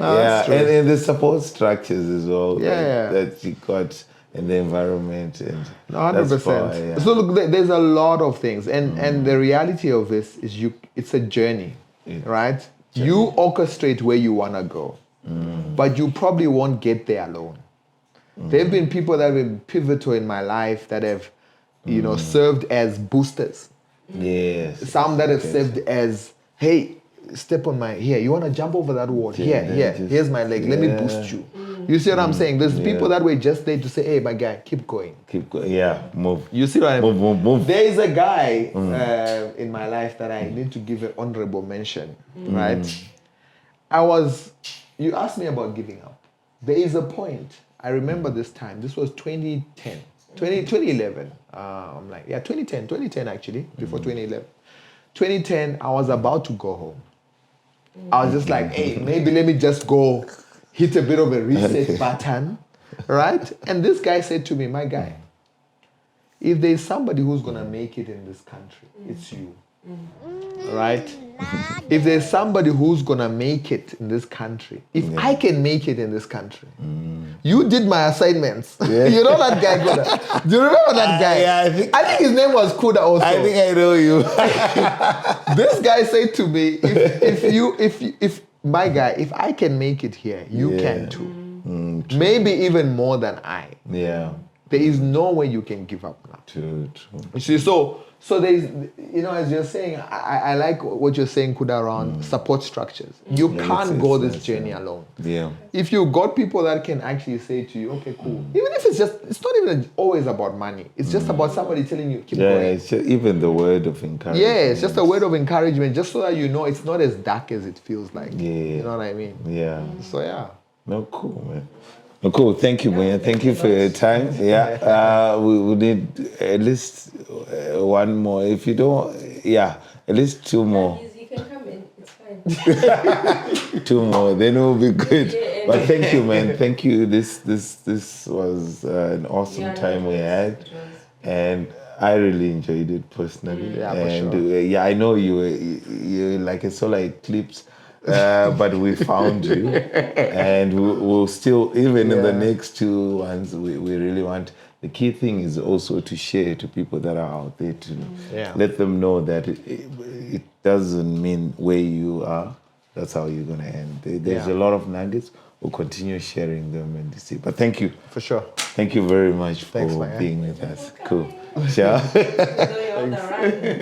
and the support structures as well, that you got in the environment and 100%. So look, there's a lot of things, and the reality of this is it's a journey, right? You orchestrate where you want to go, but you probably won't get there alone. There have been people that have been pivotal in my life that have, served as boosters. Yes. Some that have served as, hey, step on you want to jump over that wall? Here's my leg. Let me boost you. You see what I'm saying? There's people that were just there to say, hey, my guy, keep going. Move. You see what I mean? Move. There is a guy in my life that I need to give an honorable mention, right? You asked me about giving up. there is a point. I remember this time. This was 2011. I'm like, 2010 actually, before 2011. 2010, I was about to go home. I was just like, hey, maybe let me just go hit a bit of a reset button, right? And this guy said to me, my guy, if there's somebody who's going to make it in this country, it's you. Right? If there's somebody who's going to make it in this country, if I can make it in this country, you did my assignments. You know that guy, Kuda? Do you remember that guy? Yeah, I think his name was Kuda also. I think I know you. This guy said to me, if my guy, if I can make it here, you can too. Maybe even more than I. Yeah. There is no way you can give up now. True. You see, so there's, as you're saying, I like what you're saying, Kuda, around support structures. You can't go this journey alone. Yeah. If you got people that can actually say to you, okay, cool. Even if it's not even always about money. It's just about somebody telling you, keep going. It's just even the word of encouragement. Yeah, it's just a word of encouragement, just so that you know it's not as dark as it feels like. Yeah. You know what I mean? Yeah. So, yeah. No, cool, man. No, cool. Thank you, Munya. Thank you for your time. Yeah. We need at least one more. If you don't, at least two more. You can come in. It's fine. 2 more, then it will be good. But thank you, man. Thank you. This was an awesome time we had, and I really enjoyed it personally. Yeah, and for sure. I know you like a solar eclipse. But we found you, and we'll still, even in the next 2 ones, we really want. The key thing is also to share to people that are out there, to let them know that it doesn't mean where you are, that's how you're going to end. There's a lot of nuggets. We'll continue sharing them and see. But thank you. For sure. Thank you very much for Thanks, man. being with us. Cool. Sure. Enjoy all the run.